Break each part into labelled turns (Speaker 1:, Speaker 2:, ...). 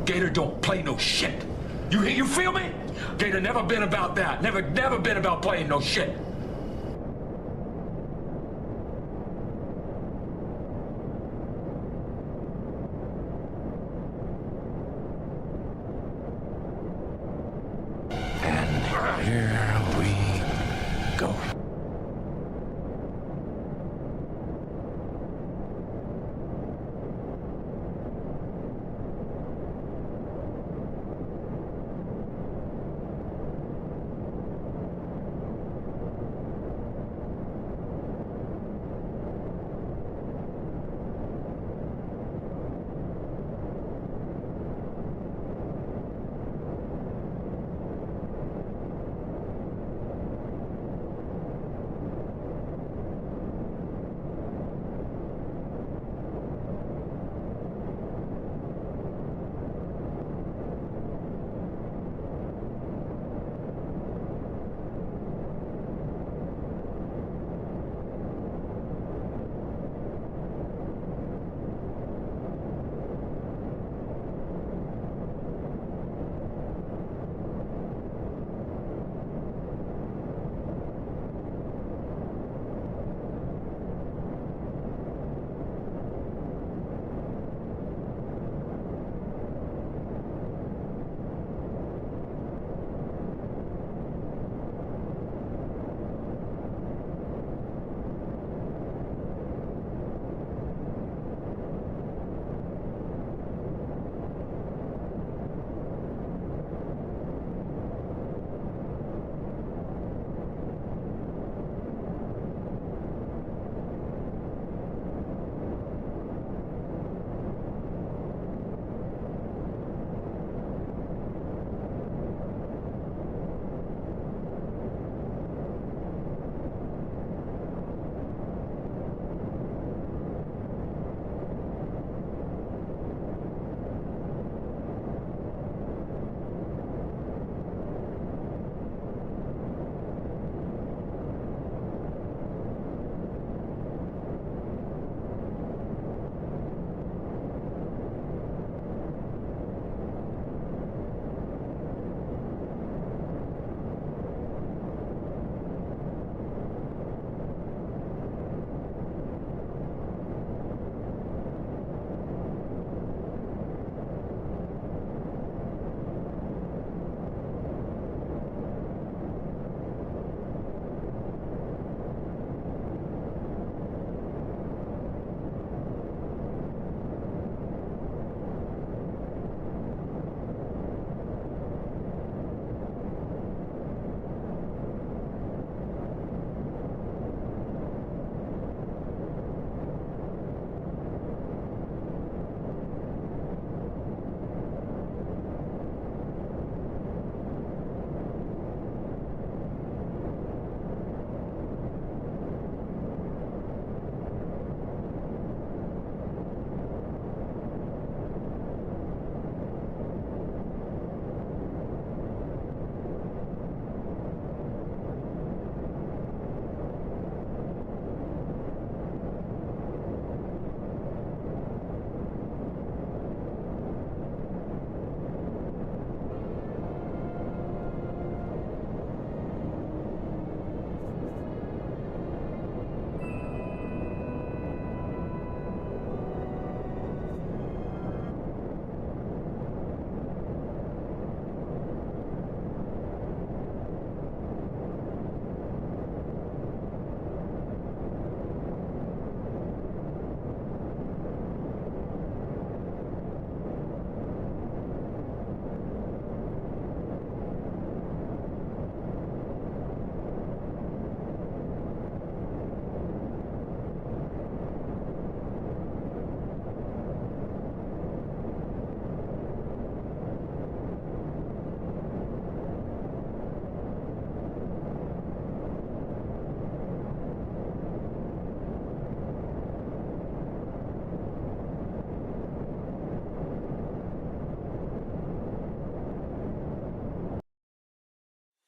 Speaker 1: Gator don't play no shit. You feel me? Gator never been about that. Never been about playing no shit. And here we go.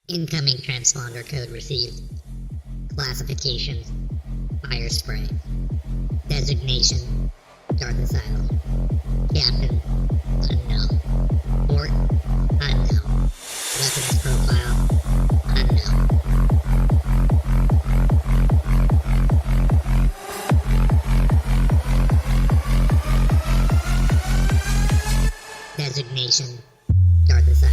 Speaker 2: Incoming transponder code received. Classification: fire spray. Designation: Dark Asylum. Captain: unknown. Port, unknown. Weapons profile, unknown. Designation, Dark Asylum.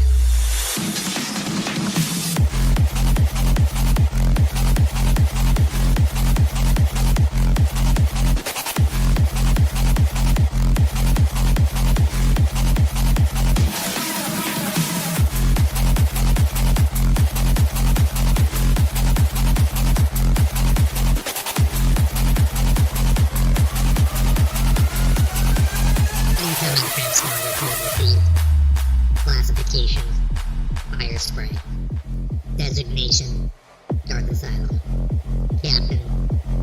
Speaker 2: Incoming transponder code received. Classification, fire spray. Designation, Dark Asylum. Captain,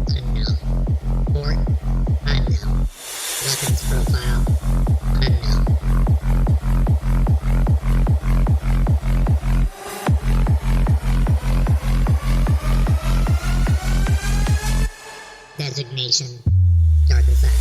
Speaker 2: unknown. Port, unknown. Weapons profile, unknown. Designation, Dark Asylum.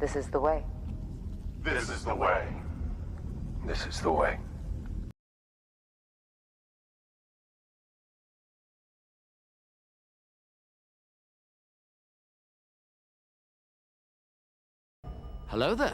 Speaker 3: This is the way.
Speaker 4: This is the way.
Speaker 1: This is the way.
Speaker 5: Hello there.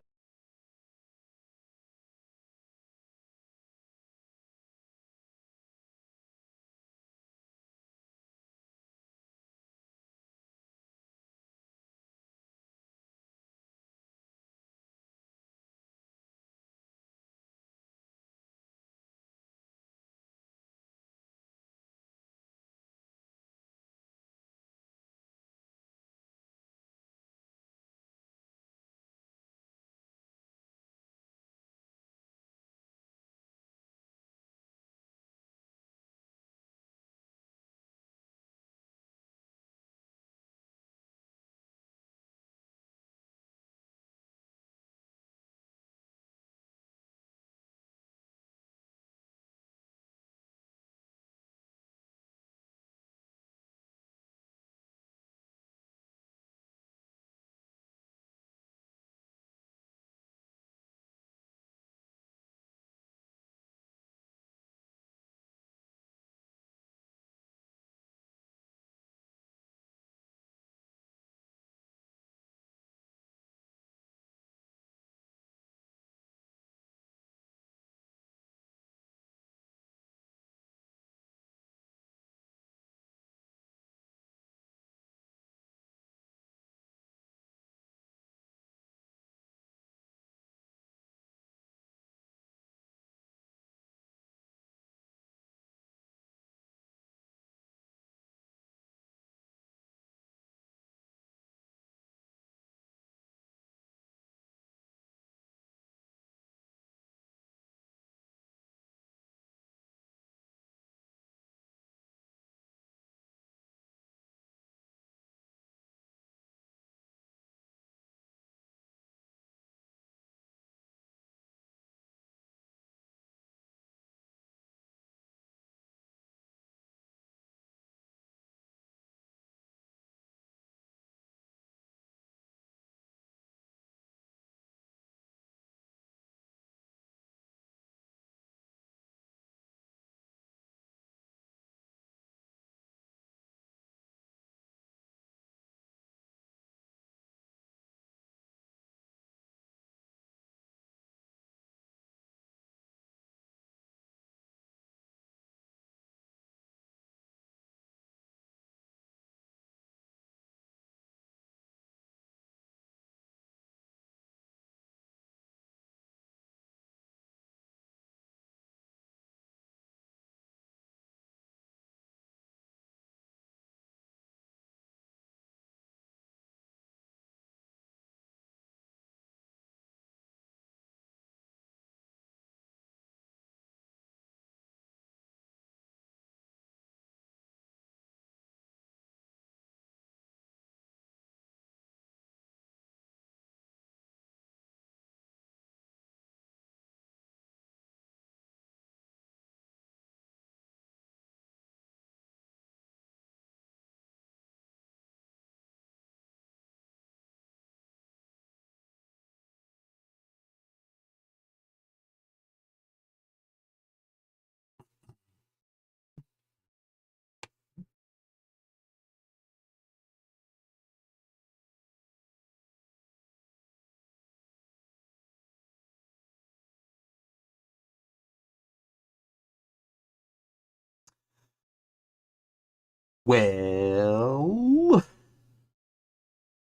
Speaker 3: Well,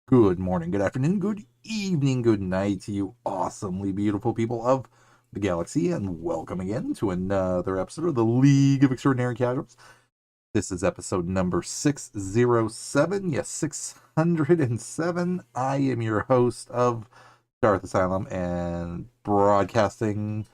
Speaker 3: good morning, good afternoon, good evening, good night to you awesomely beautiful people of the galaxy, and welcome again to another episode of the League of Extraordinary Casuals. This is episode number 607, yes, 607. I am your host of Darth Asylum and broadcasting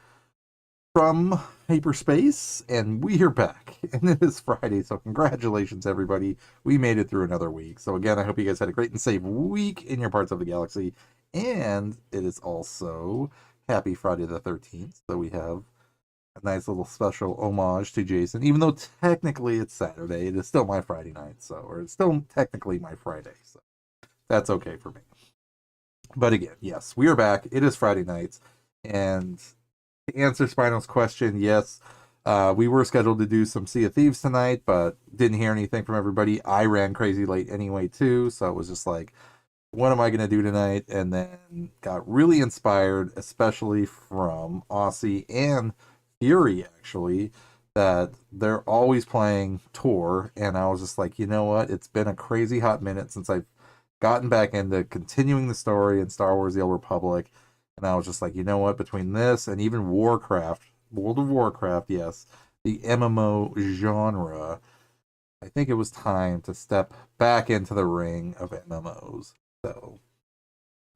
Speaker 3: from hyperspace, and we are back, and it is Friday, so congratulations everybody, we made it through another week. So again, I hope you guys had a great and safe week in your parts of the galaxy, and it is also happy Friday the 13th, so we have a nice little special homage to Jason, even though technically it's Saturday, it is still my Friday night, so, or it's still technically my Friday, so that's okay for me. But again, yes, we are back, it is Friday nights, and to answer Spino's question, yes, we were scheduled to do some Sea of Thieves tonight, but didn't hear anything from everybody. I ran crazy late anyway, too, so it was just like, what am I going to do tonight? And then got really inspired, especially from Aussie and Fury, actually, that they're always playing Tor, and I was just like, you know what? It's been a crazy hot minute since I've gotten back into continuing the story in Star Wars The Old Republic. And I was just like, you know what, between this and even Warcraft, World of Warcraft, yes, the MMO genre, I think it was time to step back into the ring of MMOs. So,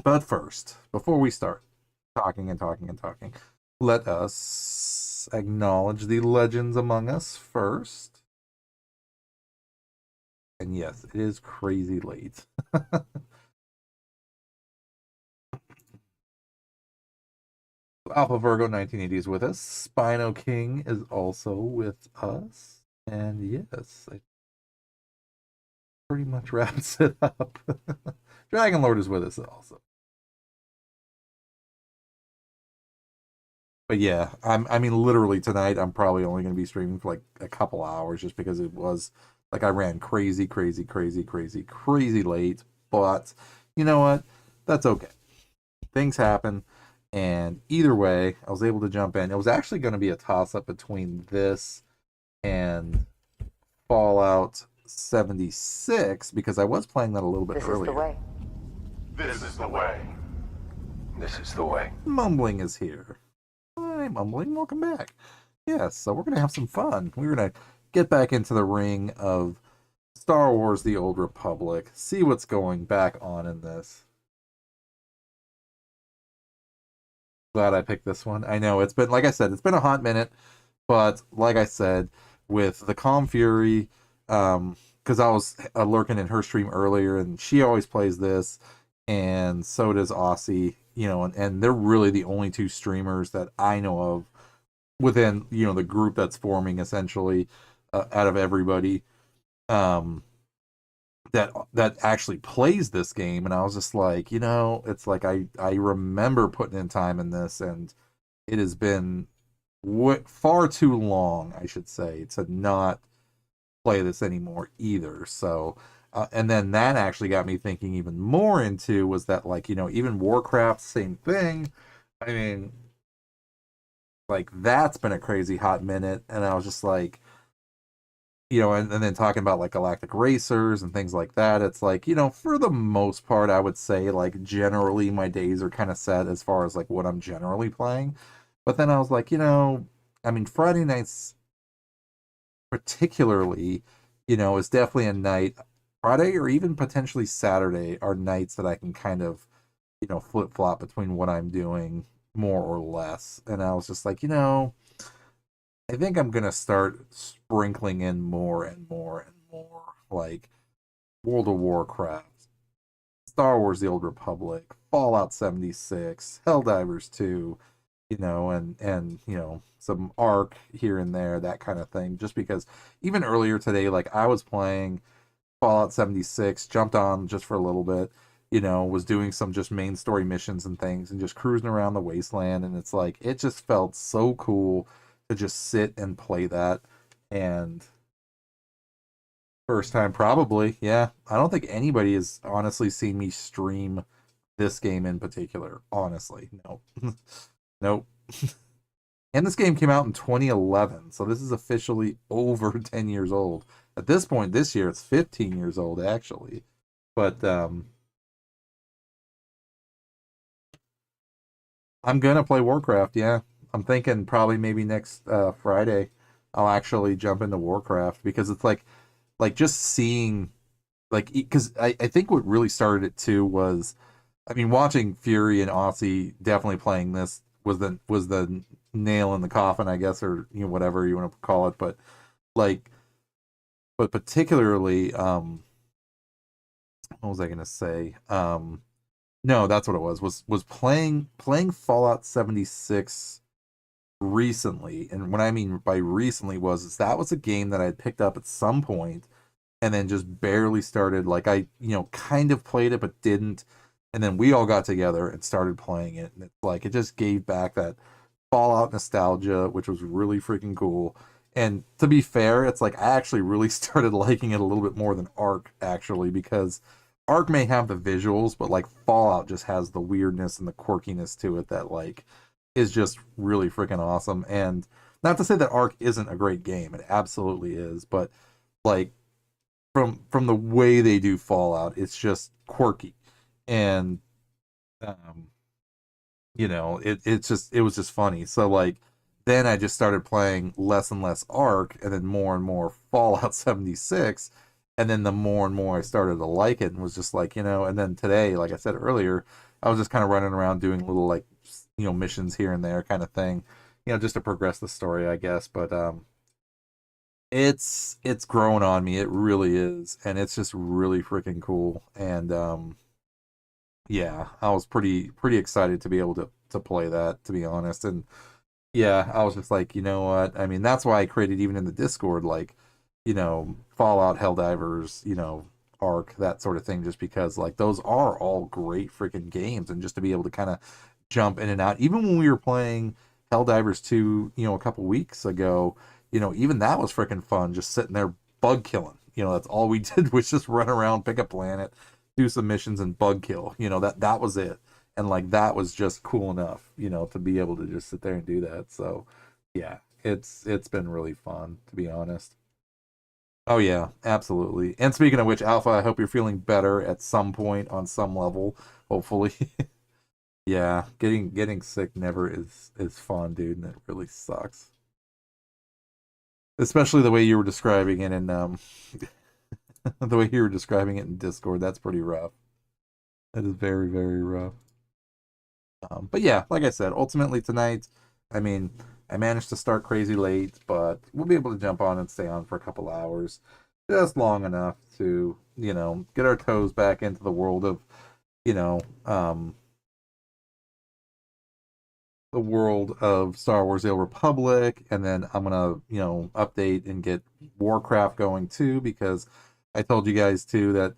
Speaker 3: but first, before we start talking, let us acknowledge the legends among us first. And yes, it is crazy late. Alpha Virgo 1980 is with us. Spino King is also with us. And yes, I pretty much wraps it up. Dragon Lord is with us also. But yeah, I mean, literally tonight, I'm probably only going to be streaming for like a couple hours just because it was like I ran crazy late. But you know what? That's okay. Things happen. And either way, I was able to jump in. It was actually going to be a toss-up between this and Fallout 76 because I was playing that a little bit earlier.
Speaker 4: This is the way.
Speaker 1: This is the way.
Speaker 3: Mumbling is here. Hi, Mumbling. Welcome back. Yes, so we're going to have some fun. We're going to get back into the ring of Star Wars The Old Republic, see what's going back on in this. Glad I picked this one. I know it's been, like I said, it's been a hot minute, but like I said, with the Calm Fury, because I was lurking in her stream earlier, and she always plays this, and so does Aussie, you know, and they're really the only two streamers that I know of within, you know, the group that's forming essentially out of everybody. That actually plays this game, and I was just like, you know, it's like I remember putting in time in this, and it has been far too long, I should say, to not play this anymore either. So and then that actually got me thinking even more into was that, like, you know, even Warcraft, same thing. I mean, like, that's been a crazy hot minute, and I was just like, you know, and then talking about like Galactic Racers and things like that, it's like, you know, for the most part, I would say like generally my days are kind of set as far as like what I'm generally playing. But then I was like, you know, I mean, Friday nights particularly, you know, is definitely a night. Friday or even potentially Saturday are nights that I can kind of, you know, flip flop between what I'm doing more or less. And I was just like, you know, I think I'm gonna start sprinkling in more and more and more, like World of Warcraft, Star Wars: The Old Republic, Fallout 76, Helldivers 2, you know, and you know, some Ark here and there, that kind of thing. Just because even earlier today, like I was playing Fallout 76, jumped on just for a little bit, you know, was doing some just main story missions and things, and just cruising around the wasteland, and it's like it just felt so cool to just sit and play that. And first time probably, yeah, I don't think anybody has honestly seen me stream this game in particular, honestly. No. Nope. And this game came out in 2011, so this is officially over 10 years old. At this point this year, it's 15 years old actually. But I'm gonna play Warcraft. Yeah, I'm thinking probably maybe next Friday I'll actually jump into Warcraft because it's like just seeing like because I think what really started it too was I mean watching Fury and Aussie definitely playing this was the nail in the coffin, I guess, or whatever you want to call it. Like but particularly what was I gonna say? No, that's what it was playing Fallout 76 recently. And what I mean by recently was that was a game that I had picked up at some point and then just barely started. Like I, kind of played it but didn't. And then we all got together and started playing it. And it's like it just gave back that Fallout nostalgia, which was really freaking cool. And to be fair, it's like I actually really started liking it a little bit more than Ark, actually, because Ark may have the visuals, but like Fallout just has the weirdness and the quirkiness to it that like is just really freaking awesome. And not to say that Ark isn't a great game, it absolutely is, but like from the way they do Fallout, it's just quirky. And um it was just funny. So like then I just started playing less and less Ark and then more Fallout 76. And then the more and more I started to like it and was just like, and then today, like I said earlier, I was just kind of running around doing little like, missions here and there kind of thing, just to progress the story, I guess. But it's grown on me. It really is. And it's just really freaking cool. And yeah, I was pretty excited to be able to play that, to be honest. And yeah, I was just like, you know what? I mean, that's why I created even in the Discord, like, Fallout, Helldivers, Ark, that sort of thing, just because like those are all great freaking games, and just to be able to kind of jump in and out, even when we were playing Helldivers 2, a couple weeks ago, even that was freaking fun, just sitting there bug killing. That's all we did was just run around, pick a planet, do some missions, and bug kill. That was it. And like that was just cool enough, to be able to just sit there and do that. So yeah, it's been really fun, to be honest. Oh yeah, absolutely. And speaking of which, Alpha, I hope you're feeling better at some point on some level, hopefully. Yeah, getting sick never is fun, dude, and it really sucks. Especially the way you were describing it in the way you were describing it in Discord, that's pretty rough. That is very, very rough. But yeah, like I said, ultimately tonight, I mean, I managed to start crazy late, but we'll be able to jump on and stay on for a couple hours, just long enough to, get our toes back into the world of, you know, um, the world of Star Wars: The Old Republic, and then I'm gonna, update and get Warcraft going too, because I told you guys too that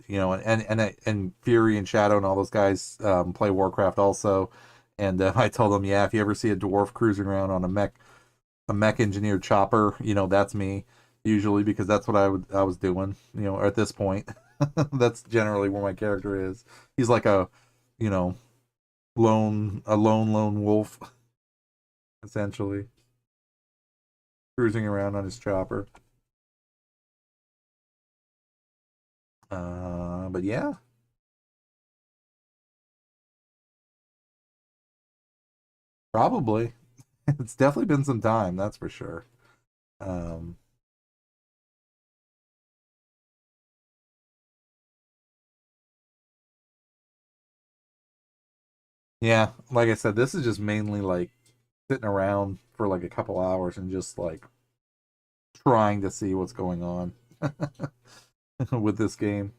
Speaker 3: and Fury and Shadow and all those guys play Warcraft also, and I told them, yeah, if you ever see a dwarf cruising around on a mech engineered chopper, that's me usually, because that's what I was doing, at this point. That's generally where my character is. He's like you know, lone wolf, essentially, cruising around on his chopper. But yeah, probably. It's definitely been some time, that's for sure. Um, yeah, like I said, this is just mainly like sitting around for like a couple hours and just like trying to see what's going on with this game.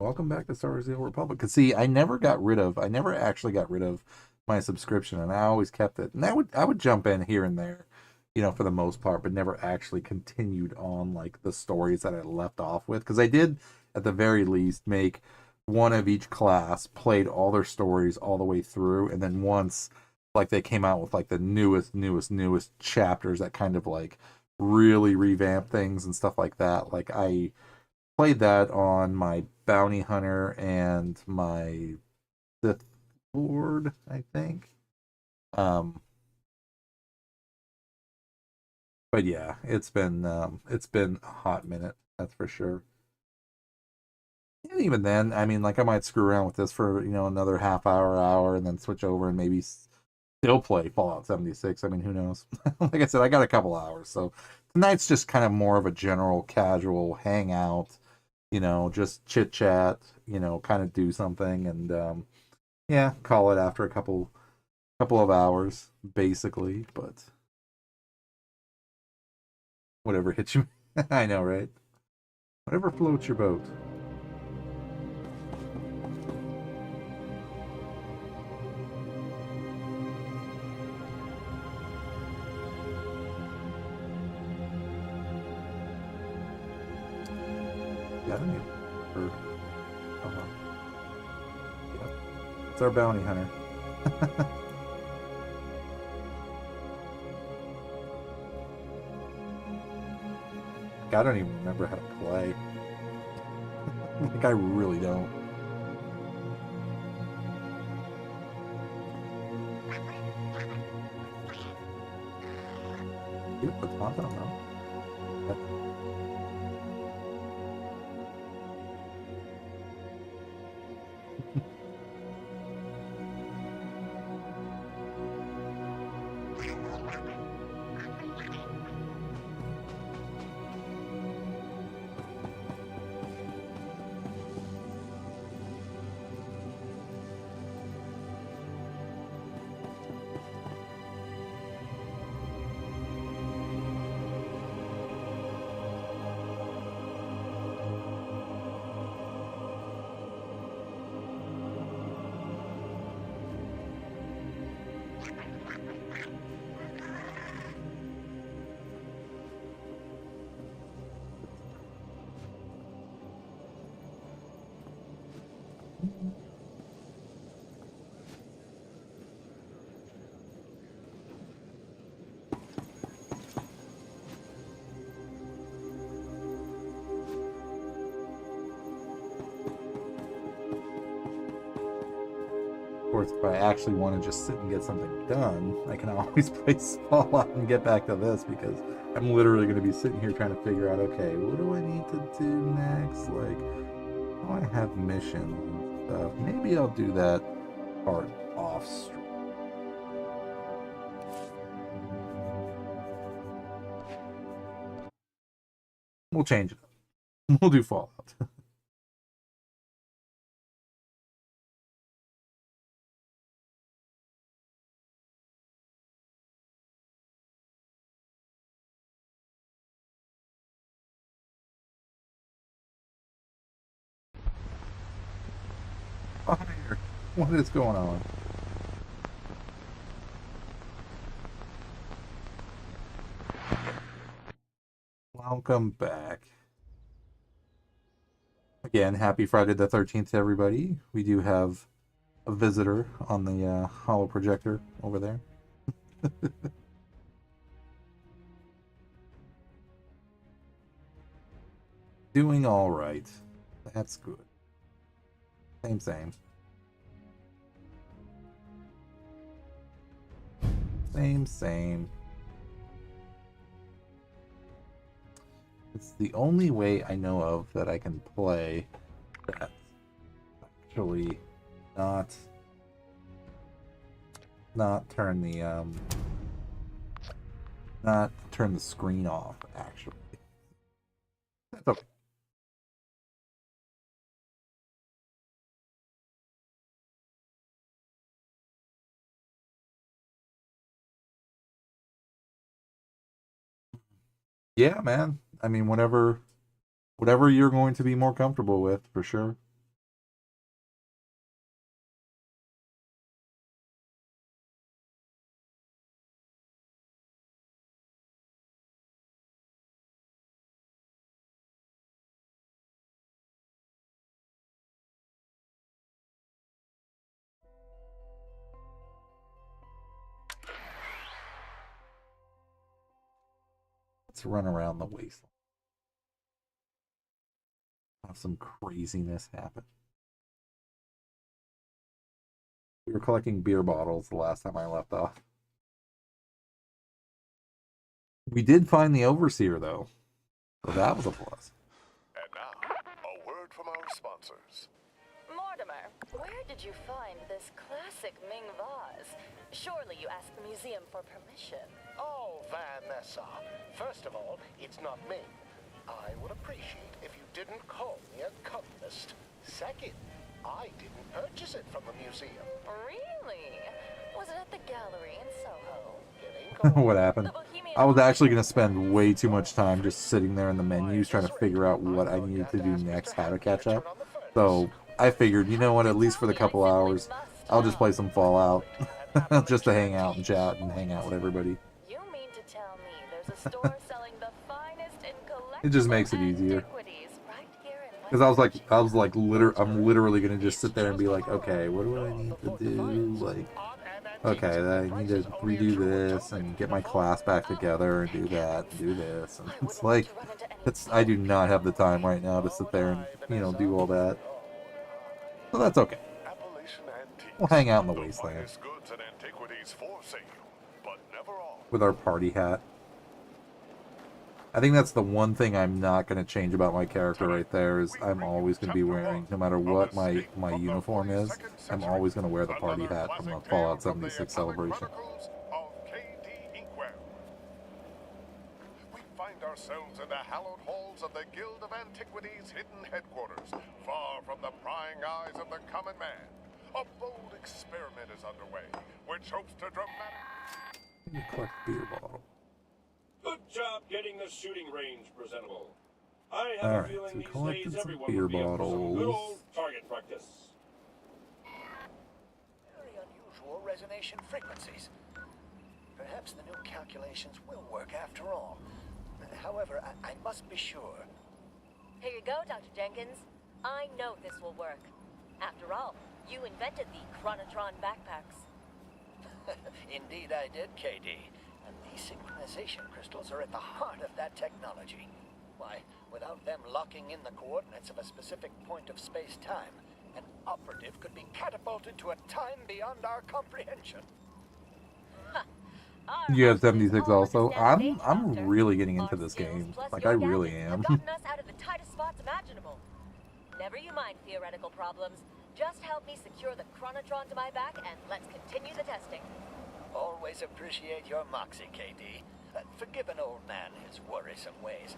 Speaker 3: Welcome back to Star Wars: The Old Republic. Cause see, I never actually got rid of my subscription, and I always kept it. And I would jump in here and there, for the most part, but never actually continued on like the stories that I left off with. Because I did, at the very least, make one of each class, played all their stories all the way through, and then once like they came out with like the newest chapters that kind of like really revamp things and stuff like that, like played that on my bounty hunter and my Sith Lord, I think. Um, but yeah, it's been a hot minute, that's for sure. And even then, I mean, like I might screw around with this for another half hour, and then switch over and maybe still play Fallout 76. I mean, who knows? Like I said, I got a couple hours, so tonight's just kind of more of a general casual hangout, just chit chat, kind of do something, and yeah, call it after a couple of hours, basically. But whatever hits you, I know, right? Whatever floats your boat. Yeah, I don't even. Or, yep, it's our bounty hunter. I don't even remember how to play. Like I really don't. Yep, but I don't know. Of course, if I actually want to just sit and get something done, I can always play Fallout and get back to this, because I'm literally going to be sitting here trying to figure out, okay, what do I need to do next? Like, do I have missions and stuff? Maybe I'll do that part off stream. We'll change it up. We'll do Fallout. Fire! What is going on? Welcome back. Again, happy Friday the 13th to everybody. We do have a visitor on the holo projector over there. Doing all right. That's good. Same. Same. It's the only way I know of that I can play that's actually not turn the not turn the screen off, actually. That's okay. Yeah, man. I mean, whatever you're going to be more comfortable with, for sure. Let's run around the wasteland. have some craziness happen. We were collecting beer bottles the last time I left off. We did find the Overseer, though. So that was a plus.
Speaker 4: And now, a word from our sponsors.
Speaker 6: Mortimer, where did you find this classic Ming vase? Surely you asked the museum for permission.
Speaker 7: Oh, Vanessa. First of all, it's not me. I would appreciate if you didn't call me a communist. Second, I didn't purchase it from the museum.
Speaker 6: Really? Was it at the gallery in Soho?
Speaker 7: It ain't
Speaker 3: What
Speaker 7: gold.
Speaker 3: happened?
Speaker 6: The Bohemian
Speaker 3: I was actually going to spend way too much time just sitting there in the menus trying to figure out what I needed to do next, how to catch up. So I figured, you know what, at least for the couple hours, I'll just play some Fallout. Just to hang out and chat and hang out with everybody.
Speaker 6: You mean to tell me there's a store selling the finest in collectible
Speaker 3: It just makes it easier.
Speaker 6: antiquities right here in West
Speaker 3: Because I'm literally going to just sit there and be like, okay, what do I need to do? Like, okay, I need to redo this and get my class back together and do that and do this. And it's like, I do not have the time right now to sit there and, you know, do all that. So that's okay.
Speaker 4: Appalachian Antiques.
Speaker 3: We'll hang out in the
Speaker 4: The
Speaker 3: wasteland
Speaker 4: finest goods and antiquities for sale, but never all.
Speaker 3: with our party hat. I think that's the one thing I'm not going to change about my character right there is I'm always going to be wearing, no matter what my uniform is, I'm always going to wear the party hat from the Fallout 76 celebration.
Speaker 4: Chronicles of KD Inkwell. We find ourselves in the hallowed halls of the Guild of Antiquities' hidden headquarters, far from the prying eyes of the common man. A bold experiment is underway, which hopes to dramatically...
Speaker 3: Collect beer bottle.
Speaker 8: Good job getting the shooting range presentable. I have
Speaker 3: Alright,
Speaker 8: a feeling
Speaker 3: so we
Speaker 8: these
Speaker 3: collected
Speaker 8: days
Speaker 3: some
Speaker 8: everyone
Speaker 3: beer
Speaker 8: will be up for some good
Speaker 3: bottles.
Speaker 8: old target practice.
Speaker 7: Very unusual resonation frequencies. Perhaps the new calculations will work after all. However, I must be sure.
Speaker 6: Here you go, Dr. Jenkins. I know this will work. After all, you invented the Chronotron backpacks.
Speaker 7: Indeed I did, KD. And these synchronization crystals are at the heart of that technology. Why, without them locking in the coordinates of a specific point of space-time, an operative could be catapulted to a time beyond our comprehension.
Speaker 3: You have 76 also. I'm really getting into this game. Like, I really am.
Speaker 6: Gotten us out of the tightest spots imaginable. Never you mind theoretical problems. Just help me secure the Chronotron to my back, and let's continue the testing.
Speaker 7: Always appreciate your moxie, KD. Forgive an old man his worrisome ways.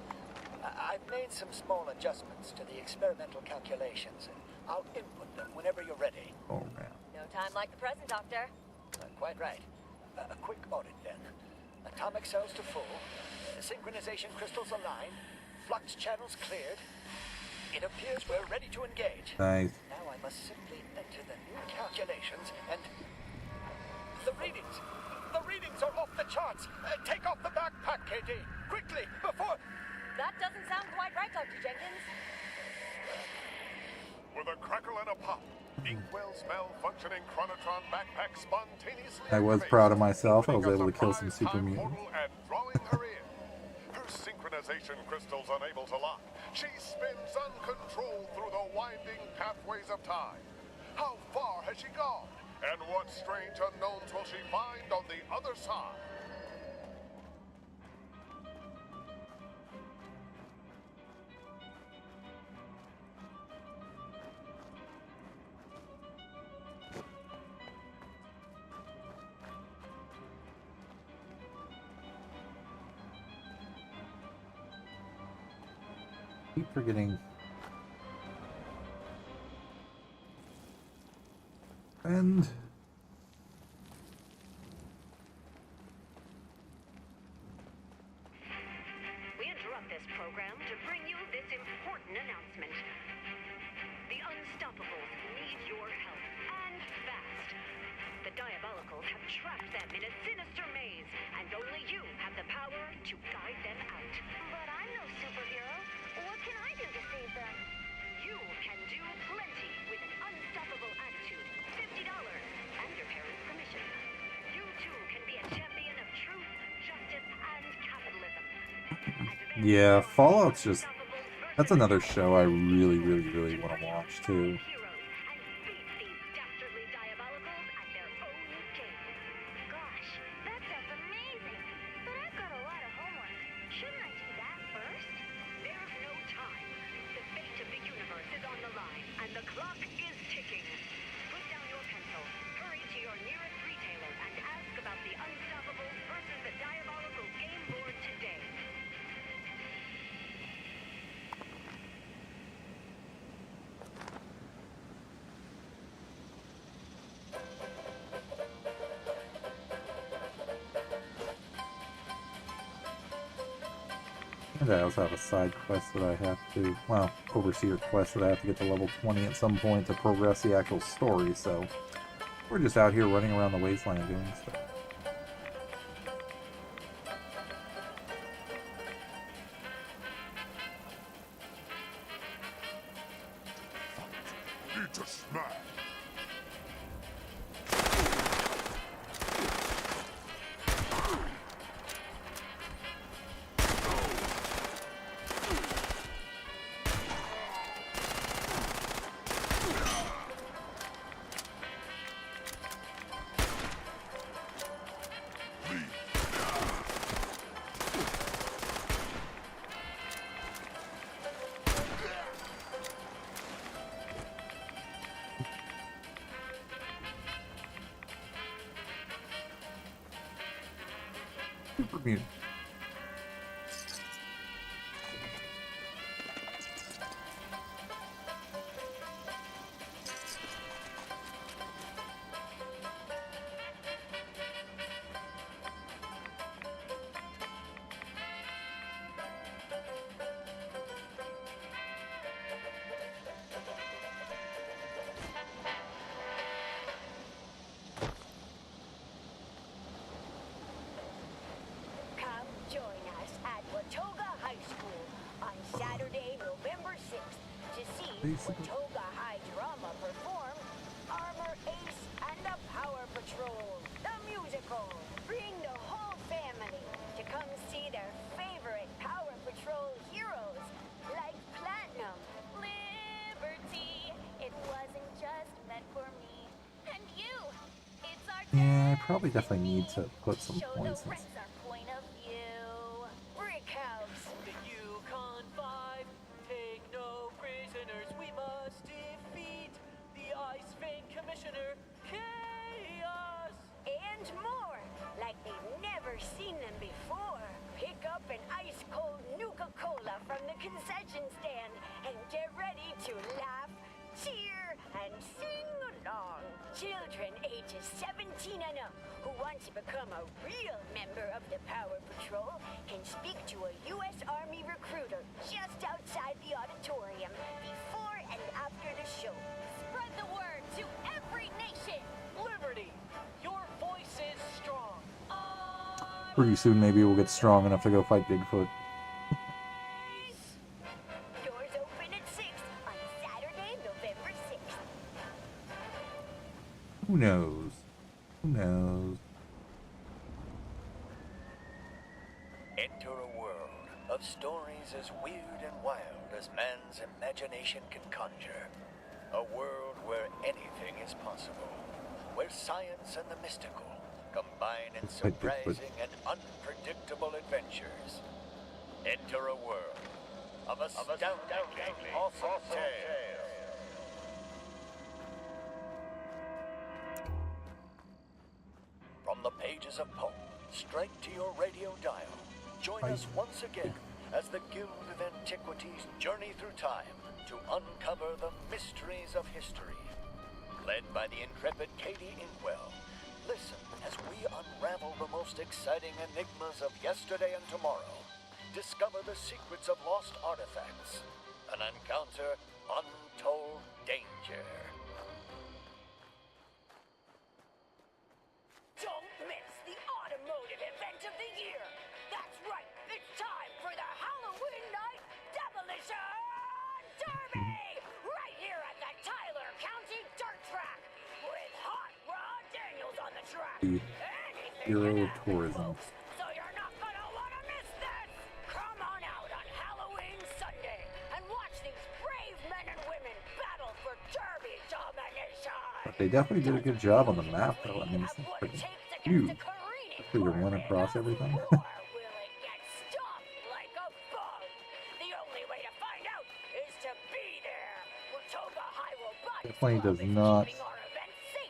Speaker 7: I've made some small adjustments to the experimental calculations, and I'll input them whenever you're ready.
Speaker 3: Oh, man.
Speaker 6: No time like the present, Doctor.
Speaker 7: Quite right. A quick audit then. Atomic cells to full, synchronization crystals aligned, flux channels cleared. It appears we're ready to engage.
Speaker 3: Nice.
Speaker 7: Now I must simply enter the new calculations and... The readings are off the charts. Take off the backpack, KD. Quickly, before...
Speaker 6: That doesn't sound quite right, Dr. Jenkins.
Speaker 4: With a crackle and a pop, Inkwell's malfunctioning Chronotron backpack spontaneously...
Speaker 3: I was proud of myself. I was able to kill some super mutants.
Speaker 4: And drawing her in. Her synchronization crystals unable to lock. She spins uncontrolled through the winding pathways of time. How far has she gone? And what strange unknowns will she find on the other side?
Speaker 3: Keep forgetting. And
Speaker 9: We interrupt this program to bring you this important announcement. The Unstoppables need your help, and fast. The Diabolicals have trapped them in a sinister maze, and only you have the power to guide them out.
Speaker 10: But I'm no superhero. What can I do to save them?
Speaker 9: You can do plenty with an unstoppable attitude. $50 and your parents' permission. You too can be a champion of truth, justice, and capitalism.
Speaker 3: yeah, Fallout's just That's another show I really, really, really want to watch too.
Speaker 10: Gosh, that sounds amazing. But I've got a lot of homework. Shouldn't I do that first?
Speaker 9: There's no time. The fate of the universe is on the line, and the clock is ticking. Put down your pencil, hurry to your nearest retailer, and ask about the Unstoppables versus the Diabolical game board today.
Speaker 3: And I also have a side quest that I have to, well, overseer quest that I have to get to level 20 at some point to progress the actual story, so we're just out here running around the wasteland doing stuff.
Speaker 4: Need to smash.
Speaker 3: Super mutant.
Speaker 10: Come join us at Watoga High School on Saturday, November 6th to see Watoga High Drama perform Armor Ace and the Power Patrol, the musical. Bring the whole family to come see their favorite Power Patrol heroes like Platinum, Liberty. It wasn't just meant for me and you. It's our
Speaker 3: Yeah, I probably definitely need to put some
Speaker 10: show
Speaker 3: points
Speaker 10: the
Speaker 3: in.
Speaker 10: rest our point of view. Brick House.
Speaker 7: The Yukon 5, take no prisoners, we must defeat the Ice Vein Commissioner, Chaos!
Speaker 10: And more, like they've never seen them before. Pick up an ice-cold Nuka-Cola from the concession stand and get ready to laugh, cheer, and sing along. Children ages 17 and up who want to become a real member of the Power Patrol can speak to a U.S. Army recruiter just outside the auditorium before and after the show. Spread the word to every nation.
Speaker 7: Liberty, your voice is strong.
Speaker 3: Pretty soon maybe we'll get strong enough to go fight Bigfoot.
Speaker 10: Doors open at 6 on Saturday, November 6th.
Speaker 3: Who knows? Who knows?
Speaker 7: Enter a world of stories as weird and wild as man's imagination can conjure. A world where anything is possible. Where science and the mystical combine in
Speaker 3: Like Bigfoot.
Speaker 7: surprising and unpredictable adventures. Enter a world of astoundingly awesome tales. From the pages of Poe, straight to your radio dial. Join us once again as the Guild of Antiquities journey through time to uncover the mysteries of history. Led by the intrepid Katie Inkwell, listen as we unravel the most exciting enigmas of yesterday and tomorrow. Discover the secrets of lost artifacts and encounter untold danger.
Speaker 10: Don't miss the automotive event of the year. That's right, it's time for the Halloween Night Demolition Derby! Right here at the Tyler County Dirt Track with Hot Rod Daniels on the track.
Speaker 3: The
Speaker 10: Anything
Speaker 3: hero
Speaker 10: can
Speaker 3: of
Speaker 10: happen,
Speaker 3: tourism.
Speaker 10: folks, so you're not gonna wanna miss this. Come on out on Halloween Sunday and
Speaker 3: They definitely did a good job on the map, though. I mean, this thing's freaking huge. Especially to run across everything. Definitely does not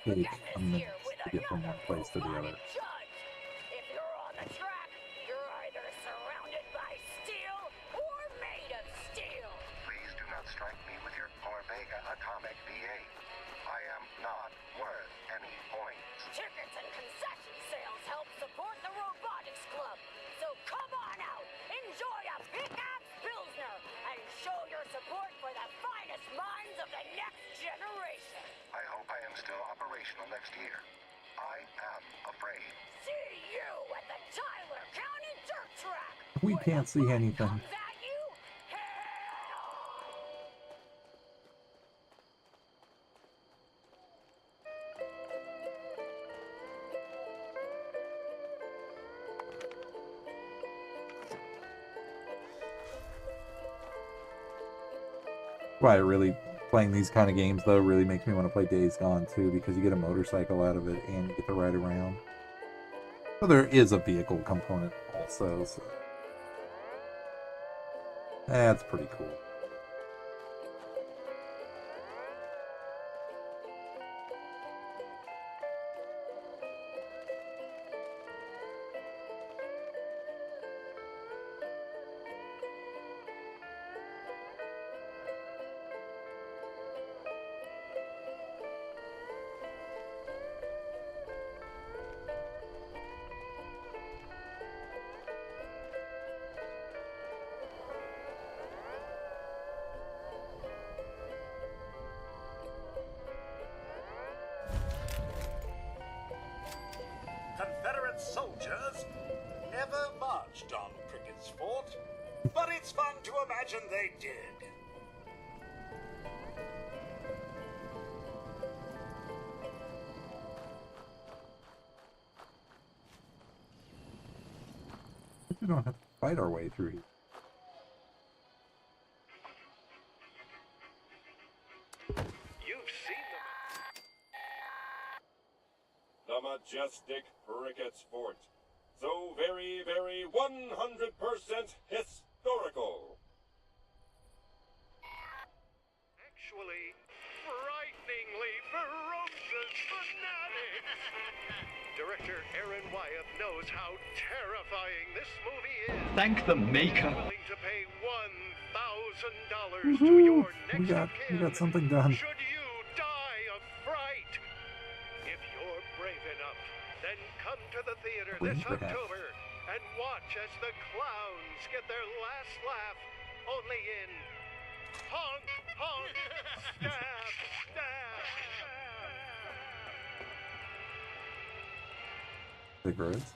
Speaker 3: take a minute to get from one place to the other.
Speaker 10: If you're on the track, you're either surrounded by steel or made of steel.
Speaker 4: Please do not strike me with your Orvega atomic VA. I am not worth any points.
Speaker 10: Tickets and concession sales help support the Robotics Club. So come on out, enjoy a pickaxe Pilsner, and show your support for the finest minds of the next generation.
Speaker 4: I hope I am still operational next year. I am afraid.
Speaker 10: See you at the Tyler County Dirt Track.
Speaker 3: We can't see anything.
Speaker 10: Comes at you, head on.
Speaker 3: Why really playing these kind of games though really makes me want to play Days Gone too, because you get a motorcycle out of it and you get to ride around. So there is a vehicle component also, so that's pretty cool.
Speaker 11: Confederate soldiers never marched on Prickett's Fort, but it's fun to imagine they did.
Speaker 3: We don't have to fight our way through here.
Speaker 11: You've seen them.
Speaker 8: The majestic Prickett's Fort. So very, very 100% historical.
Speaker 11: Actually, frighteningly ferocious fanatics. Director Aaron Wyeth knows how terrifying this movie is.
Speaker 12: Thank the maker.
Speaker 11: Willing to pay $1,000 to your next of
Speaker 3: We got
Speaker 11: kin.
Speaker 3: something done.
Speaker 11: Should you die of fright? If you're brave enough, then come to the theater this
Speaker 3: Cringe perhaps.
Speaker 11: October and watch as the clowns get their last laugh only in honk, honk, stab, stab.
Speaker 3: Cigarettes.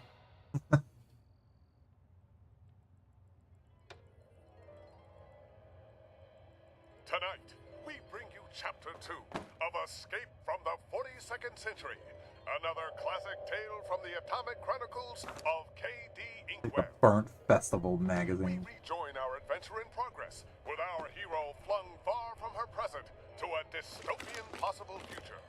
Speaker 4: Tonight, we bring you Chapter 2 of Escape from the 42nd Century, another classic tale from the Atomic Chronicles of K.D. Inkwell.
Speaker 3: Burnt Festival magazine.
Speaker 4: We rejoin our adventure in progress, with our hero flung far from her present to a dystopian possible future.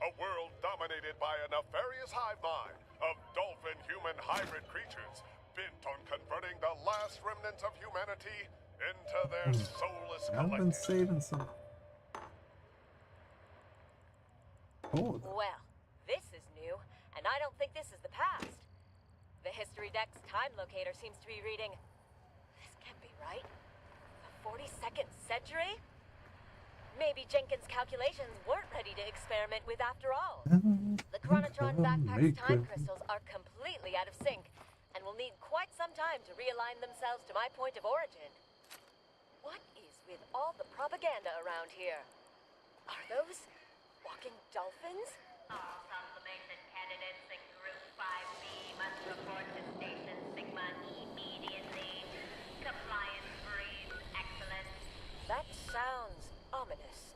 Speaker 4: A world dominated by a nefarious hive mind of dolphin-human hybrid creatures bent on converting the last remnants of humanity into their soulless
Speaker 3: I've been
Speaker 4: collective.
Speaker 3: saving some. Oh,
Speaker 6: Well, this is new, and I don't think this is the past. The history deck's time locator seems to be reading... This can't be right. The 42nd century? Maybe Jenkins' calculations weren't ready to experiment with after all. The Chronotron backpack's time crystals are completely out of sync, and will need quite some time to realign themselves to my point of origin. What is with all the propaganda around here? Are those walking dolphins?
Speaker 9: All supplemented candidates in Group 5B must report to Station Sigma immediately. Compliance breeds excellence.
Speaker 6: That sounds ominous.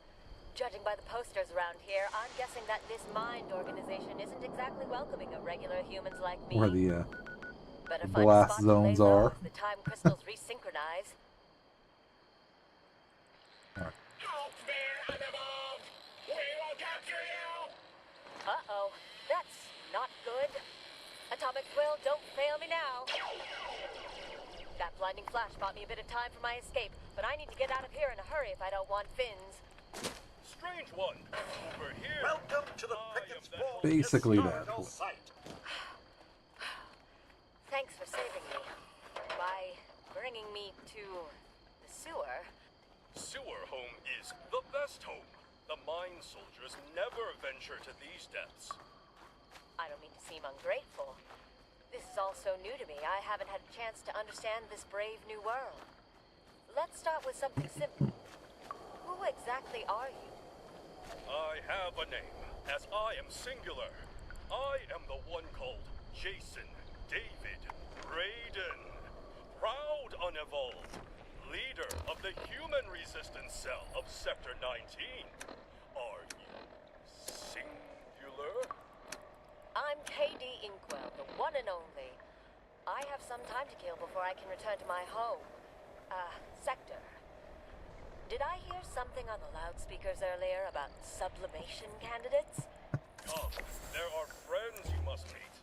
Speaker 6: Judging by the posters around here, I'm guessing that this mind organization isn't exactly welcoming of regular humans like me.
Speaker 3: where the
Speaker 6: Better find a
Speaker 3: blast
Speaker 6: spot to lay
Speaker 3: zones
Speaker 6: low
Speaker 3: are.
Speaker 6: if the time crystals resynchronize.
Speaker 1: Out there, Animal! We will capture you!
Speaker 6: not good. Atomic Quill, don't fail me now. That blinding flash bought me a bit of time for my escape, but I need to get out of here in a hurry if I don't want fins.
Speaker 8: Strange one, over here.
Speaker 11: Welcome to the Pickett's Ball
Speaker 3: Basically that.
Speaker 11: historical site.
Speaker 6: Thanks for saving me. By bringing me to the sewer.
Speaker 8: Sewer home is the best home. The mine soldiers never venture to these depths.
Speaker 6: I don't mean to seem ungrateful. This is all so new to me, I haven't had a chance to understand this brave new world. Let's start with something simple. Who exactly are you?
Speaker 8: I have a name, as I am singular. I am the one called Jason David Raiden. Proud unevolved. Leader of the human resistance cell of Sector 19. Are you singular?
Speaker 6: I'm KD Inkwell, the one and only. I have some time to kill before I can return to my home. Sector. Did I hear something on the loudspeakers earlier about sublimation candidates?
Speaker 8: Come, there are friends you must meet.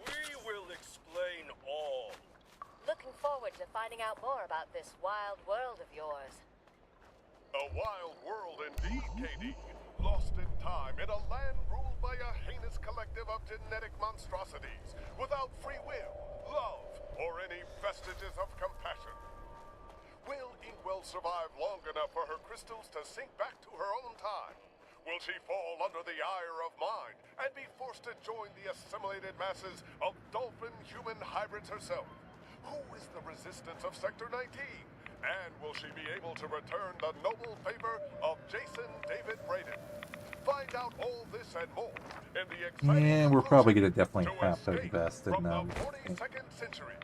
Speaker 8: We will explain all.
Speaker 6: Looking forward to finding out more about this wild world of yours.
Speaker 4: A wild world indeed, KD. Lost in time in a land ruled by a heinous collective of genetic monstrosities, without free will, love, or any vestiges of compassion. Will Inkwell survive long enough for her crystals to sink back to her own time? Will she fall under the ire of mine and be forced to join the assimilated masses of dolphin-human hybrids herself? Who is the resistance of Sector 19? And will she be able to return the noble favor of Jason David Braden? Find out all this and more in the exciting
Speaker 3: Yeah, we're probably
Speaker 4: conclusion
Speaker 3: gonna definitely have to
Speaker 4: Escape
Speaker 3: invest in
Speaker 4: from the 42nd century.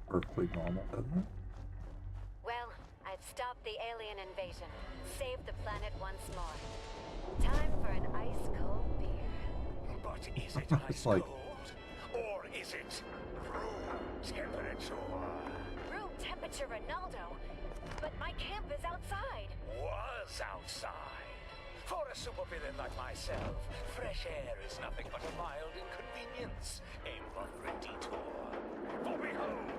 Speaker 3: perfectly normal, doesn't it?
Speaker 9: Well, I've stopped the alien invasion, saved the planet once more. Time for an ice-cold beer.
Speaker 7: But is it
Speaker 3: It's
Speaker 7: ice
Speaker 3: like-
Speaker 7: cold? Or is it room temperature?
Speaker 9: Room temperature, Ronaldo. But my camp is outside.
Speaker 7: Was outside. For a supervillain like myself, fresh air is nothing but a mild inconvenience, a moderate detour. For behold,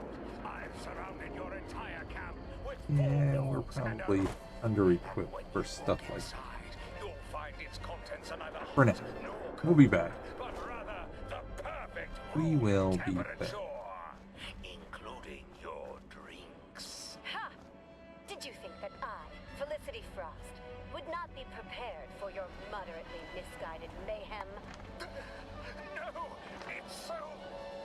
Speaker 7: I've surrounded your entire camp with
Speaker 3: Yeah, we're
Speaker 7: bulldogs and
Speaker 3: probably
Speaker 7: oaths.
Speaker 3: under-equipped
Speaker 7: When
Speaker 3: for
Speaker 7: you
Speaker 3: stuff
Speaker 7: walk
Speaker 3: like
Speaker 7: inside, you'll find its contents are neither
Speaker 3: For now.
Speaker 7: hot nor
Speaker 3: We'll be
Speaker 7: cold,
Speaker 3: back.
Speaker 7: but rather the perfect
Speaker 3: We
Speaker 7: room
Speaker 3: will be
Speaker 7: temperature,
Speaker 3: back.
Speaker 7: including your drinks.
Speaker 9: Ha! Did you think that I, Felicity Frost, would not be prepared for your moderately misguided mayhem?
Speaker 7: No, it's so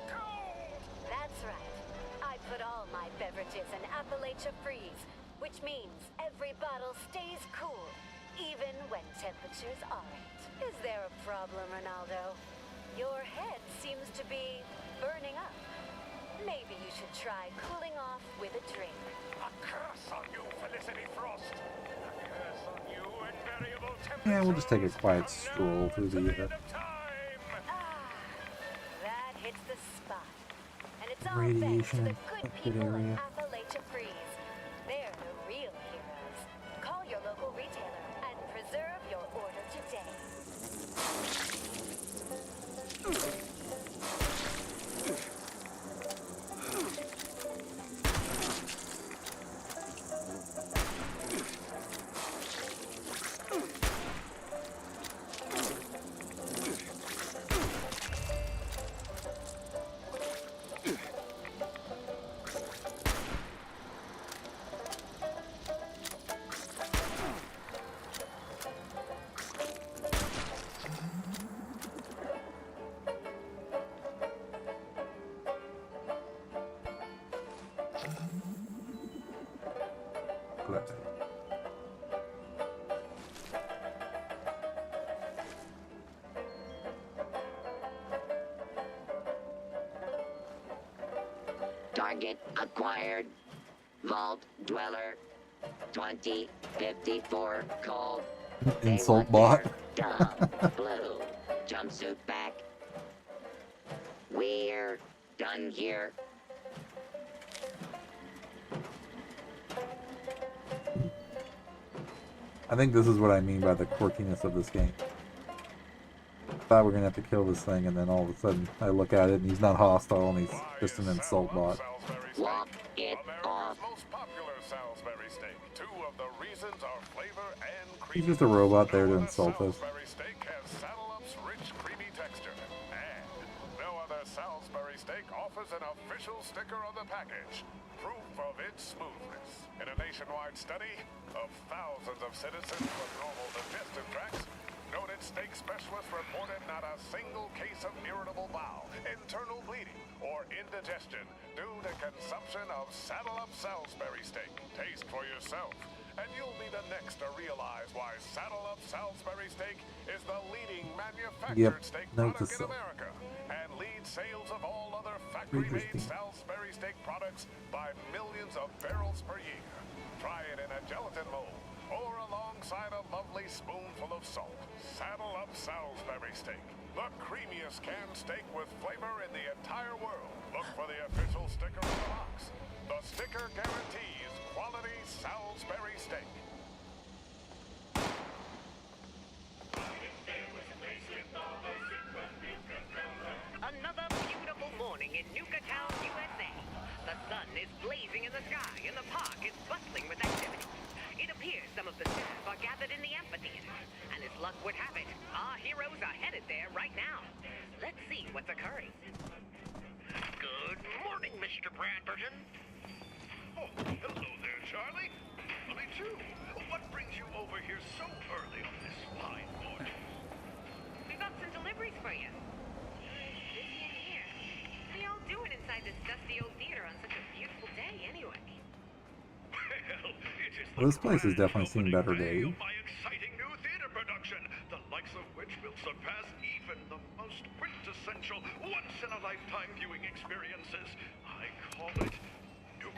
Speaker 7: cold.
Speaker 9: That's right. I put all my beverages in Appalachia Freeze, which means every bottle stays cool, even when temperatures aren't. Is there a problem, Ronaldo? Your head seems to be burning up. Maybe you should try cooling off with a drink.
Speaker 7: A curse on you, Felicity Frost. A curse on you, invariable temperatures.
Speaker 3: Yeah, we'll just take a quiet
Speaker 7: From
Speaker 3: stroll
Speaker 7: now
Speaker 3: through
Speaker 7: to
Speaker 3: the,
Speaker 7: end of time.
Speaker 9: That hits the spot. And it's all
Speaker 3: Radiation
Speaker 9: thanks to the good
Speaker 3: affected
Speaker 9: people
Speaker 3: area.
Speaker 9: at Appalachia Freeze. They're the real heroes. Call your local retailer and preserve your order today.
Speaker 3: Collect.
Speaker 12: Target acquired. Vault Dweller 2054 cold.
Speaker 3: Insult bot.
Speaker 12: Dumb blue jumpsuit back. We're done here.
Speaker 3: I think this is what I mean by the quirkiness of this game. I thought we were gonna have to kill this thing, and then all of a sudden I look at it and he's not hostile and he's just an insult bot.
Speaker 12: Walk it off.
Speaker 4: Most popular Salisbury steak. Two of the reasons are flavor and
Speaker 3: He's
Speaker 4: creamy.
Speaker 3: just a robot there to insult us.
Speaker 4: Salisbury steak has Saddle Up's rich, creamy texture. And no other Salisbury steak offers an official sticker on the package. Proof of its smoothness. In a nationwide study of thousands of citizens with normal digestive tracts, noted steak specialists reported not a single case of irritable bowel, internal bleeding, or indigestion due to consumption of Saddle Up Salisbury steak. Taste for yourself, and you'll be the next to realize why Saddle Up Salisbury steak is the leading manufactured steak product in America and leads sales of all other factory-made Salisbury steak products by millions of barrels per year. Try it in a gelatin mold or alongside a lovely spoonful of salt. Saddle Up Salisbury steak, the creamiest canned steak with flavor in the entire world. Look for the official sticker on the box. The sticker guarantees quality Salisbury steak.
Speaker 9: Another beautiful morning in Nuka Town, USA. The sun is blazing in the sky and the park is bustling with activity. It appears some of the staff are gathered in the amphitheater, and as luck would have it, our heroes are headed there right now. Let's see what's occurring.
Speaker 11: Good morning, Mr. Bradberton. Oh, hello there, Charlie. Honey, too. What brings you over here so early on this fine morning?
Speaker 9: We've got some deliveries for you. Busy in here. What are y'all doing inside this dusty old theater on such a beautiful day, anyway?
Speaker 3: Well, this place has definitely seen better days.
Speaker 11: My exciting new theater production, the likes of which will surpass even the most quintessential, once-in-a-lifetime viewing experiences. I call it Nuke.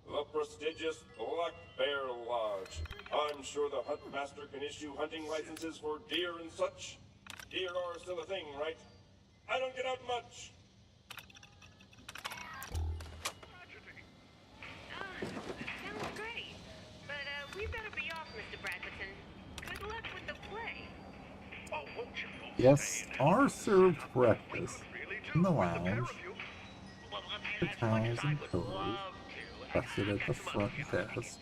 Speaker 13: The prestigious Black Bear Lodge. I'm sure the hunt master can issue hunting licenses for deer and such. Deer are still a thing, right? I don't get out much.
Speaker 9: Sounds great. But, we better be off, Mr. Bradberton. Good luck with the play.
Speaker 11: Oh, won't you?
Speaker 3: Guests are served breakfast in the lounge. The towels and pillows rested at the front desk.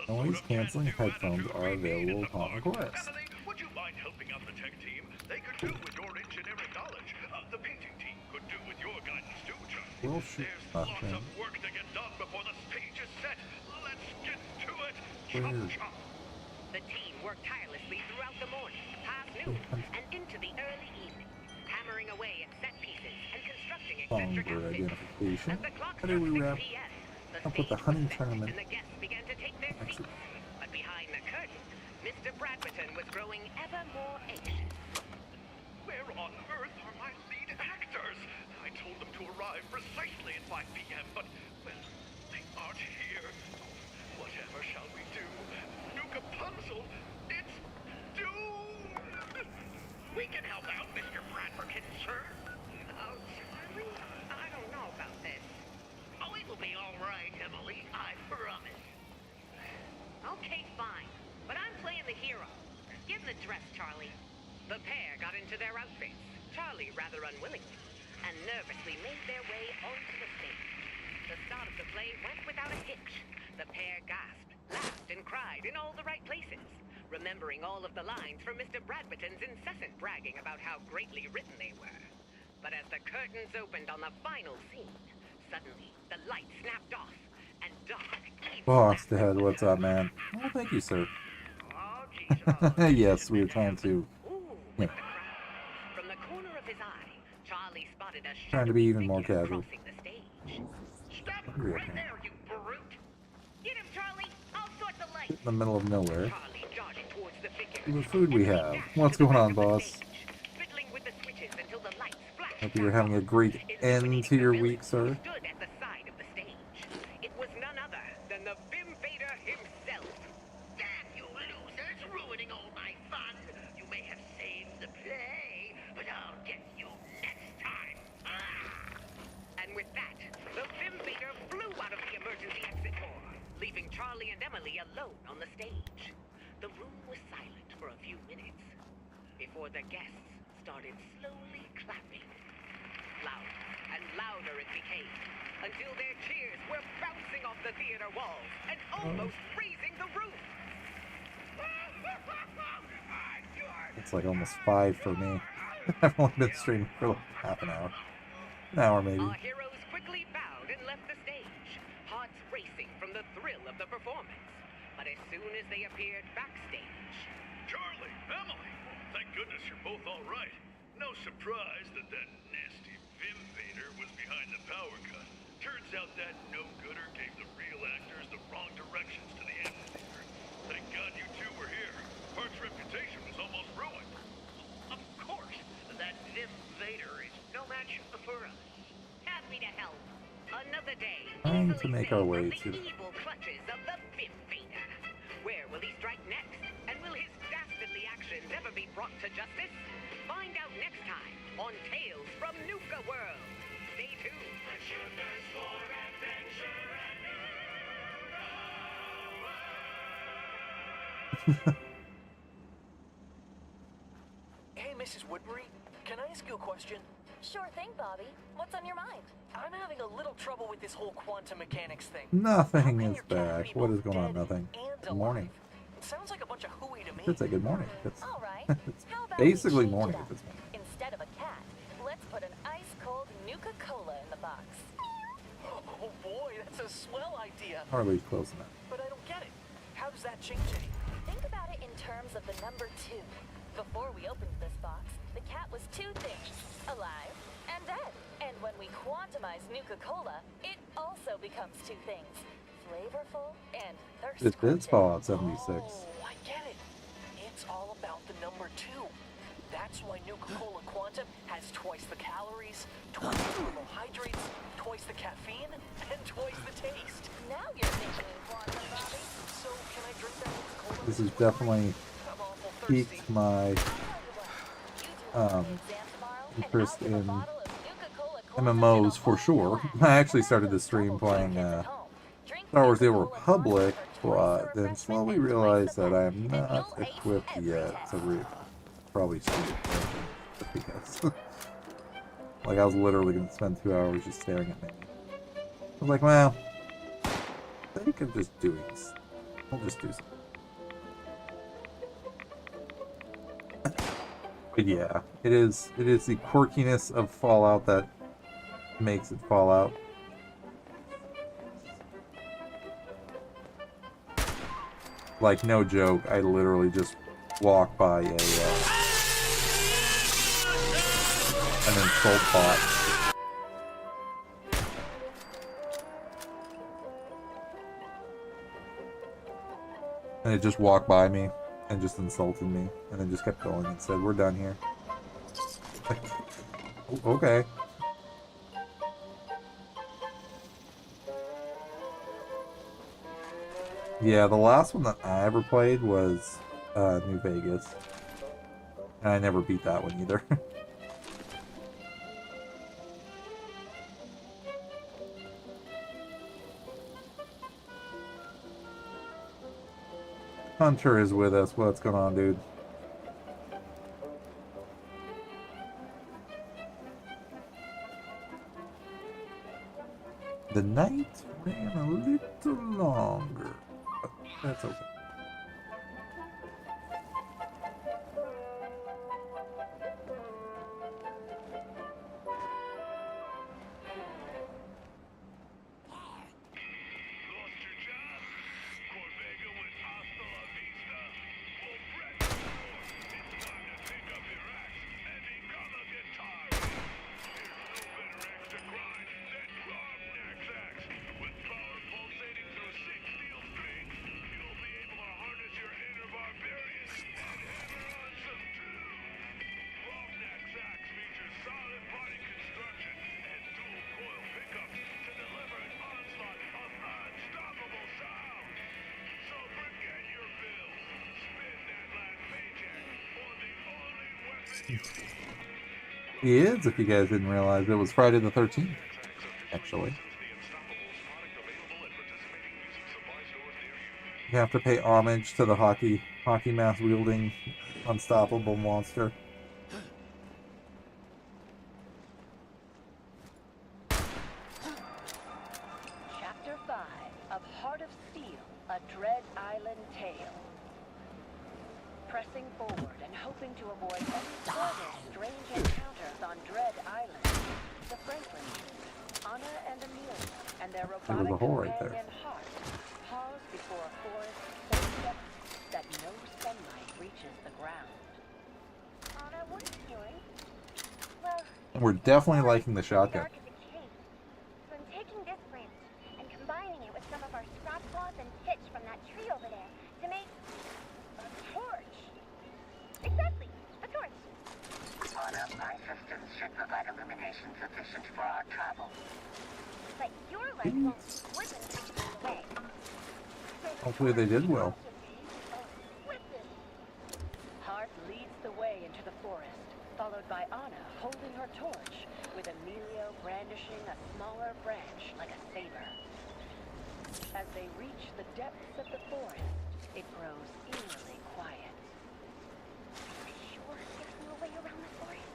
Speaker 3: Noise-canceling headphones are available upon request.
Speaker 11: Would you mind helping out the tech team? They could do with your engineering knowledge. The painting team could do with your guidance too, Charlie.
Speaker 3: We'll shoot
Speaker 11: There's lots
Speaker 3: nothing.
Speaker 11: of work to get done before the stage is set. Let's get to it.
Speaker 3: Weird.
Speaker 11: Chop, chop.
Speaker 9: The team worked tirelessly throughout the morning, past noon, and into the early evening, hammering away at set pieces and constructing eccentric
Speaker 3: Longer
Speaker 9: outfits.
Speaker 3: identification.
Speaker 9: As the clock
Speaker 3: How do we
Speaker 9: struck
Speaker 3: wrap
Speaker 9: 6 p.m., the
Speaker 3: up with the
Speaker 9: stage
Speaker 3: hunting
Speaker 9: was set,
Speaker 3: tournament?
Speaker 9: and the guests began to take their seats. But behind the curtain, Mr. Bradberton was growing ever more anxious.
Speaker 11: Where on earth are my lead actors? I told them to arrive precisely at 5 p.m., but, well, they aren't here. Whatever shall we do? Nuka Punzel, it's doomed! We can help out, Mr. Bradberton, sir.
Speaker 9: Oh, Charlie? I don't know about this.
Speaker 11: Oh, it will be all right, Emily. I promise.
Speaker 9: Okay, fine. But I'm playing the hero. Get in the dress, Charlie. The pair got into their outfits, Charlie rather unwillingly, and nervously made their way onto the stage. The start of the play went without a hitch. The pair gasped, laughed, and cried in all the right places, remembering all of the lines from Mr. Bradberton's incessant bragging about how greatly written they were. But as the curtains opened on the final scene, suddenly the light snapped off, and dark,
Speaker 3: Boss Dad, what's up, man? Oh, thank you, sir. Yes, we were trying to, you know,
Speaker 9: from the corner of his eye, Charlie spotted a
Speaker 3: trying to be even more
Speaker 9: figure
Speaker 3: casual.
Speaker 9: crossing the stage.
Speaker 11: Stop
Speaker 3: Hungry,
Speaker 11: right
Speaker 3: okay.
Speaker 11: there, you brute!
Speaker 9: Get him, Charlie! I'll sort the lights!
Speaker 3: In the middle of nowhere.
Speaker 9: Charlie darted towards the figure.
Speaker 3: See what food we have. What's going on, boss?
Speaker 9: Fiddling with the switches until the lights flashed
Speaker 3: Hope you're having a great end to your week, sir.
Speaker 9: Stood at the side of the stage. It was none other than the Vim Vader himself.
Speaker 7: Damn you losers, ruining all my fun. You may have saved the play, but I'll get you next time.
Speaker 9: And with that, the Vim Vader flew out of the emergency exit door, leaving Charlie and Emily alone on the stage. The room was silent for a few minutes before the guests started slowly clapping. Louder and louder it became, until their cheers were bouncing off the theater walls and almost freezing the roof.
Speaker 3: It's like almost 5 for me. I've only been streaming for like half an hour. An hour maybe.
Speaker 9: Our heroes quickly bowed and left the stage, hearts racing from the thrill of the performance. But as soon as they appeared backstage...
Speaker 11: Charlie, Emily, thank goodness you're both all right. No surprise that nasty Vim Vader was behind the power cut. Turns out that no-gooder gave the real actors the wrong directions to the amphitheater. Thank God you two were here. Park's reputation was almost ruined.
Speaker 7: Of course, that Vim Vader is no match for us.
Speaker 9: Happy to help. Another day.
Speaker 3: Trying to make our way
Speaker 9: from
Speaker 3: to...
Speaker 9: the evil clutches of the Vim Vader. Where will he strike next? And will his dastardly actions ever be brought to justice? Find out next time on Tales from Nuka World. Stay tuned.
Speaker 7: Hey, Mrs. Woodbury, can I ask you a question?
Speaker 6: Sure thing, Bobby. What's on your mind?
Speaker 7: I'm having a little trouble with this whole quantum mechanics thing.
Speaker 3: Nothing is back. What is going on? Nothing. Good morning.
Speaker 7: It sounds like a bunch of hooey to me.
Speaker 3: Should say good morning. It's,
Speaker 6: All right.
Speaker 3: it's
Speaker 6: How about
Speaker 3: basically
Speaker 6: we change
Speaker 3: morning
Speaker 6: it
Speaker 3: at
Speaker 6: up?
Speaker 3: this point.
Speaker 6: Instead of a cat, let's put an ice-cold Nuka-Cola in the box.
Speaker 7: Oh boy, that's a swell idea.
Speaker 3: Hardly close enough.
Speaker 7: But I don't get it. How does that change anything?
Speaker 6: Think about it in terms of the number 2. Before we opened this box, the cat was 2 things, alive and dead. And when we quantumize Nuka-Cola, it also becomes 2 things, flavorful and thirst
Speaker 3: It is
Speaker 6: quenching.
Speaker 3: Fallout 76.
Speaker 7: Oh, I get it. It's all about the number 2. That's why Nuka-Cola Quantum has twice the calories, twice the carbohydrates, twice the caffeine, and twice the taste.
Speaker 6: Now you're thinking in quantum, Bobby.
Speaker 7: So can I drink that Nuka-Cola?
Speaker 3: This has definitely
Speaker 7: I'm awful thirsty.
Speaker 3: piqued my interest in MMOs for sure. I actually started the stream playing Star Wars The Old Republic, but then slowly realized that I am not equipped yet to probably stream it because like I was literally going to spend 2 hours just staring at menus. I was like, well, they could just do it. We'll just do something. But yeah, it is the quirkiness of Fallout that makes it Fallout. Like, no joke, I literally just walked by an insult bot. And it just walked by me and just insulted me, and then just kept going and said, "We're done here." Like, okay. Yeah, the last one that I ever played was New Vegas. And I never beat that one either. Hunter is with us. What's going on, dude? The night ran a little longer, but that's okay. He is, if you guys didn't realize, it was Friday the 13th, actually. You have to pay homage to the hockey mask wielding unstoppable monster.
Speaker 9: Chapter 5 of Heart of Steel, A Dread Island Tale. Pressing forward and hoping to avoid any further strange encounters on Dread Island, the Franklins, Anna and Amelia, and their robotic companion Hart pause before a forest so dense that no sunlight reaches the ground.
Speaker 10: Anna, what are you doing? Well,
Speaker 3: We're definitely liking the shotgun.
Speaker 10: dark as a cave. So I'm taking this branch and combining it with some of our scrap cloth and pitch from that tree over there to make a torch. Exactly, a torch.
Speaker 12: One of my systems should provide illumination sufficient for our travel.
Speaker 10: But your light won't slip and take you away.
Speaker 3: Hopefully they did well.
Speaker 9: Hart leads the way into the forest, followed by Anna holding her torch, with Emilio brandishing a smaller branch like a saber. As they reach the depths of the forest, it grows eerily quiet.
Speaker 10: Sure, there's no way around the forest.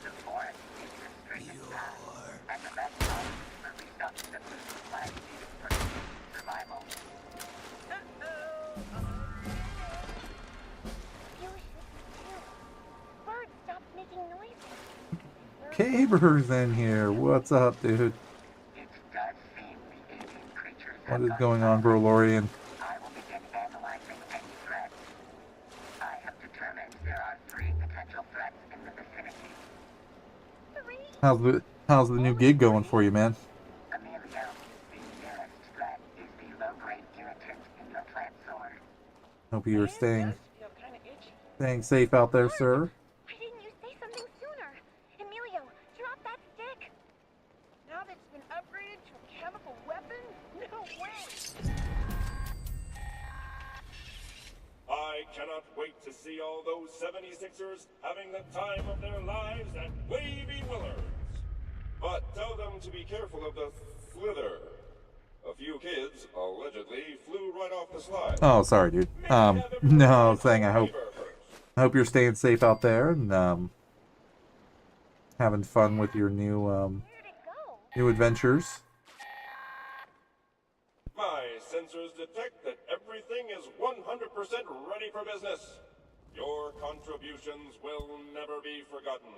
Speaker 12: The forest is restricted path, and the best part is where we stop the food supply needed for survival.
Speaker 10: Birds stopped making noises.
Speaker 3: Caber's in here. What's up, dude?
Speaker 12: It does seem the alien creatures
Speaker 3: What is going on, Brolorian?
Speaker 12: I will begin analyzing any threats. I have determined there are 3 potential threats in the vicinity.
Speaker 3: How's the new gig going for you, man?
Speaker 12: Emilio, the nearest threat is the low-grade irritant in your plant solar.
Speaker 3: Hope you're staying safe out there, sir.
Speaker 10: Why didn't you say something sooner? Emilio, drop that stick.
Speaker 9: Now that it's been upgraded to a chemical weapon? No way!
Speaker 13: I cannot wait to see all those 76ers having the time of their lives at Wavy Willards. But tell them to be careful of the slither. A few kids allegedly flew right off the slide.
Speaker 3: Oh, sorry, dude. No, saying I hope you're staying safe out there and having fun with your new adventures.
Speaker 13: My sensors detect that everything is 100% ready for business. Your contributions will never be forgotten.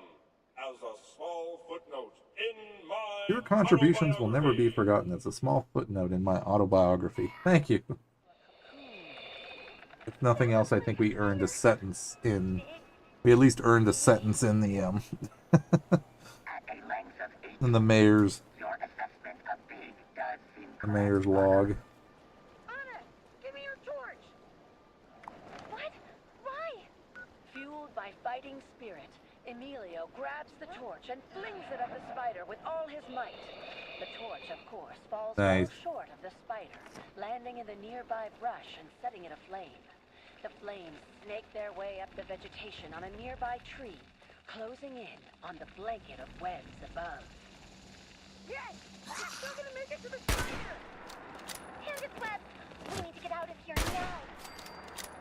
Speaker 13: As a small footnote in my
Speaker 3: Your contributions will never be forgotten. It's a small footnote in my autobiography. Thank you. If nothing else, I think we earned a sentence in... We at least earned a sentence in the, in the mayor's... The mayor's log.
Speaker 9: Anna, give me your torch!
Speaker 10: What? Why?
Speaker 9: Fueled by fighting spirit, Emilio grabs the torch and flings it at the spider with all his might. The torch, of course, falls
Speaker 3: Nice.
Speaker 9: far short of the spider, landing in the nearby brush and setting it aflame. The flames snake their way up the vegetation on a nearby tree, closing in on the blanket of webs above.
Speaker 10: Yes! We're still gonna make it to the spider! Candace Webb! We need to get out of here now!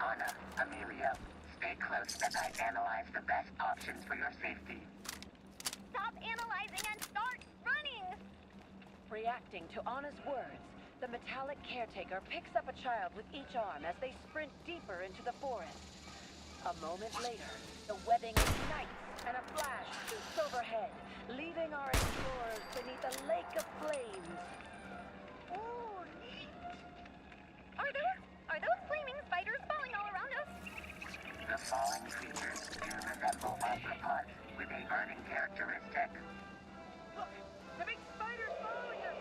Speaker 12: Anna, Emilio, stay close as I analyze the best options for your safety.
Speaker 10: Stop analyzing and start running!
Speaker 9: Reacting to Anna's words, the metallic caretaker picks up a child with each arm as they sprint deeper into the forest. A moment later, the webbing ignites and a flash shoots overhead, leaving our explorers beneath a lake of flames.
Speaker 10: Ooh, neat! Are those flaming spiders falling all around us?
Speaker 12: The falling creatures do resemble arthropods with a burning characteristic.
Speaker 9: Look, the big spider's following us,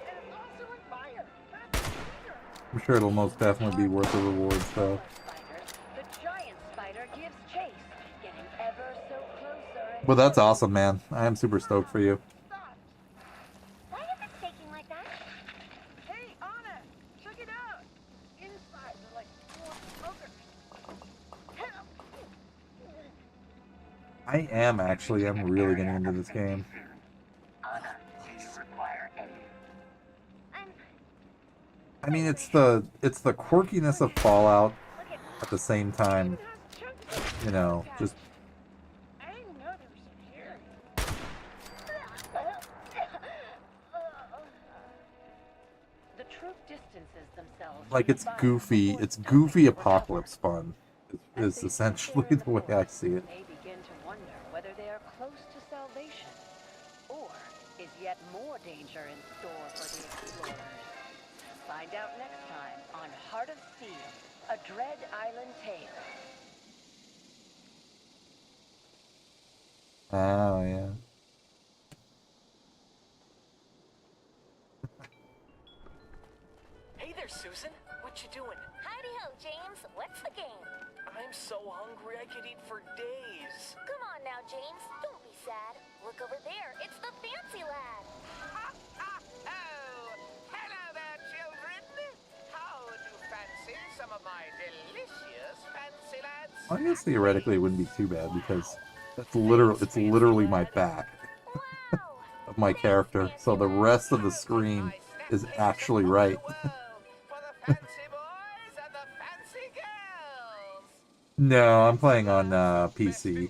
Speaker 9: and it's also on fire. That's bigger.
Speaker 3: I'm sure it'll most definitely be worth the rewards, though.
Speaker 9: The giant spider gives chase, getting ever so closer and
Speaker 3: But that's awesome, man. I am super stoked for you.
Speaker 10: Why is it shaking like that?
Speaker 9: Hey, Anna, check it out. Inside, they're like four buggers.
Speaker 3: I am actually. I'm really getting into this game. I mean, it's the quirkiness of Fallout at the same time, you know, just
Speaker 9: The troop distances themselves.
Speaker 3: like it's goofy apocalypse fun is essentially the way I see it.
Speaker 9: May begin to wonder whether they are close to salvation, or is yet more danger in store for the explorers. Find out next time on Heart of Steel, a Dread Island tale.
Speaker 3: Oh yeah.
Speaker 7: Hey there, Susan. What you doing?
Speaker 10: Howdy ho, James. What's the game?
Speaker 7: I'm so hungry I could eat for days.
Speaker 10: Come on now, James. Don't be sad. Look over there. It's the fancy lad.
Speaker 14: Oh, hello there, children. How do you fancy some of my delicious fancy lads?
Speaker 3: I guess theoretically it wouldn't be too bad because it's literally my back of my character, so the rest of the screen is actually right. No, I'm playing on PC.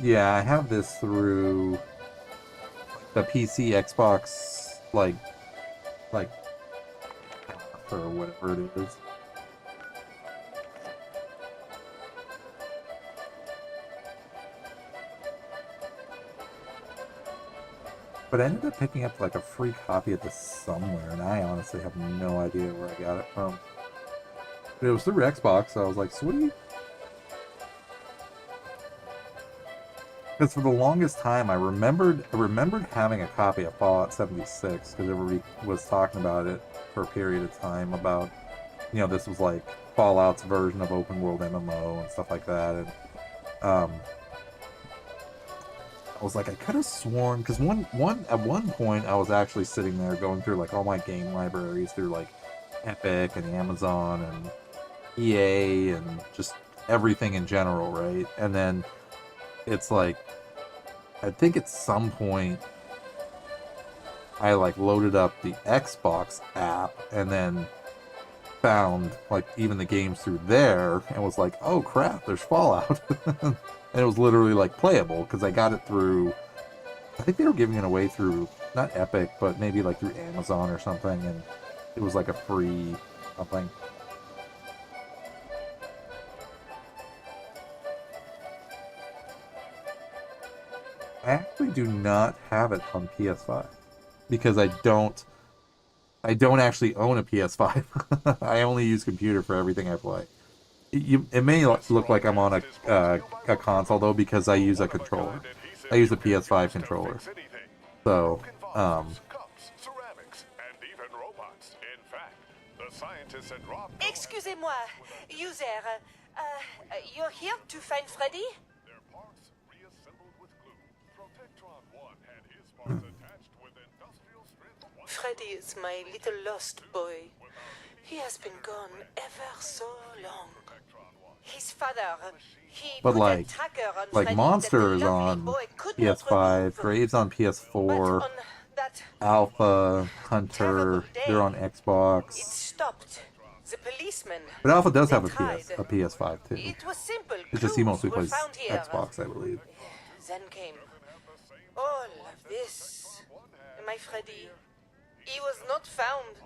Speaker 3: Yeah, I have this through the PC, Xbox, like, or whatever it is. But I ended up picking up like a free copy of this somewhere, and I honestly have no idea where I got it from. But it was through Xbox, so I was like, sweet. Because for the longest time, I remembered having a copy of Fallout 76 because everybody was talking about it for a period of time about, you know, this was like Fallout's version of open world MMO and stuff like that. And I was like, I could have sworn because at one point I was actually sitting there going through like all my game libraries through like Epic and Amazon and EA and just everything in general, right? And then it's like, I think at some point I like loaded up the Xbox app and then found like even the games through there and was like, oh crap, there's Fallout. And it was literally like playable because I got it through, I think they were giving it away through not Epic but maybe like through Amazon or something, and it was like a free something. I actually do not have it on PS5 because I don't actually own a PS5. I only use computer for everything I play. It may look like I'm on a console though because I use a controller. I use a PS5 controller. So,
Speaker 15: Excusez-moi, user. You're here to find Freddy? Freddy is my little lost boy. He has been gone ever so long. His father, he
Speaker 3: but
Speaker 15: put
Speaker 3: like
Speaker 15: a tracker on
Speaker 3: like
Speaker 15: Freddy
Speaker 3: Monster
Speaker 15: that
Speaker 3: is
Speaker 15: the lovely
Speaker 3: on
Speaker 15: boy could not
Speaker 3: PS5,
Speaker 15: remove.
Speaker 3: Graves on PS4,
Speaker 15: On that
Speaker 3: Alpha, Hunter, they're on Xbox.
Speaker 15: it stopped. The policeman.
Speaker 3: But Alpha does have a
Speaker 15: tried.
Speaker 3: PS5 too.
Speaker 15: It was simple.
Speaker 3: It's just he
Speaker 15: Clues
Speaker 3: mostly
Speaker 15: were
Speaker 3: plays
Speaker 15: found here.
Speaker 3: Xbox, I believe.
Speaker 15: Then came all of this. My Freddy. He was not found.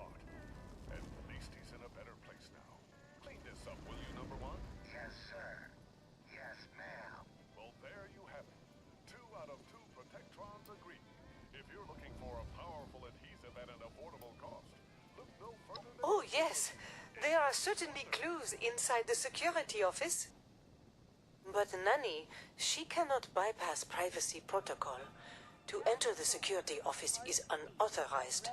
Speaker 4: At least he's in a better place now. Clean this up, will you, number one?
Speaker 12: Yes, sir. Yes, ma'am.
Speaker 4: Well, there you have it. 2 out of 2 Protectrons agree. If you're looking for a powerful adhesive at an affordable cost, look no further than...
Speaker 15: Oh, yes. There are certainly clues inside the security office. But Nanny, she cannot bypass privacy protocol. To enter the security office is unauthorized.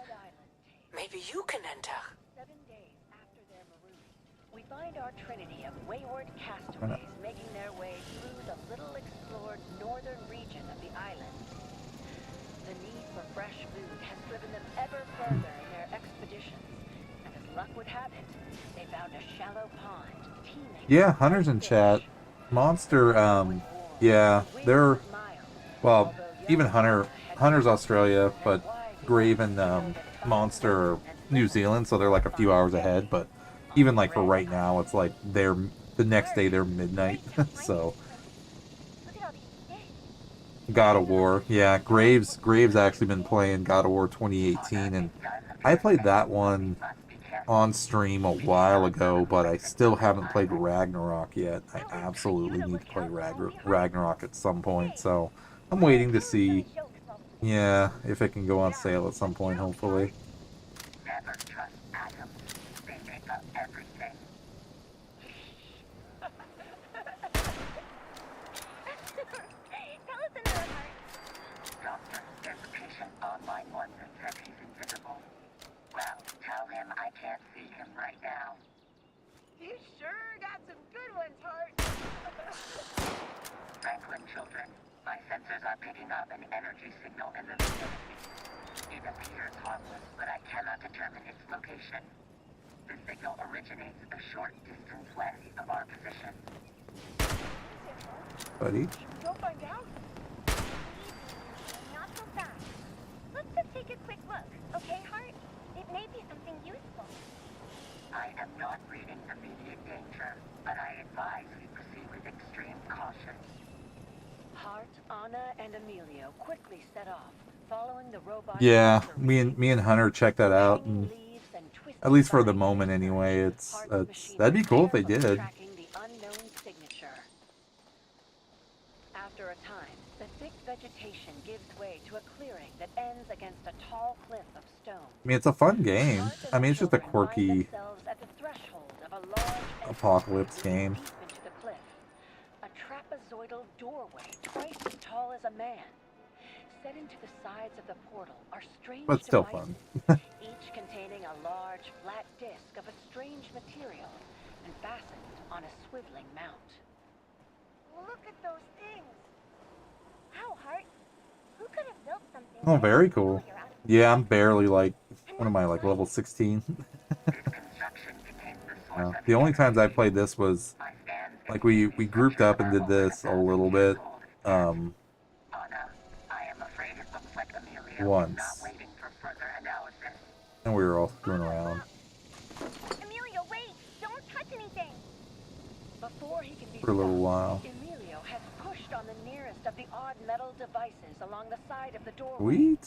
Speaker 15: Maybe you can enter.
Speaker 9: 7 days after their maroon, we find our trinity of wayward castaways making their way through the little explored northern region of the island. The need for fresh food has driven them ever further in their expeditions, and as luck would have it, they found a shallow pond teeming.
Speaker 3: Yeah, Hunter's in chat. Monster, yeah, they're, well, even Hunter's Australia, but Grave and Monster are New Zealand, so they're like a few hours ahead. But even like for right now, it's like the next day they're midnight. So God of War, yeah, Graves actually been playing God of War 2018, and I played that one on stream a while ago, but I still haven't played Ragnarok yet. I absolutely need to play Ragnarok at some point, so I'm waiting to see, yeah, if it can go on sale at some point, hopefully.
Speaker 12: Never trust atoms. They make up everything.
Speaker 10: Tell us another part.
Speaker 12: Doctor, there's a patient online one that says he's invisible. Well, tell him I can't see him right now.
Speaker 10: You sure got some good ones, Hart.
Speaker 12: Franklin children, my sensors are picking up an energy signal in the vicinity. It appears harmless, but I cannot determine its location. The signal originates a short distance west of our position.
Speaker 3: Buddy?
Speaker 10: Go find out. Not so fast. Let's just take a quick look, okay, Hart? It may be something useful.
Speaker 12: I am not reading immediate danger, but I advise we proceed with extreme caution.
Speaker 9: Hart, Anna, and Emilio quickly set off, following the robot.
Speaker 3: Yeah, me and Hunter checked that out, and at least for the moment anyway, it's that'd be cool if they did.
Speaker 9: Tracking the unknown signature. After a time, the thick vegetation gives way to a clearing that ends against a tall cliff of stone.
Speaker 3: I mean, it's a fun game. I mean, it's just a quirky
Speaker 9: At the threshold of a large
Speaker 3: apocalypse game.
Speaker 9: deep into the cliff, a trapezoidal doorway twice as tall as a man. Set into the sides of the portal are strange
Speaker 3: But still
Speaker 9: devices,
Speaker 3: fun.
Speaker 9: each containing a large flat disc of a strange material and fastened on a swiveling mount.
Speaker 10: Look at those things. Wow, Hart. Who could have built something?
Speaker 3: Oh, very cool. Yeah, I'm barely like, what am I, like level 16? The only times I played this was, like, we grouped up and did this a little bit, once. And we were all screwing around.
Speaker 10: Emilio, wait! Don't touch anything!
Speaker 9: Before he can be
Speaker 3: For a little while.
Speaker 9: Emilio has pushed on the nearest of the odd metal devices along the side of the doorway.
Speaker 3: Sweet.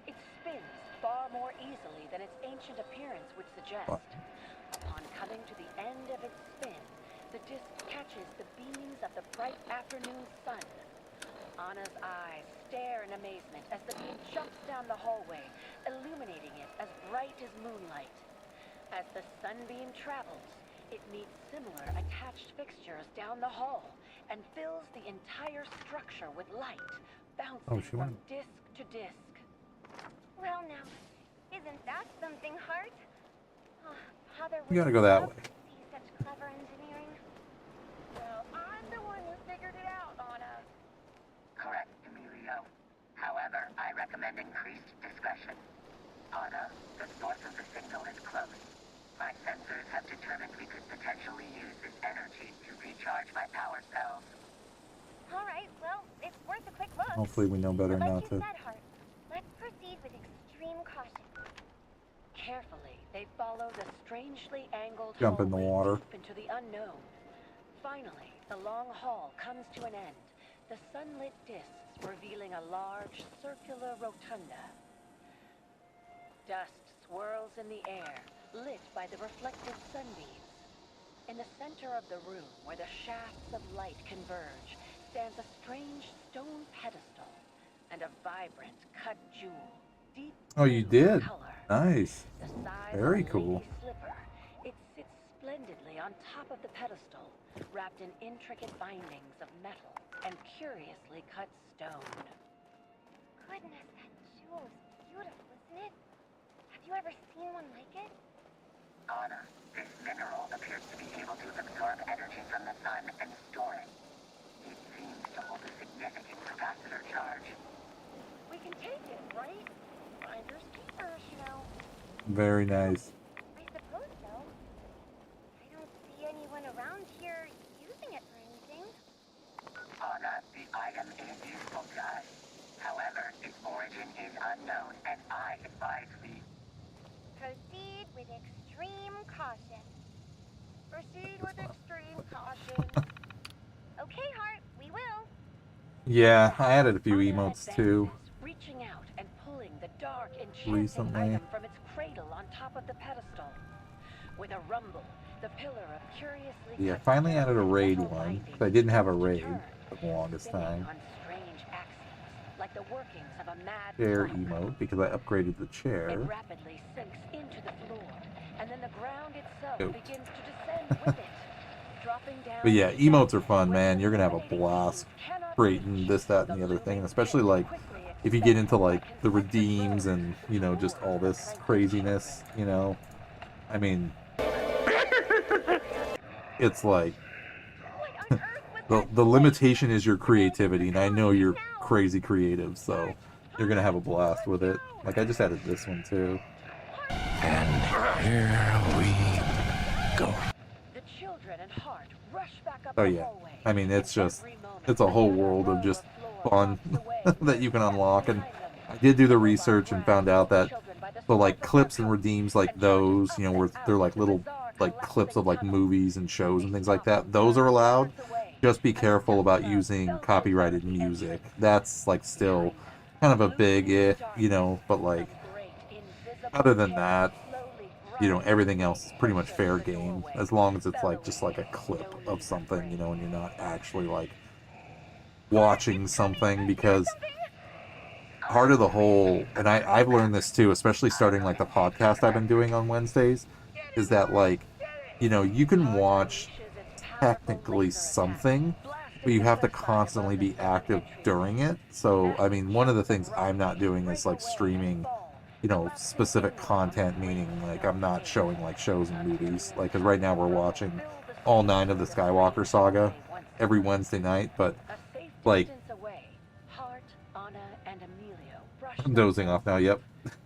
Speaker 9: It spins far more easily than its ancient appearance would suggest.
Speaker 3: What?
Speaker 9: Upon coming to the end of its spin, the disc catches the beams of the bright afternoon sun. Anna's eyes stare in amazement as the beam jumps down the hallway, illuminating it as bright as moonlight. As the sunbeam travels, it meets similar attached fixtures down the hall and fills the entire structure with light, bouncing from disc to disc.
Speaker 10: Well now, isn't that something, Hart? Oh, how there
Speaker 3: You gotta go that way.
Speaker 10: see such clever engineering. Well, I'm the one who figured it out, Anna.
Speaker 12: Correct, Emilio. However, I recommend increased discretion. Anna, the source of the signal is close. My sensors have determined we could potentially use this energy to recharge my power cells.
Speaker 10: All right, well, it's worth a quick look.
Speaker 3: Hopefully we know better
Speaker 10: But like
Speaker 3: not
Speaker 10: you
Speaker 3: to.
Speaker 10: said, Hart, let's proceed with extreme caution.
Speaker 9: Carefully, they follow the strangely angled
Speaker 3: Jump in the
Speaker 9: hallway
Speaker 3: water.
Speaker 9: deep into the unknown. Finally, the long hall comes to an end, the sunlit discs revealing a large circular rotunda. Dust swirls in the air, lit by the reflected sunbeams. In the center of the room, where the shafts of light converge, stands a strange stone pedestal and a vibrant cut jewel, deep
Speaker 3: Oh, you
Speaker 9: blue in
Speaker 3: did?
Speaker 9: color.
Speaker 3: Nice.
Speaker 9: The size
Speaker 3: Very
Speaker 9: of a
Speaker 3: cool.
Speaker 9: lady's slipper, it sits splendidly on top of the pedestal, wrapped in intricate bindings of metal and curiously cut stone.
Speaker 10: goodness, that jewel is beautiful, isn't it? Have you ever seen one like it?
Speaker 12: Anna, this mineral appears to be able to absorb energy from the sun and store it. It seems to hold a significant capacitor charge.
Speaker 10: We can take it, right? Finders keepers, you know.
Speaker 3: Very nice.
Speaker 10: I suppose so. I don't see anyone around here using it for anything.
Speaker 12: Anna, the item is useful to us. However, its origin is unknown, and I advise we
Speaker 10: Proceed with extreme caution. Proceed with extreme caution. Okay, Hart, we will.
Speaker 3: Yeah, I added a few emotes too
Speaker 9: Reaching out and pulling the dark, enchanting
Speaker 3: recently.
Speaker 9: item from its cradle on top of the pedestal. With a rumble, the pillar of curiously
Speaker 3: Yeah,
Speaker 9: cut
Speaker 3: finally added a raid
Speaker 9: metal
Speaker 3: one.
Speaker 9: binding
Speaker 3: 'Cause I didn't have a
Speaker 9: begins to
Speaker 3: raid
Speaker 9: turn,
Speaker 3: for the longest
Speaker 9: spinning
Speaker 3: time.
Speaker 9: on strange axes, like the workings of a mad
Speaker 3: Chair
Speaker 9: clock.
Speaker 3: emote because I upgraded the
Speaker 9: It
Speaker 3: chair.
Speaker 9: rapidly sinks into the floor, and then the ground itself
Speaker 3: Nope.
Speaker 9: begins to descend with it, dropping down.
Speaker 3: But yeah,
Speaker 9: to
Speaker 3: emotes are
Speaker 9: depths
Speaker 3: fun,
Speaker 9: where
Speaker 3: man.
Speaker 9: the
Speaker 3: You're gonna have a
Speaker 9: illuminating
Speaker 3: blast
Speaker 9: beams cannot
Speaker 3: creating
Speaker 9: reach.
Speaker 3: this, that, and the other thing, and especially like if you get into like the redeems and you know just all this craziness, you know. I mean, it's like the limitation is your creativity, and I know you're crazy creative, so you're gonna have a blast with it. Like I just added this one too.
Speaker 5: And here we go.
Speaker 9: The children and Hart rush back up
Speaker 3: Oh
Speaker 9: the
Speaker 3: yeah,
Speaker 9: hallway.
Speaker 3: I mean it's a whole world of just fun that you can unlock, and I did do the research and found out that the like clips and redeems like those, you know, where they're like little like clips of like movies and shows and things like that, those are allowed. Just be careful about using copyrighted music. That's like still kind of a big you know, but like other than that, you know, everything else is pretty much fair game as long as it's like just like a clip of something, you know, and you're not actually like watching something. Because part of the whole, and I've learned this too, especially starting like the podcast I've been doing on Wednesdays, is that like, you know, you can watch technically something, but you have to constantly be active during it. So I mean, one of the things I'm not doing is like streaming, you know, specific content, meaning like I'm not showing like shows and movies, like, because right now we're watching all 9 of the Skywalker saga every Wednesday night, but like
Speaker 9: Hart, Anna, and Emilio brush
Speaker 3: I'm dozing off now. Yep.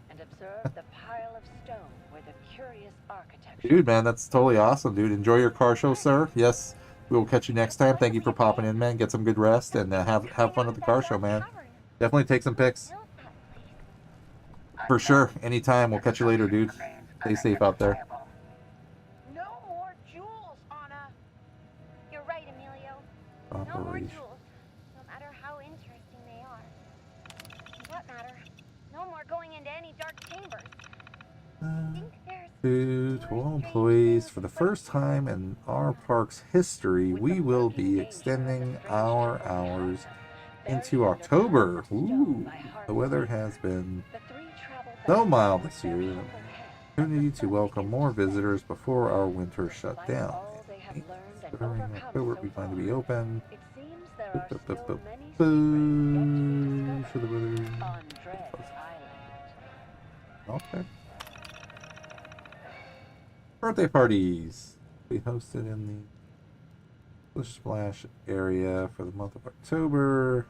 Speaker 9: and observe the pile of stone where the curious architecture.
Speaker 3: Dude, man, that's totally awesome, dude. Enjoy your car show, sir. Yes, we will catch you next time. Thank you for popping in, man. Get some good rest and have fun at the car show, man. Definitely take some pics. For sure. Anytime. We'll catch you later, dude. Stay safe out there.
Speaker 10: No more jewels, Anna. You're right, Emilio. No more
Speaker 3: Operation.
Speaker 10: jewels, no matter how interesting they are. What matter? No more going into any dark chambers. I think there's
Speaker 3: To all employees, for the first time in our park's history, we will be extending our hours into October. Ooh, the weather has been so mild this year. An opportunity to welcome more visitors before our winter shutdown. During October, we plan to be open. Boo for the weather. Okay. Birthday parties we hosted in the Splish Splash area for the month of October.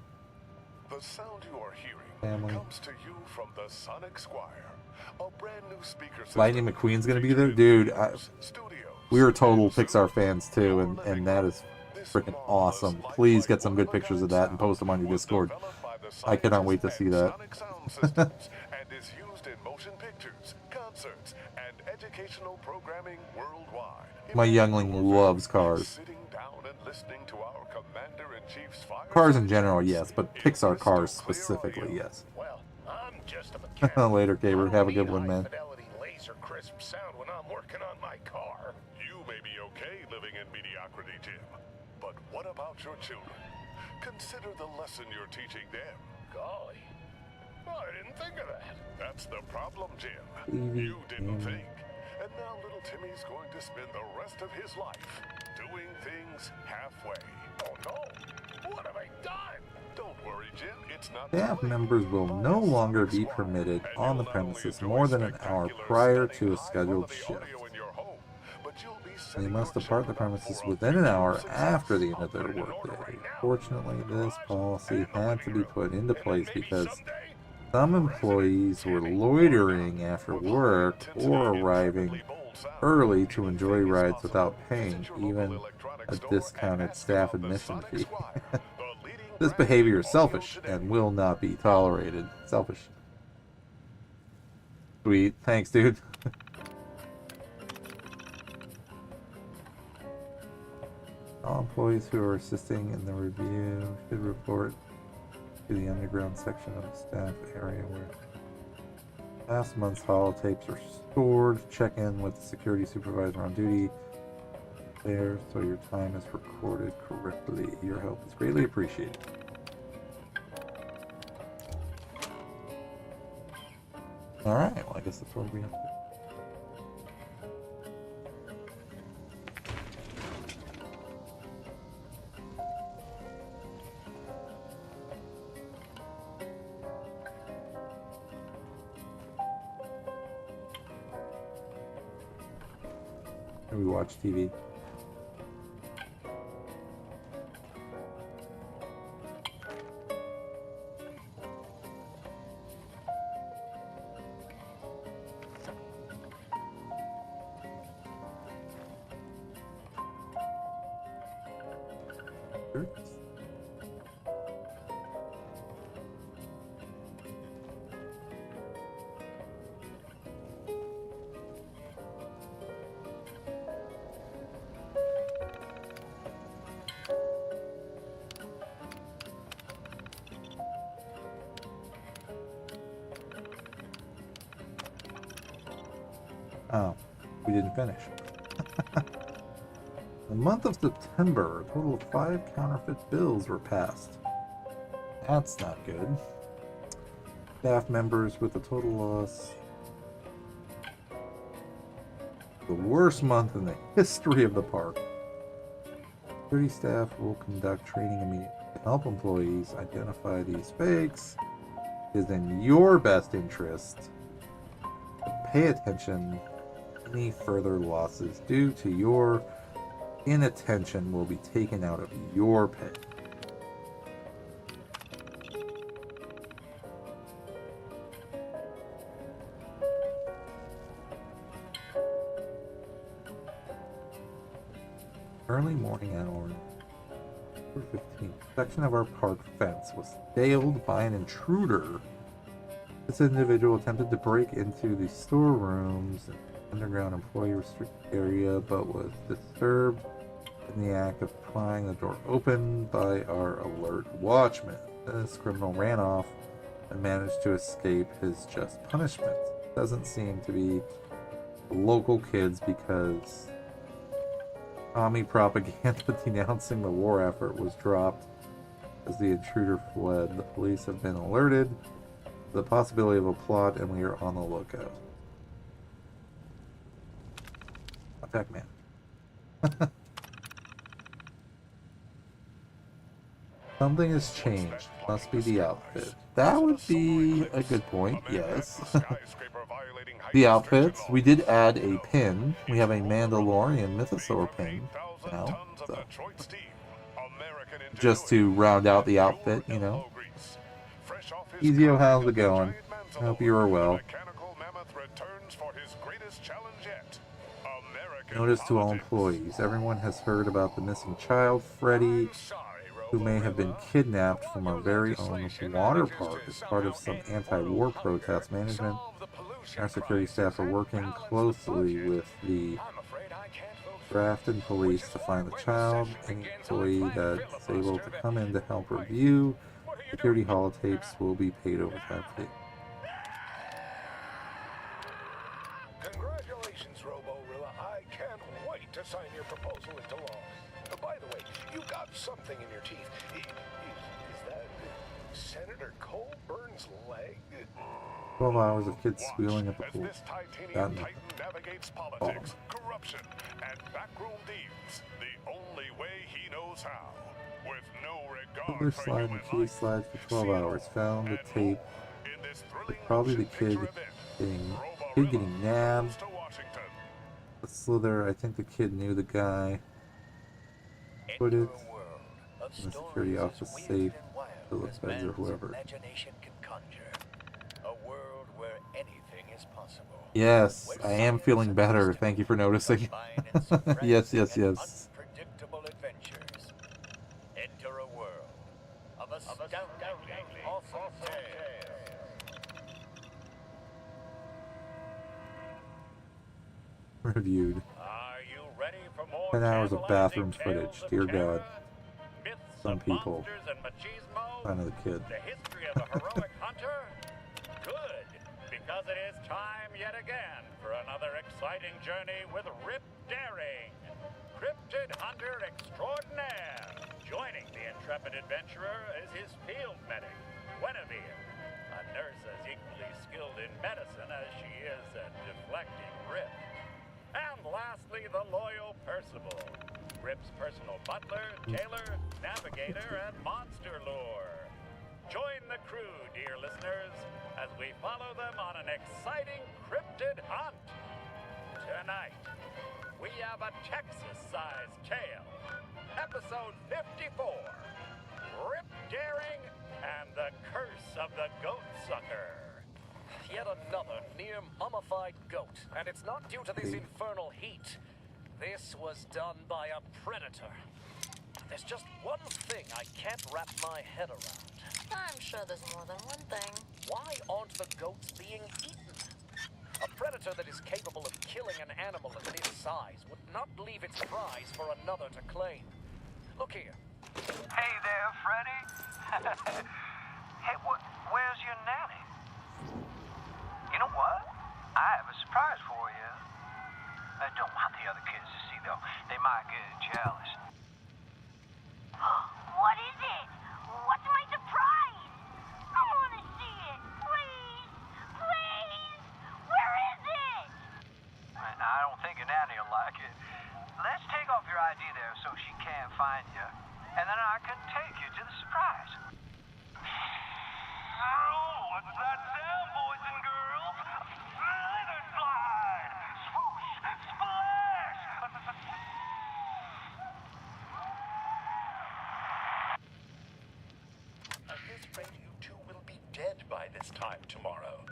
Speaker 4: The sound you are hearing
Speaker 3: Family.
Speaker 4: comes to you from the Sonic Squire, a brand new speaker system.
Speaker 3: Lightning McQueen's gonna be there, dude. We are total Pixar fans too, and that is freaking awesome. Please get some good pictures of that and post them on your Discord. I cannot wait to see that.
Speaker 4: And is used in motion pictures, concerts, and educational programming worldwide.
Speaker 3: My youngling loves cars.
Speaker 4: Sitting down and listening to our Commander-in-Chief's fire.
Speaker 3: Cars in general, yes, but Pixar cars specifically, yes.
Speaker 11: Well, I'm just a mechanic.
Speaker 3: Later, Gaber. Have a good one, man.
Speaker 11: Fidelity laser crisp sound when I'm working on my car.
Speaker 4: You may be okay living in mediocrity, Jim, but what about your children? Consider the lesson you're teaching them.
Speaker 11: Golly, I didn't think of that.
Speaker 4: That's the problem, Jim.
Speaker 3: Baby
Speaker 4: You didn't
Speaker 3: Jim.
Speaker 4: think. And now little Timmy's going to spend the rest of his life doing things halfway.
Speaker 11: Oh no,
Speaker 4: What have I done? Don't worry, Jim. It's not
Speaker 3: Staff members will no longer be permitted on the premises more than an hour prior to a scheduled shift. They must depart the premises within an hour after the end of their workday. Fortunately, this policy had to be put into place because some employees were loitering after work or arriving early to enjoy rides without paying even a discounted staff admission fee. This behavior is selfish and will not be tolerated. Selfish. Sweet. Thanks, dude. All employees who are assisting in the review should report to the underground section of the staff area where last month's holotapes are stored. Check in with the security supervisor on duty there so your time is recorded correctly. Your help is greatly appreciated. Alright, well I guess that's what we have to do. We watch TV. Oh, we didn't finish. The month of September, a total of 5 counterfeit bills were passed. That's not good. Staff members with a total loss. The worst month in the history of the park. 30 staff will conduct training immediately to help employees identify these fakes. It is in your best interest to pay attention. Any further losses due to your inattention will be taken out of your pay. Early morning hour, October 15th. A section of our park fence was scaled by an intruder. This individual attempted to break into the storerooms and underground employee restricted area, but was disturbed in the act of prying the door open by our alert watchman. This criminal ran off and managed to escape his just punishment. Doesn't seem to be local kids because Tommy propaganda denouncing the war effort was dropped as the intruder fled. The police have been alerted to the possibility of a plot and we are on the lookout. Attack man. Something has changed. Must be the outfit. That would be a good point, yes. The outfits. We did add a pin. We have a Mandalorian Mythosaur pin now. So. Just to round out the outfit, you know. Ezio, how's it going? I hope you are well. Notice to all employees. Everyone has heard about the missing child, Freddy, who may have been kidnapped from our very own water park as part of some anti-war protest. Management and our security staff are working closely with the draft and police to find the child. Any employee that is able to come in to help review security holotapes will be paid overtime fee.
Speaker 4: Congratulations, Robo-Rilla. I can't wait to sign your proposal into law. By the way, you got something in your teeth. Is that Senator Colburn's leg?
Speaker 3: 12 hours of kids squealing at the pool.
Speaker 4: This titanium titan navigates politics, corruption, and backroom deals the only way he knows how, with no regard
Speaker 3: They're sliding cheese slides for 12 hours. Found the tape. Probably the kid getting nabbed. The slither, I think the kid knew the guy. Put it in the security office safe. The feds or whoever.
Speaker 7: Imagination can conjure. A world where anything is possible.
Speaker 3: Yes, I am feeling better. Thank you for noticing. Yes, yes, yes.
Speaker 7: Unpredictable adventures. Enter a world of astoundingly awesome tales.
Speaker 3: Reviewed.
Speaker 8: Are you ready for more
Speaker 3: 10 hours of bathroom
Speaker 8: tantalizing
Speaker 3: footage.
Speaker 8: tales of
Speaker 3: Dear
Speaker 8: terror,
Speaker 3: God.
Speaker 8: myths
Speaker 3: Some
Speaker 8: of
Speaker 3: people.
Speaker 8: monsters and machismo,
Speaker 3: Sign of the kid.
Speaker 8: the history of a heroic hunter? Good, because it is time yet again for another exciting journey with Rip Daring, cryptid hunter extraordinaire. Joining the intrepid adventurer is his field medic, Guinevere, a nurse as equally skilled in medicine as she is at deflecting Rip. And lastly, the loyal Percival, Rip's personal butler, tailor, navigator, and monster lure. Join the crew, dear listeners, as we follow them on an exciting cryptid hunt. Tonight, we have a Texas-sized tale. Episode 54, Rip Daring and the Curse of the Goat Sucker.
Speaker 16: Yet another near mummified goat, and it's not due to this infernal heat. This was done by a predator. There's just one thing I can't wrap my head around.
Speaker 6: I'm sure there's more than one thing.
Speaker 16: Why aren't the goats being eaten? A predator that is capable of killing an animal of this size would not leave its prize for another to claim. Look here.
Speaker 17: Hey there, Freddy. Hey, where's your nanny? You know what? I have a surprise for you. Don't want the other kids to see, though. They might get jealous.
Speaker 10: What is it? What's my surprise? I want to see it. Please. Please. Where is it?
Speaker 17: I don't think your nanny will like it. Let's take off your ID there so she can't find you. And then I can take you to the surprise. Oh, what's that sound, boys and girls? Slither slide! Swoosh! Splash!
Speaker 8: At this rate, you two will be dead by this time tomorrow.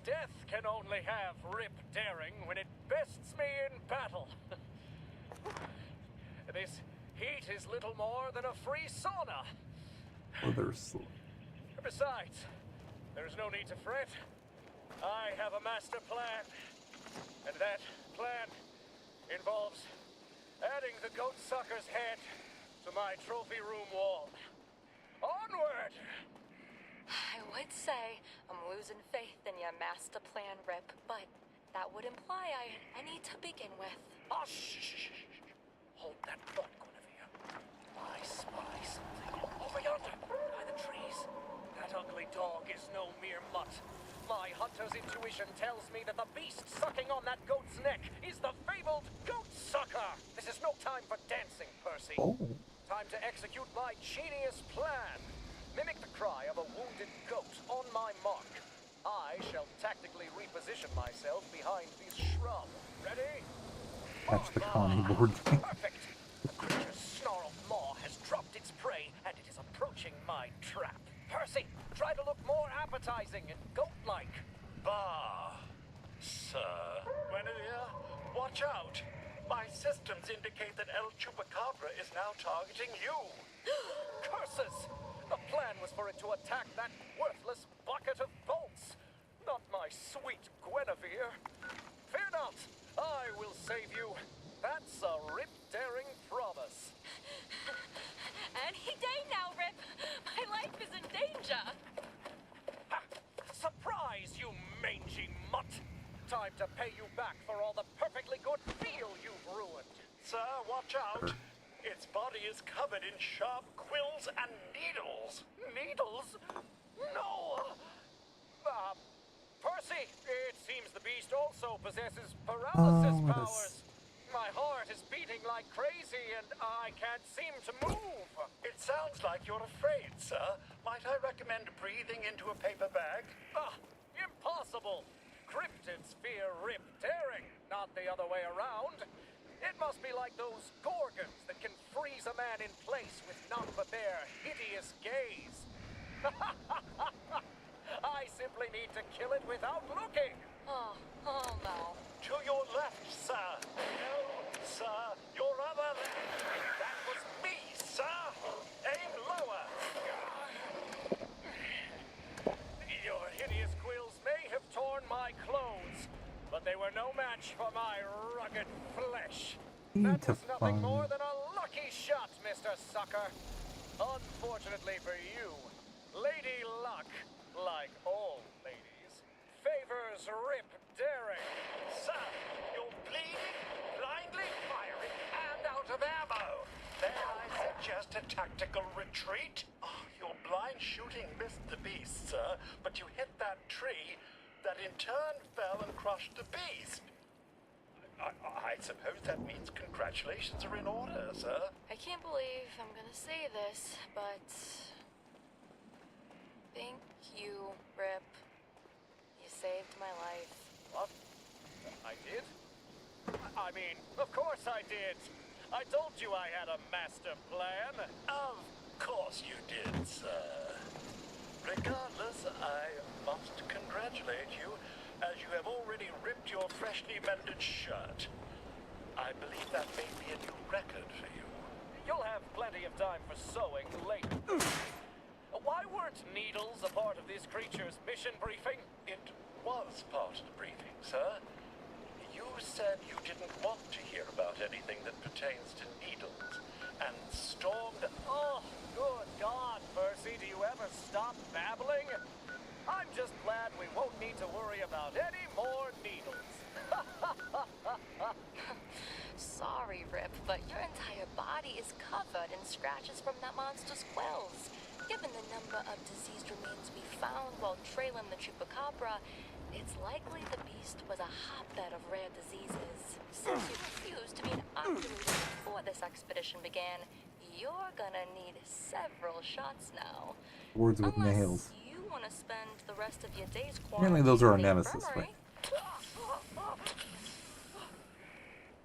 Speaker 16: Death can only have Rip Daring when it bests me in battle. This heat is little more than a free sauna. Besides, there's no need to fret. I have a master plan. And that plan involves adding the goat sucker's head to my trophy room wall. Onward!
Speaker 6: I would say I'm losing faith in your master plan, Rip, but that would imply I had any to begin with.
Speaker 16: Oh, shh. Hold that thought, Guinevere. I spy something over yonder, by the trees. That ugly dog is no mere mutt. My hunter's intuition tells me that the beast sucking on that goat's neck is the fabled goat sucker. This is no time for dancing, Percy. Time to execute my genius plan. Mimic the cry of a wounded goat on my mark. I shall tactically reposition myself behind this shrub. Ready?
Speaker 3: That's the Connie board game.
Speaker 16: Perfect! The creature's snarled maw has dropped its prey, and it is approaching my trap. Percy, try to look more appetizing and goat-like.
Speaker 8: Bah, sir. Guinevere, watch out. My systems indicate that El Chupacabra is now targeting you.
Speaker 16: Curses! The plan was for it to attack that worthless bucket of bolts, not my sweet Guinevere. Fear not, I will save you. That's a Rip Daring promise.
Speaker 6: Any day now, Rip. My life is in danger.
Speaker 16: Ha! Surprise, you mangy mutt! Time to pay you back for all the perfectly good feel you've ruined.
Speaker 8: Sir, watch out. Its body is covered in sharp quills and needles.
Speaker 16: Needles? No! Percy, it seems the beast also possesses paralysis powers. My My heart is beating like crazy and I can't seem to move.
Speaker 11: It sounds like you're afraid, sir. Might I recommend breathing into a paper bag?
Speaker 16: Ah, impossible. Cryptids fear rip tearing, not the other way around. It must be like those gorgons that can freeze a man in place with none but their hideous gaze. I simply need to kill it without looking.
Speaker 6: Oh no.
Speaker 11: To your left, sir. No, sir. Your other left. That was me, sir. Aim lower.
Speaker 16: Your hideous quills may have torn my clothes, but they were no match for my rugged flesh. That was nothing more than a lucky shot, Mr. Sucker. Unfortunately for you, Lady Luck, like all ladies, favors rip daring.
Speaker 11: Sir, you're bleeding, blindly firing, and out of ammo. May I suggest a tactical retreat? Oh, your blind shooting missed the beast, sir, but you hit that tree that in turn fell and crushed the beast. I suppose that means congratulations are in order, sir.
Speaker 6: I can't believe I'm gonna say this, but thank you, Rip. You saved my life.
Speaker 16: What? I did? I mean, of course I did. I told you I had a master plan.
Speaker 11: Of course you did, sir. Regardless, I must congratulate you, as you have already ripped your freshly mended shirt. I believe that may be a new record for you.
Speaker 16: You'll have plenty of time for sewing later. Why weren't needles a part of this creature's mission briefing?
Speaker 11: It was part of the briefing, sir. You said you didn't want to hear about anything that pertains to needles, and stormed...
Speaker 16: Oh, good God, Percy, do you ever stop babbling? I'm just glad we won't need to worry about any more needles.
Speaker 6: Sorry, Rip, but your entire body is covered in scratches from that monster's quills. Given the number of diseased remains we found while trailing the chupacabra, it's likely the beast was a hotbed of rare diseases. Since you refused to be inoculated before this expedition began, you're gonna need several shots now.
Speaker 3: Words with nails.
Speaker 6: You want to spend the rest of your days
Speaker 3: Apparently those are our
Speaker 6: quarantined in the
Speaker 3: nemesis,
Speaker 6: infirmary.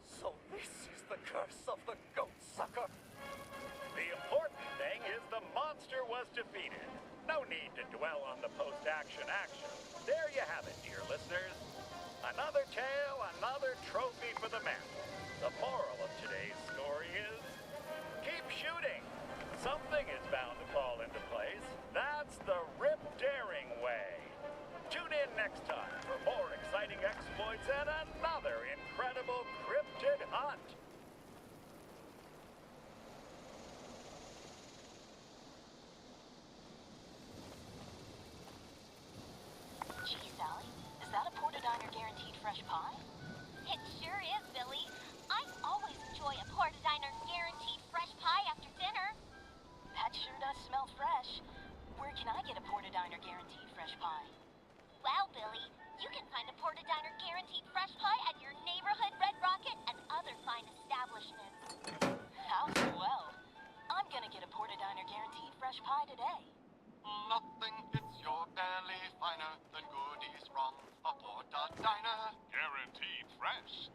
Speaker 16: So this is the curse of the goat sucker.
Speaker 11: The important thing is the monster was defeated. No need to dwell on the post-action action. There you have it, dear listeners. Another tale, another trophy for the man. The moral of today's story is, keep shooting. Something is bound to fall into place. That's the Rip Daring way. Tune in next time for more exciting exploits and another incredible cryptid hunt.
Speaker 18: Gee, Sally, is that a Porta Diner guaranteed fresh pie?
Speaker 19: It sure is, Billy. I always enjoy a Porta Diner guaranteed fresh pie after dinner.
Speaker 18: That sure does smell fresh. Where can I get a Porta Diner guaranteed fresh pie?
Speaker 19: Well, Billy, you can find a Porta Diner guaranteed fresh pie at your neighborhood Red Rocket and other fine establishments.
Speaker 18: How swell. I'm gonna get a Porta Diner guaranteed fresh pie today.
Speaker 20: Nothing hits your belly finer than goodies from a Porta Diner. Guaranteed fresh.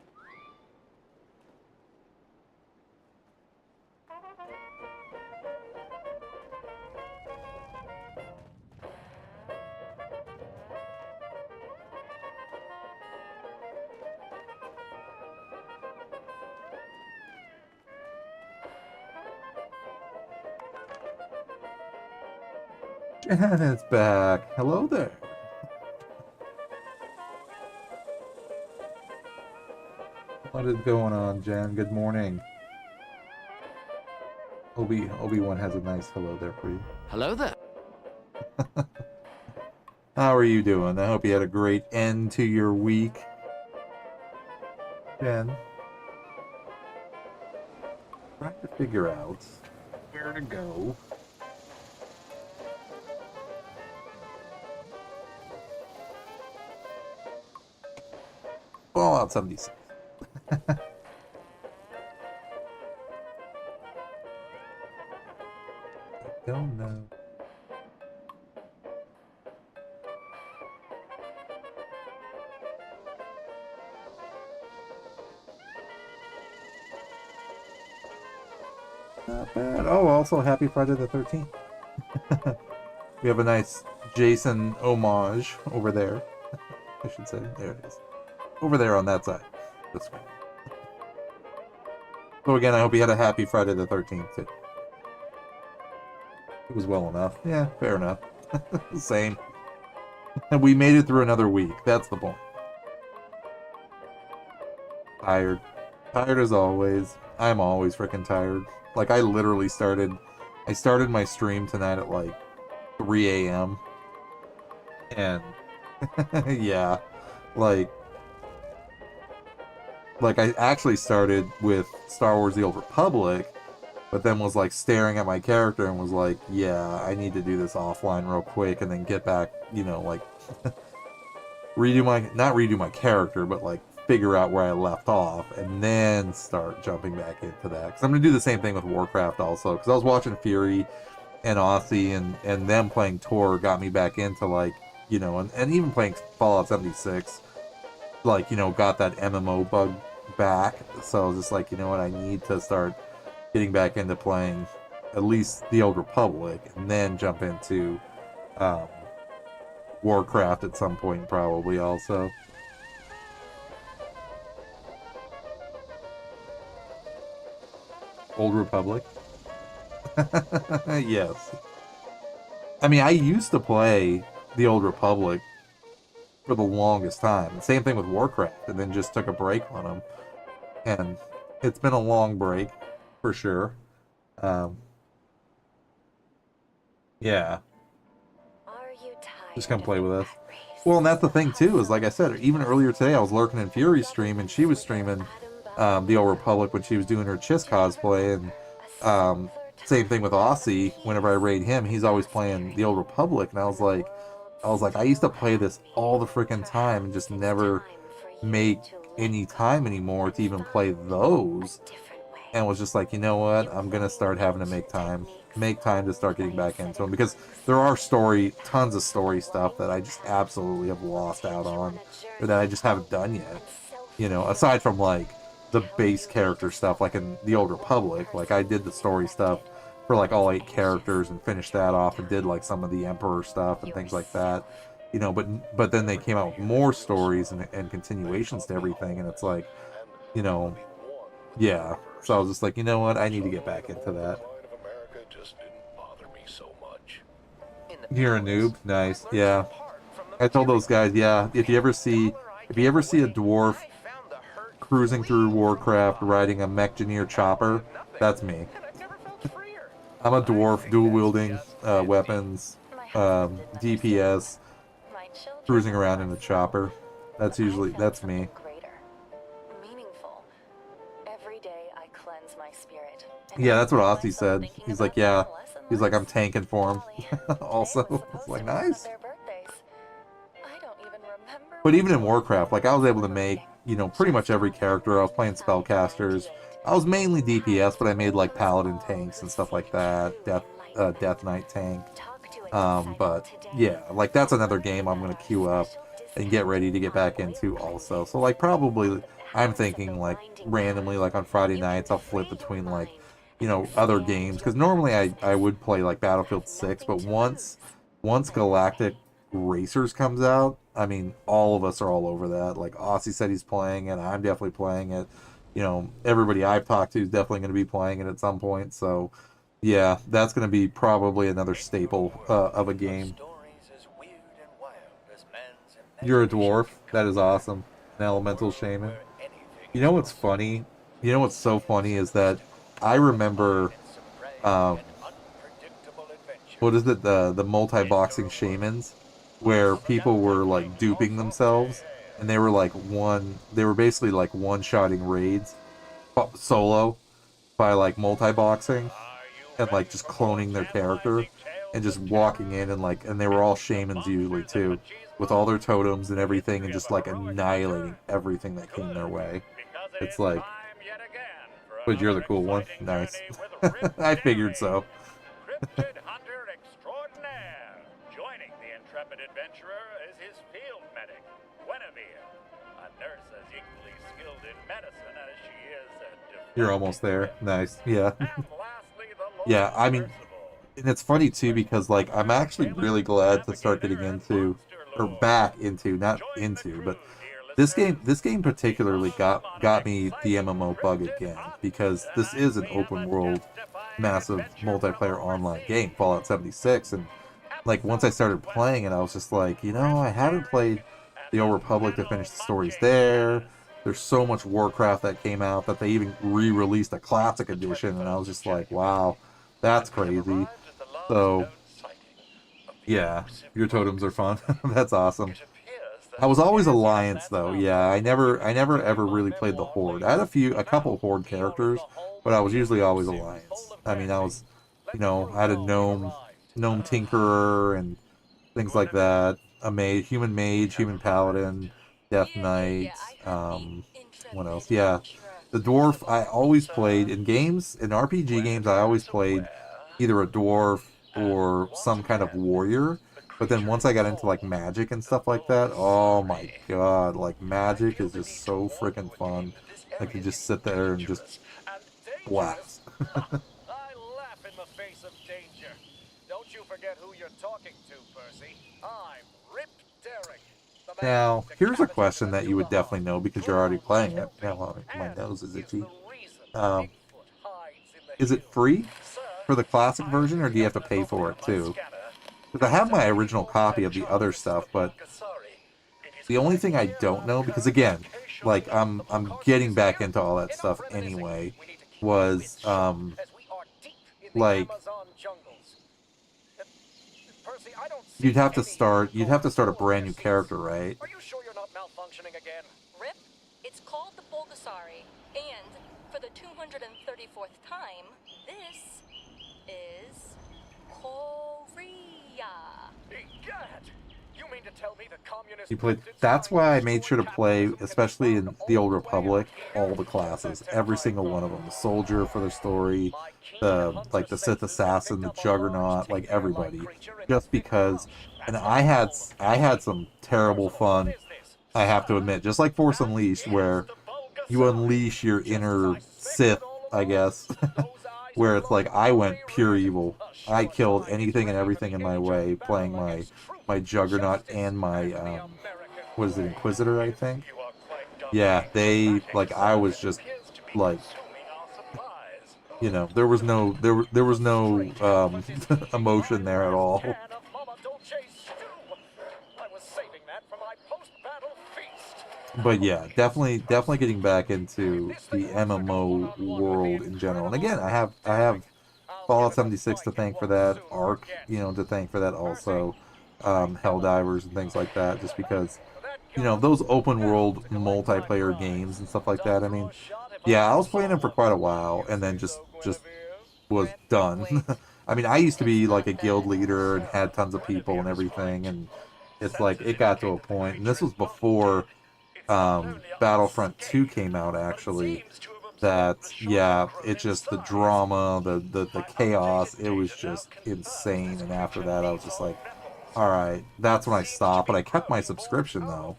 Speaker 3: Janet's back. Hello there. What is going on, Jan? Good morning. Obi-Wan has a nice hello there for you.
Speaker 5: Hello there.
Speaker 3: How are you doing? I hope you had a great end to your week. Jen, trying to figure out where to go. Fallout 76. Don't know. Not bad. Oh, also happy Friday the 13th. We have a nice Jason homage over there. I should say. There it is. Over there on that side. This way. So again, I hope you had a happy Friday the 13th too. It was well enough. Yeah, fair enough. Same. And we made it through another week. That's the point. Tired. Tired as always. I'm always freaking tired. Like, I literally started my stream tonight at like 3 a.m. And yeah, like I actually started with Star Wars The Old Republic, but then was like staring at my character and was like, yeah, I need to do this offline real quick and then get back, you know, like not redo my character, but like figure out where I left off and then start jumping back into that. Because I'm going to do the same thing with Warcraft also, because I was watching Fury and Aussie and them playing Tor got me back into like, you know, and even playing Fallout 76, like, you know, got that MMO bug back. So I was just like, you know what, I need to start getting back into playing at least The Old Republic and then jump into Warcraft at some point probably also. Old Republic? Yes. I mean, I used to play The Old Republic for the longest time. Same thing with Warcraft, and then just took a break on them. And it's been a long break, for sure. Yeah. Just come play with us. Well, and that's the thing, too, is like I said, even earlier today, I was lurking in Fury's stream, and she was streaming The Old Republic when she was doing her Chiss cosplay, and same thing with Aussie. Whenever I raid him, he's always playing The Old Republic, and I was like, I used to play this all the freaking time and just never make any time anymore to even play those. And was just like, you know what? I'm gonna start having to make time to start getting back into them, because there are tons of story stuff that I just absolutely have lost out on, or that I just haven't done yet. You know, aside from like the base character stuff, like in The Old Republic, like I did the story stuff for like all 8 characters and finished that off and did like some of the Emperor stuff and things like that. You know, but then they came out with more stories and continuations to everything, and it's like, you know, yeah. So I was just like, you know what, I need to get back into that. You're a noob? Nice. Yeah. I told those guys, yeah, if you ever see a dwarf cruising through Warcraft riding a mech-engineer chopper, that's me. I'm a dwarf dual-wielding weapons, DPS, cruising around in a chopper. That's me. Yeah, that's what Aussie said. He's like, yeah. He's like, I'm tanking for him. Also, it's like, nice. But even in Warcraft, like, I was able to make, you know, pretty much every character. I was playing spellcasters. I was mainly DPS, but I made like paladin tanks and stuff like that. Death Knight tank. But yeah, like that's another game I'm gonna queue up and get ready to get back into also. So like probably I'm thinking like randomly, like on Friday nights, I'll flip between like, you know, other games, because normally I would play like Battlefield 6, but once Galactic Racers comes out, I mean, all of us are all over that. Like Aussie said he's playing it, I'm definitely playing it. You know, everybody I've talked to is definitely going to be playing it at some point. So yeah, that's going to be probably another staple of a game. You're a dwarf? That is awesome. An elemental shaman. You know what's funny? You know what's so funny is that I remember, what is it, the multi-boxing shamans, where people were like duping themselves, and they were basically like one-shotting raids solo by like multi-boxing and like just cloning their character and just walking in and they were all shamans usually too, with all their totems and everything, and just like annihilating everything that came their way. It's like, but you're the cool one. Nice. I figured so.
Speaker 11: medicine as she is at
Speaker 3: You're almost there. Nice. Yeah. Yeah, I mean, and it's funny too because like I'm actually really glad to start getting into or back into, not into, but this game particularly got me the MMO bug again because this is an open world massive multiplayer online game, Fallout 76, and like once I started playing it I was just like, I haven't played the Old Republic to finish the stories there. There's so much Warcraft that came out that they even re-released a classic edition, and I was just like, wow, that's crazy. So yeah, your totems are fun. That's awesome. I was always Alliance though. Yeah, I never ever really played the Horde. I had a couple Horde characters, but I was usually always Alliance. I mean, I had a gnome tinkerer and things like that. A mage, human paladin, death knight. What else? Yeah, the dwarf. I always played in games, in RPG games. I always played either a dwarf or some kind of warrior. But then once I got into like magic and stuff like that, oh my god, like magic is just so freaking fun. Like you just sit there and just blast.
Speaker 16: I laugh in the face of danger. Don't you forget who you're talking to, Percy. I'm Rip Derrick.
Speaker 3: Now, here's a question that you would definitely know because you're already playing it. Yeah, well, my nose is itchy. Is it free for the classic version, or do you have to pay for it too? Because I have my original copy of the other stuff, but the only thing I don't know, because again, like I'm getting back into all that stuff anyway, was like you'd have to start a brand new character, right?
Speaker 16: Are you sure you're not malfunctioning again?
Speaker 21: Rip, it's called the Bulgasari, and for the 234th time, this is Korea.
Speaker 16: Egad! You mean to tell me the communist
Speaker 3: You played. That's why I made sure to play, especially in the Old Republic, all the classes, every single one of them. The soldier for the story, the Sith assassin, the Juggernaut, like everybody, just because. And I had some terrible fun. I have to admit, just like Force Unleashed, where you unleash your inner Sith, I guess, where it's like I went pure evil. I killed anything and everything in my way, playing my Juggernaut and my what is it, Inquisitor, I think. Yeah, I was just like, there was no emotion there at all. But yeah, definitely getting back into the MMO world in general. And again, I have Fallout 76 to thank for that, Ark, to thank for that also, Helldivers and things like that, just because, those open world multiplayer games and stuff like that. I mean, yeah, I was playing them for quite a while and then just was done. I mean, I used to be like a guild leader and had tons of people and everything, and it's like it got to a point, and this was before Battlefront 2 came out, actually, that yeah, it just, the drama, the chaos, it was just insane. And after that I was just like, all right, that's when I stopped. But I kept my subscription though,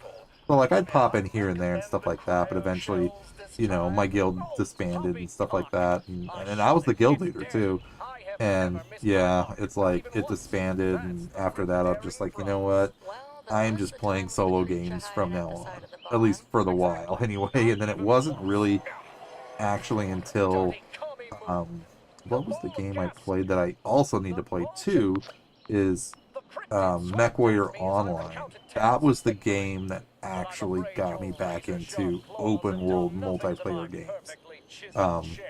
Speaker 3: so like I'd pop in here and there and stuff like that. But eventually, my guild disbanded and stuff like that, and I was the guild leader too. And yeah, it's like it disbanded, and after that I'm just like, you know what, I am just playing solo games from now on, at least for the while anyway. And then it wasn't really actually until what was the game I played that I also need to play too, is MechWarrior Online. That was the game that actually got me back into open world multiplayer games.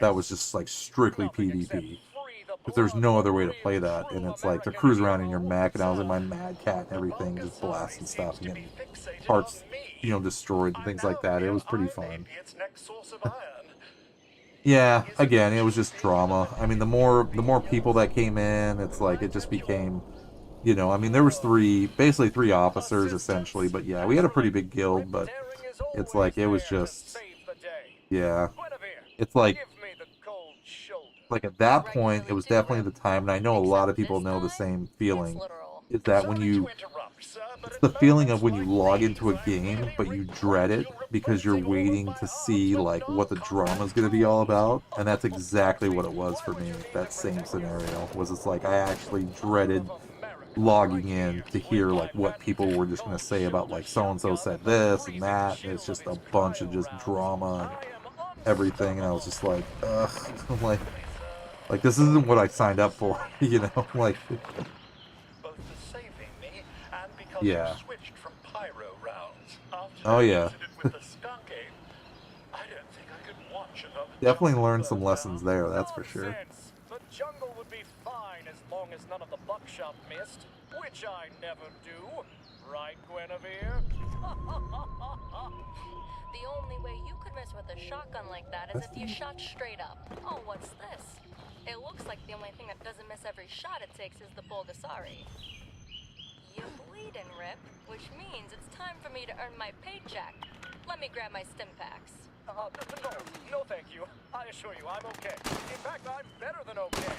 Speaker 3: That was just like strictly PvP, because there's no other way to play that. And it's like to cruise around in your mech, and I was in my Mad Cat and everything, just blasting stuff and getting parts destroyed and things like that. It was pretty fun. Yeah, again, it was just drama. I mean, the more people that came in, it's like it just became, I mean, there was basically three officers essentially, but yeah, we had a pretty big guild. But it's like it was just, yeah, it's like at that point it was definitely the time, and I know a lot of people know the same feeling, is that when you It's the feeling of when you log into a game, but you dread it because you're waiting to see like what the drama is going to be all about, and that's exactly what it was for me. That same scenario was it's like I actually dreaded logging in to hear like what people were just going to say about like so and so said this and that, and it's just a bunch of just drama and everything, and I was just like, ugh, like this isn't what I signed up for, you know, like.
Speaker 11: Both for saving me and because
Speaker 3: Yeah.
Speaker 11: you switched from pyro rounds after
Speaker 3: Oh
Speaker 11: the
Speaker 3: yeah.
Speaker 11: incident with the skunk ape. I don't think I could watch another
Speaker 3: Definitely learned some lessons there, that's for sure.
Speaker 16: Nonsense! The jungle would be fine as long as none of the buckshot missed, which I never do. Right, Guinevere?
Speaker 21: The only way you could miss with a shotgun like that is if you shot straight up. Oh, what's this? It looks like the only thing that doesn't miss every shot it takes is the Bulgasari. You bleeding, Rip, which means it's time for me to earn my paycheck. Let me grab my stim packs.
Speaker 16: No, thank you. I assure you, I'm okay. In fact, I'm better than okay.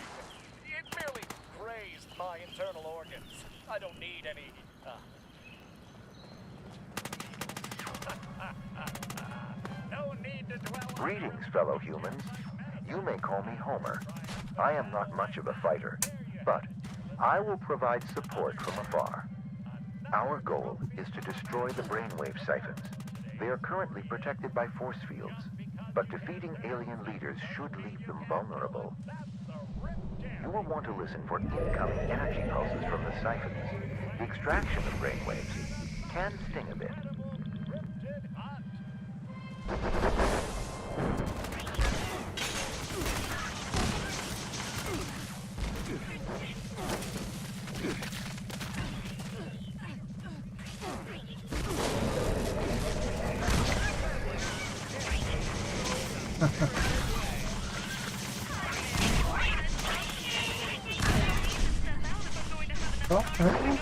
Speaker 16: It merely grazed my internal organs. I don't need any, no need to dwell on...
Speaker 2: Greetings, fellow humans. You may call me Homer. I am not much of a fighter, but I will provide support from afar. Our goal is to destroy the brainwave siphons. They are currently protected by force fields, but defeating alien leaders should leave them vulnerable. You will want to listen for incoming energy pulses from the siphons. The extraction of brainwaves can sting a bit.
Speaker 3: Oh, alright.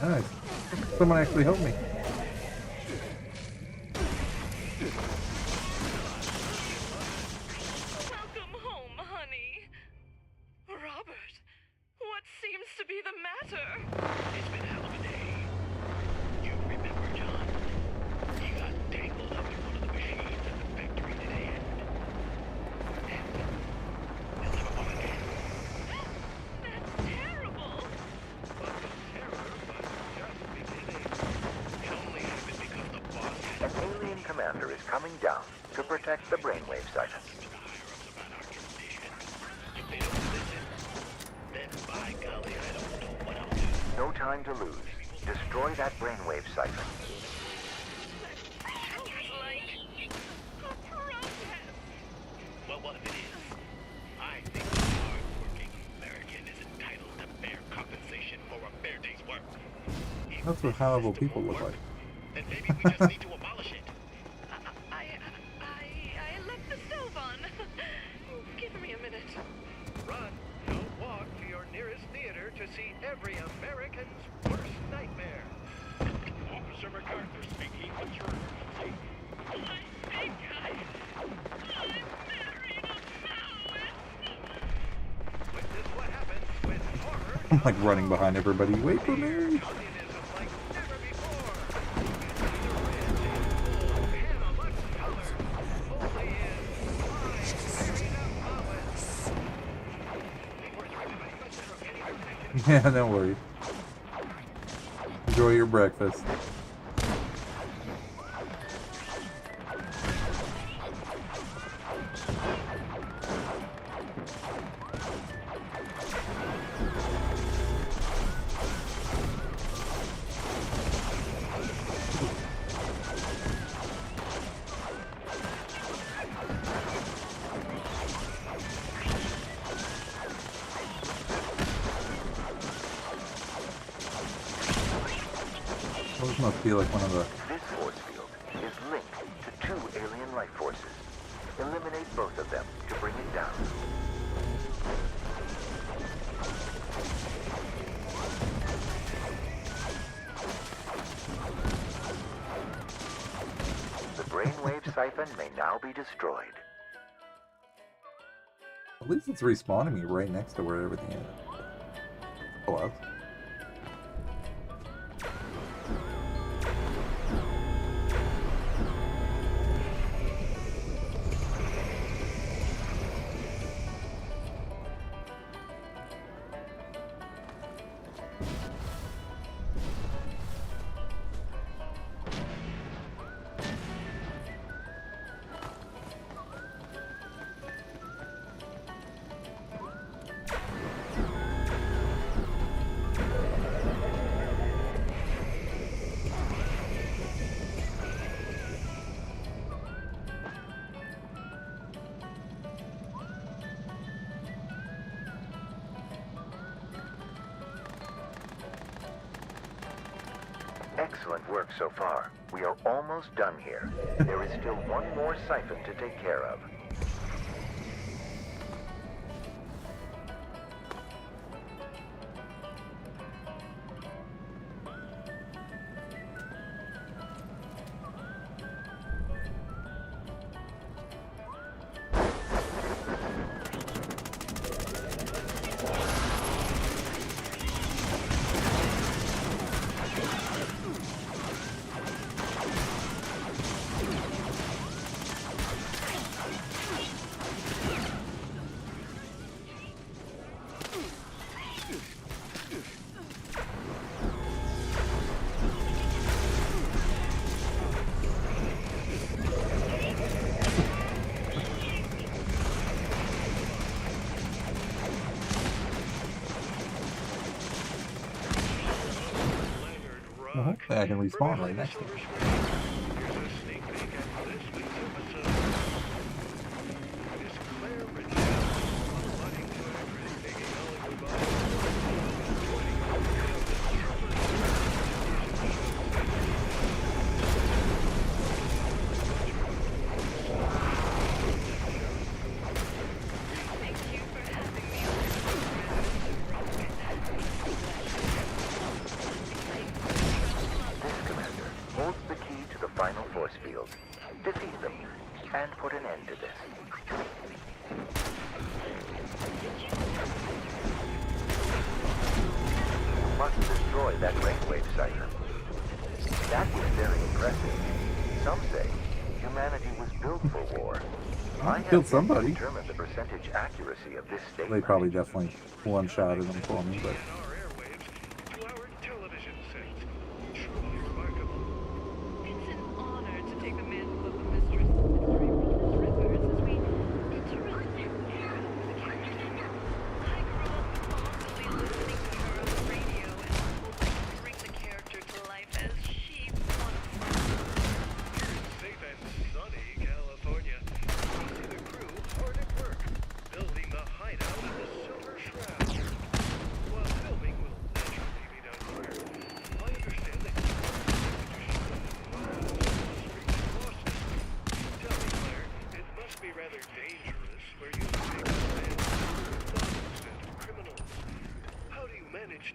Speaker 3: Nice. Someone actually helped me.
Speaker 15: Welcome home, honey. Robert, what seems to be the matter?
Speaker 11: It's been a hell of a day. You remember, John? You got tangled up in one of the machines at the factory today, and you'll never walk again.
Speaker 15: That's terrible.
Speaker 11: But the terror was just beginning. It only happened because the boss had
Speaker 2: An alien commander is coming down to protect the brainwave siphons.
Speaker 11: If they don't listen, then by golly, I don't know what I'll do.
Speaker 2: No time to lose. Destroy that brainwave siphon.
Speaker 11: Well, what if it is? I think a hard-working American is entitled to fair compensation for a fair day's work.
Speaker 3: That's what high-level people look like.
Speaker 11: Then maybe we just need to abolish it.
Speaker 15: I left the stove on. Give me a minute.
Speaker 11: Run, don't walk to your nearest theater to see every American's worst nightmare. Officer MacArthur speaking. What's your emergency?
Speaker 15: I think I'm married
Speaker 11: Witness what happens when horror
Speaker 3: I'm like running behind everybody. Wait for me. Yeah, don't worry. Enjoy your breakfast. Well, this must be like one of the...
Speaker 2: This force field is linked to 2 alien life forces. Eliminate both of them to bring it down. The brainwave siphon may now be destroyed.
Speaker 3: At least it's respawning me right next to where everything is. Hello.
Speaker 2: Excellent work so far. We are almost done here. There is still one more siphon to take care of. I can respawn right next to it. Final force field. Defeat them, and put an end to this. You must destroy that brainwave siphon. That was very impressive. Some say humanity was built for war. I
Speaker 3: killed somebody.
Speaker 2: Determine the percentage accuracy of this statement.
Speaker 3: They probably definitely one-shotted them for me, but...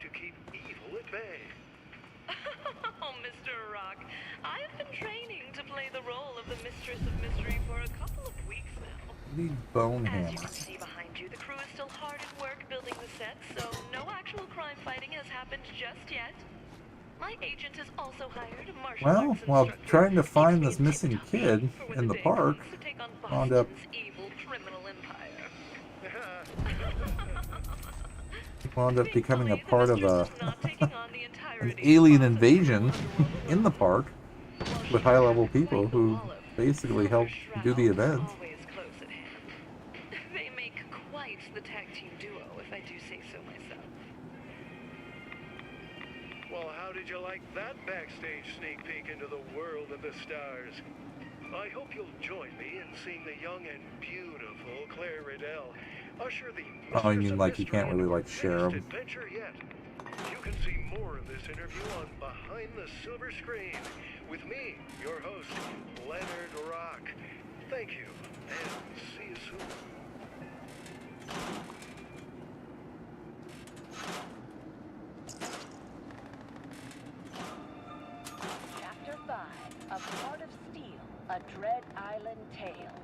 Speaker 11: To keep evil at bay. Oh, Mr. Rock, I've been training to play the role of the Mistress of Mystery for a couple of weeks now.
Speaker 3: The bone
Speaker 11: As you
Speaker 3: hammer.
Speaker 11: can see behind you, the crew is still hard at work building the set, so no actual crime fighting has happened just yet. My agent has also hired a martial
Speaker 3: Well,
Speaker 11: arts
Speaker 3: while
Speaker 11: instructor.
Speaker 3: trying to find this missing kid in the park, wound up
Speaker 11: Evil criminal empire.
Speaker 3: becoming a part of an alien invasion in the park with high-level people who basically help do the event.
Speaker 11: They make quite the tag team duo, if I do say so myself. Well, how did you like that backstage sneak peek into the world of the stars? I hope you'll join me in seeing the young and beautiful Claire Riddell usher the
Speaker 3: Oh, you mean like you can't really like share them?
Speaker 11: adventure yet. You can see more of this interview on Behind the Silver Screen with me, your host, Leonard Rock. Thank you, and see you soon.
Speaker 1: Chapter 5, A Part of Steel, A Dread Island Tale.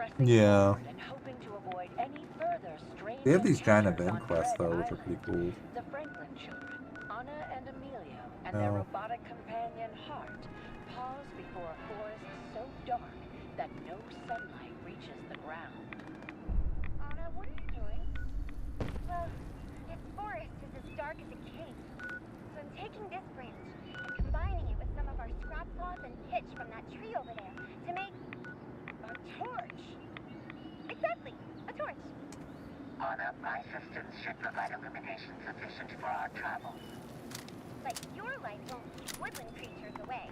Speaker 1: pressing
Speaker 3: Yeah.
Speaker 1: forward and hoping to avoid any further strange
Speaker 3: They have these giant
Speaker 1: encounters
Speaker 3: event
Speaker 1: on
Speaker 3: quests,
Speaker 1: Dread
Speaker 3: though, which are
Speaker 1: Island.
Speaker 3: pretty cool.
Speaker 1: The Franklin children, Anna and Emilio, and their
Speaker 3: Oh.
Speaker 1: robotic companion Hart pause before a forest so dark that no sunlight reaches the ground.
Speaker 10: Anna, what are you doing? Well, this forest is as dark as a cave. So I'm taking this branch and combining it with some of our scrap cloth and pitch from that tree over there to make a torch. Exactly, a torch.
Speaker 12: Anna, my systems should provide illumination sufficient for our travels.
Speaker 10: But your light won't keep woodland creatures away.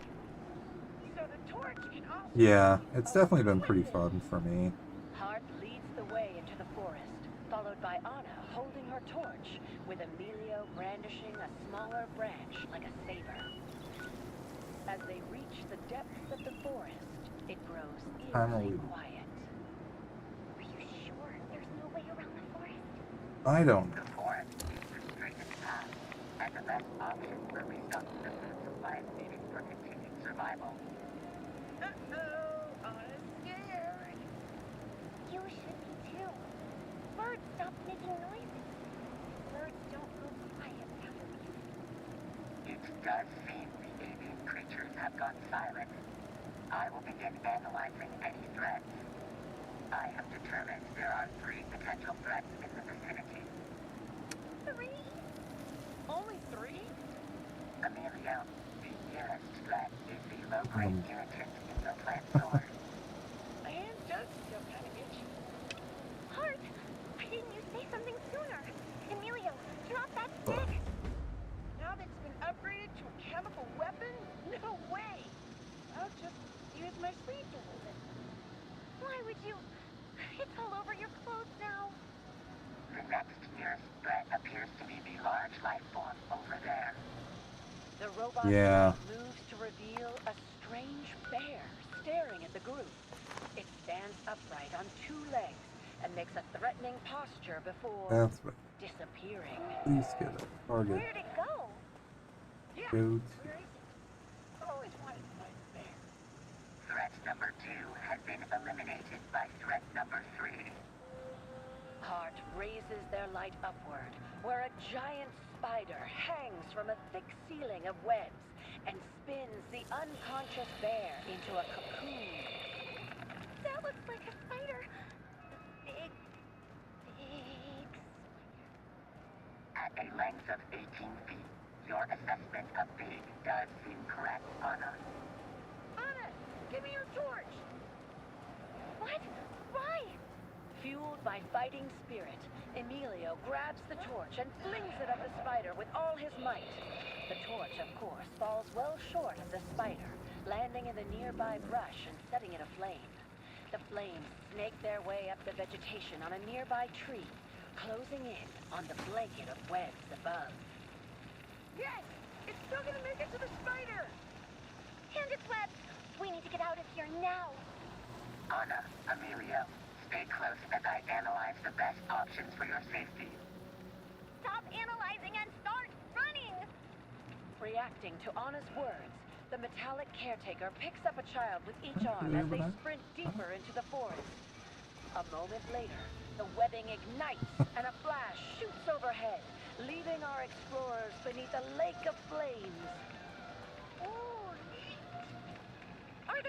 Speaker 1: So the torch can also...
Speaker 3: Yeah, it's definitely been pretty fun for me.
Speaker 1: Hart leads the way into the forest, followed by Anna holding her torch, with Emilio brandishing a smaller branch like a saber. As they reach the depths of the forest, it grows eerily quiet.
Speaker 10: Are you sure there's no way around the forest?
Speaker 3: I don't know.
Speaker 12: The forest is the straightest path, and the best option for restocking the food supplies needed for continued survival.
Speaker 10: Uh-oh, I'm scared. You should be too. Birds stop making noises. Birds don't go quiet after leaving.
Speaker 12: It does seem the avian creatures have gone silent. I will begin analyzing any threats. I have determined there are 3 potential threats in the vicinity.
Speaker 10: 3?
Speaker 1: Only 3?
Speaker 12: Emilio, the nearest threat is the low-grade irritant in the plant source.
Speaker 1: My hand does feel kind of itchy.
Speaker 10: Hart, why didn't you say something sooner? Emilio, drop that stick.
Speaker 1: Now that it's been upgraded to a chemical weapon? No way! I'll just use my sleeve to hold it.
Speaker 10: Why would you? It's all over your clothes now.
Speaker 12: The next nearest threat appears to be the large life form over there.
Speaker 1: The robot moves to reveal a strange bear staring at the group. It stands upright on 2 legs and makes a threatening posture before
Speaker 3: That's right.
Speaker 1: disappearing.
Speaker 3: Please get a target.
Speaker 10: Where'd it go?
Speaker 1: Yeah,
Speaker 3: Go
Speaker 1: where is it? Always wanted to find a bear.
Speaker 12: Threat number 2 has been eliminated by threat number 3.
Speaker 1: Hart raises their light upward, where a giant spider hangs from a thick ceiling of webs and spins the unconscious bear into a cocoon.
Speaker 10: That looks like a spider. Big spider.
Speaker 12: At a length of 18 feet, your assessment of big does seem correct, Anna.
Speaker 1: Anna, give me your torch!
Speaker 10: What? Why?
Speaker 1: Fueled by fighting spirit, Emilio grabs the torch and flings it at the spider with all his might. The torch, of course, falls well short of the spider, landing in the nearby brush and setting it aflame. The flames snake their way up the vegetation on a nearby tree, closing in on the blanket of webs above. Yes! It's still gonna make it to the spider!
Speaker 10: And its webs. We need to get out of here now.
Speaker 12: Anna, Emilio, stay close as I analyze the best options for your safety.
Speaker 10: Stop analyzing and start running!
Speaker 1: Reacting to Anna's words, the metallic caretaker picks up a child with each arm as they sprint deeper into the forest. A moment later, the webbing ignites and a flash shoots overhead, leaving our explorers beneath a lake of flames.
Speaker 10: Ooh, neat. Are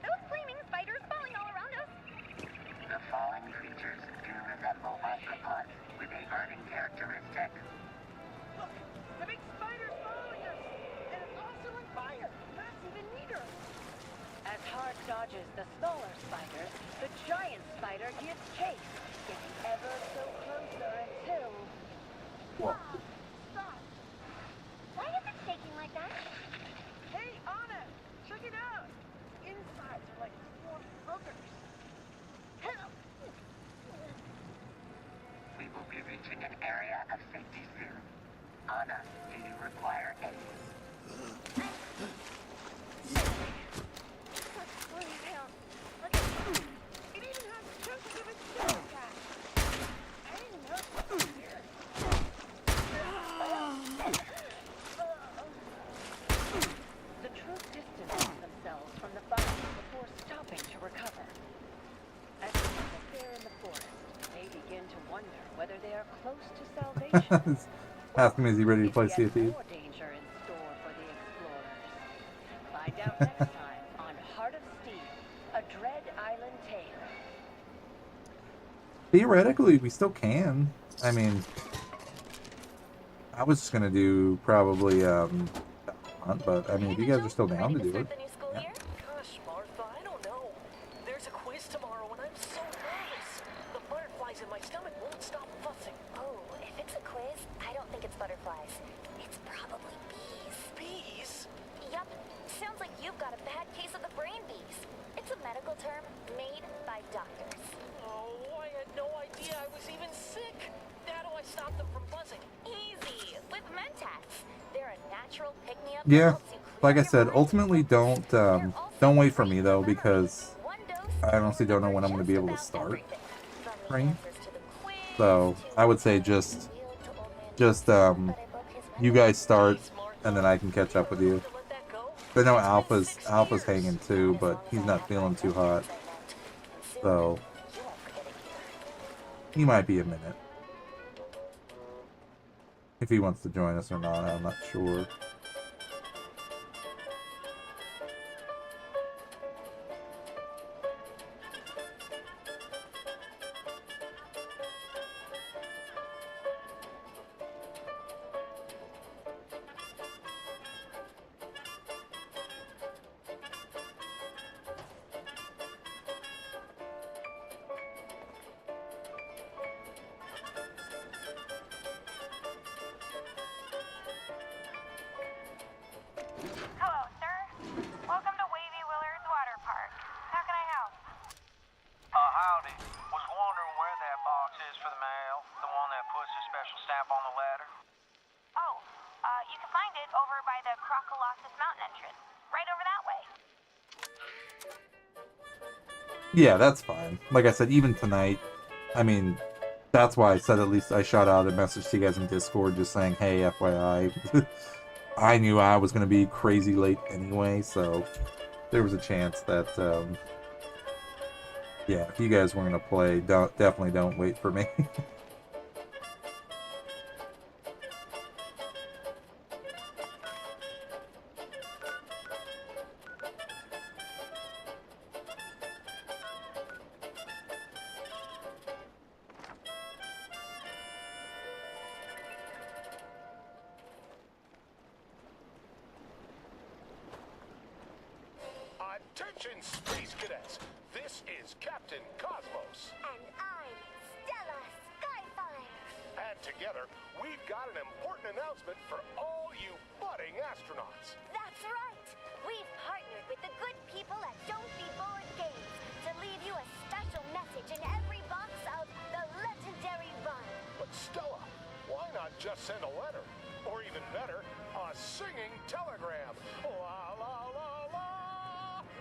Speaker 10: those flaming spiders falling all around us?
Speaker 12: The fallen creatures do resemble arthropods with a burning characteristic.
Speaker 1: Look, the big spider's following us, and it's also on fire. That's even neater. As Hart dodges the smaller spiders, the giant spider gives chase, getting ever so closer until...
Speaker 3: What?
Speaker 1: Stop!
Speaker 10: Why is it shaking like that?
Speaker 1: Hey, Anna! Check it out! Insides are like warm boogers.
Speaker 12: We will be reaching an area of safety soon. Anna, do you require aid?
Speaker 1: It even has chunks of its shell attached. I didn't know it was here.
Speaker 3: Asking me, is he ready to play
Speaker 1: Yet
Speaker 3: Sea of Thieves?
Speaker 1: more danger in store for the explorers. Find out next time on Heart of Steel, a Dread Island tale.
Speaker 3: Theoretically, we still can. I mean, I was just gonna do probably hunt, but I mean, if you guys are still down to do it. Yeah.
Speaker 16: Gosh, Martha, I don't know. There's a quiz tomorrow and I'm so nervous. The butterflies in my stomach won't stop fussing.
Speaker 19: Oh, if it's a quiz, I don't think it's butterflies. It's probably bees.
Speaker 16: Bees?
Speaker 19: Yup. Sounds like you've got a bad case of the brain bees. It's a medical term made by doctors.
Speaker 16: Oh, I had no idea I was even sick. How do I stop them from buzzing?
Speaker 19: Easy. With Mentats. They're a natural pick-me-up.
Speaker 3: Yeah, like I said, ultimately don't wait for me though, because I honestly don't know when I'm going to be able to start. Right? So I would say just you guys start, and then I can catch up with you. I know Alpha's hanging too, but he's not feeling too hot, so he might be a minute. If he wants to join us or not, I'm not sure.
Speaker 13: Hello, sir. Welcome to Wavy Willard's Water Park. How can I help?
Speaker 17: Howdy. Was wondering where that box is for the mail. The one that puts a special stamp on the letter.
Speaker 13: Oh, you can find it over by the Croccolossus Mountain entrance. Right over that way.
Speaker 3: Yeah, that's fine. Like I said, even tonight, I mean, that's why I said at least I shot out a message to you guys in Discord just saying, hey, FYI. I knew I was going to be crazy late anyway, so there was a chance that, yeah, if you guys weren't going to play, definitely don't wait for me.
Speaker 4: Attention, Space Cadets! This is Captain Cosmos.
Speaker 10: And I'm Stella Skyfire.
Speaker 4: And together, we've got an important announcement for all you budding astronauts.
Speaker 10: That's right. We've partnered with the good people at Don't Be Bored Games to leave you a special message in every box of the legendary run.
Speaker 4: But Stella, why not just send a letter? Or even better, a singing telegram. La la la la.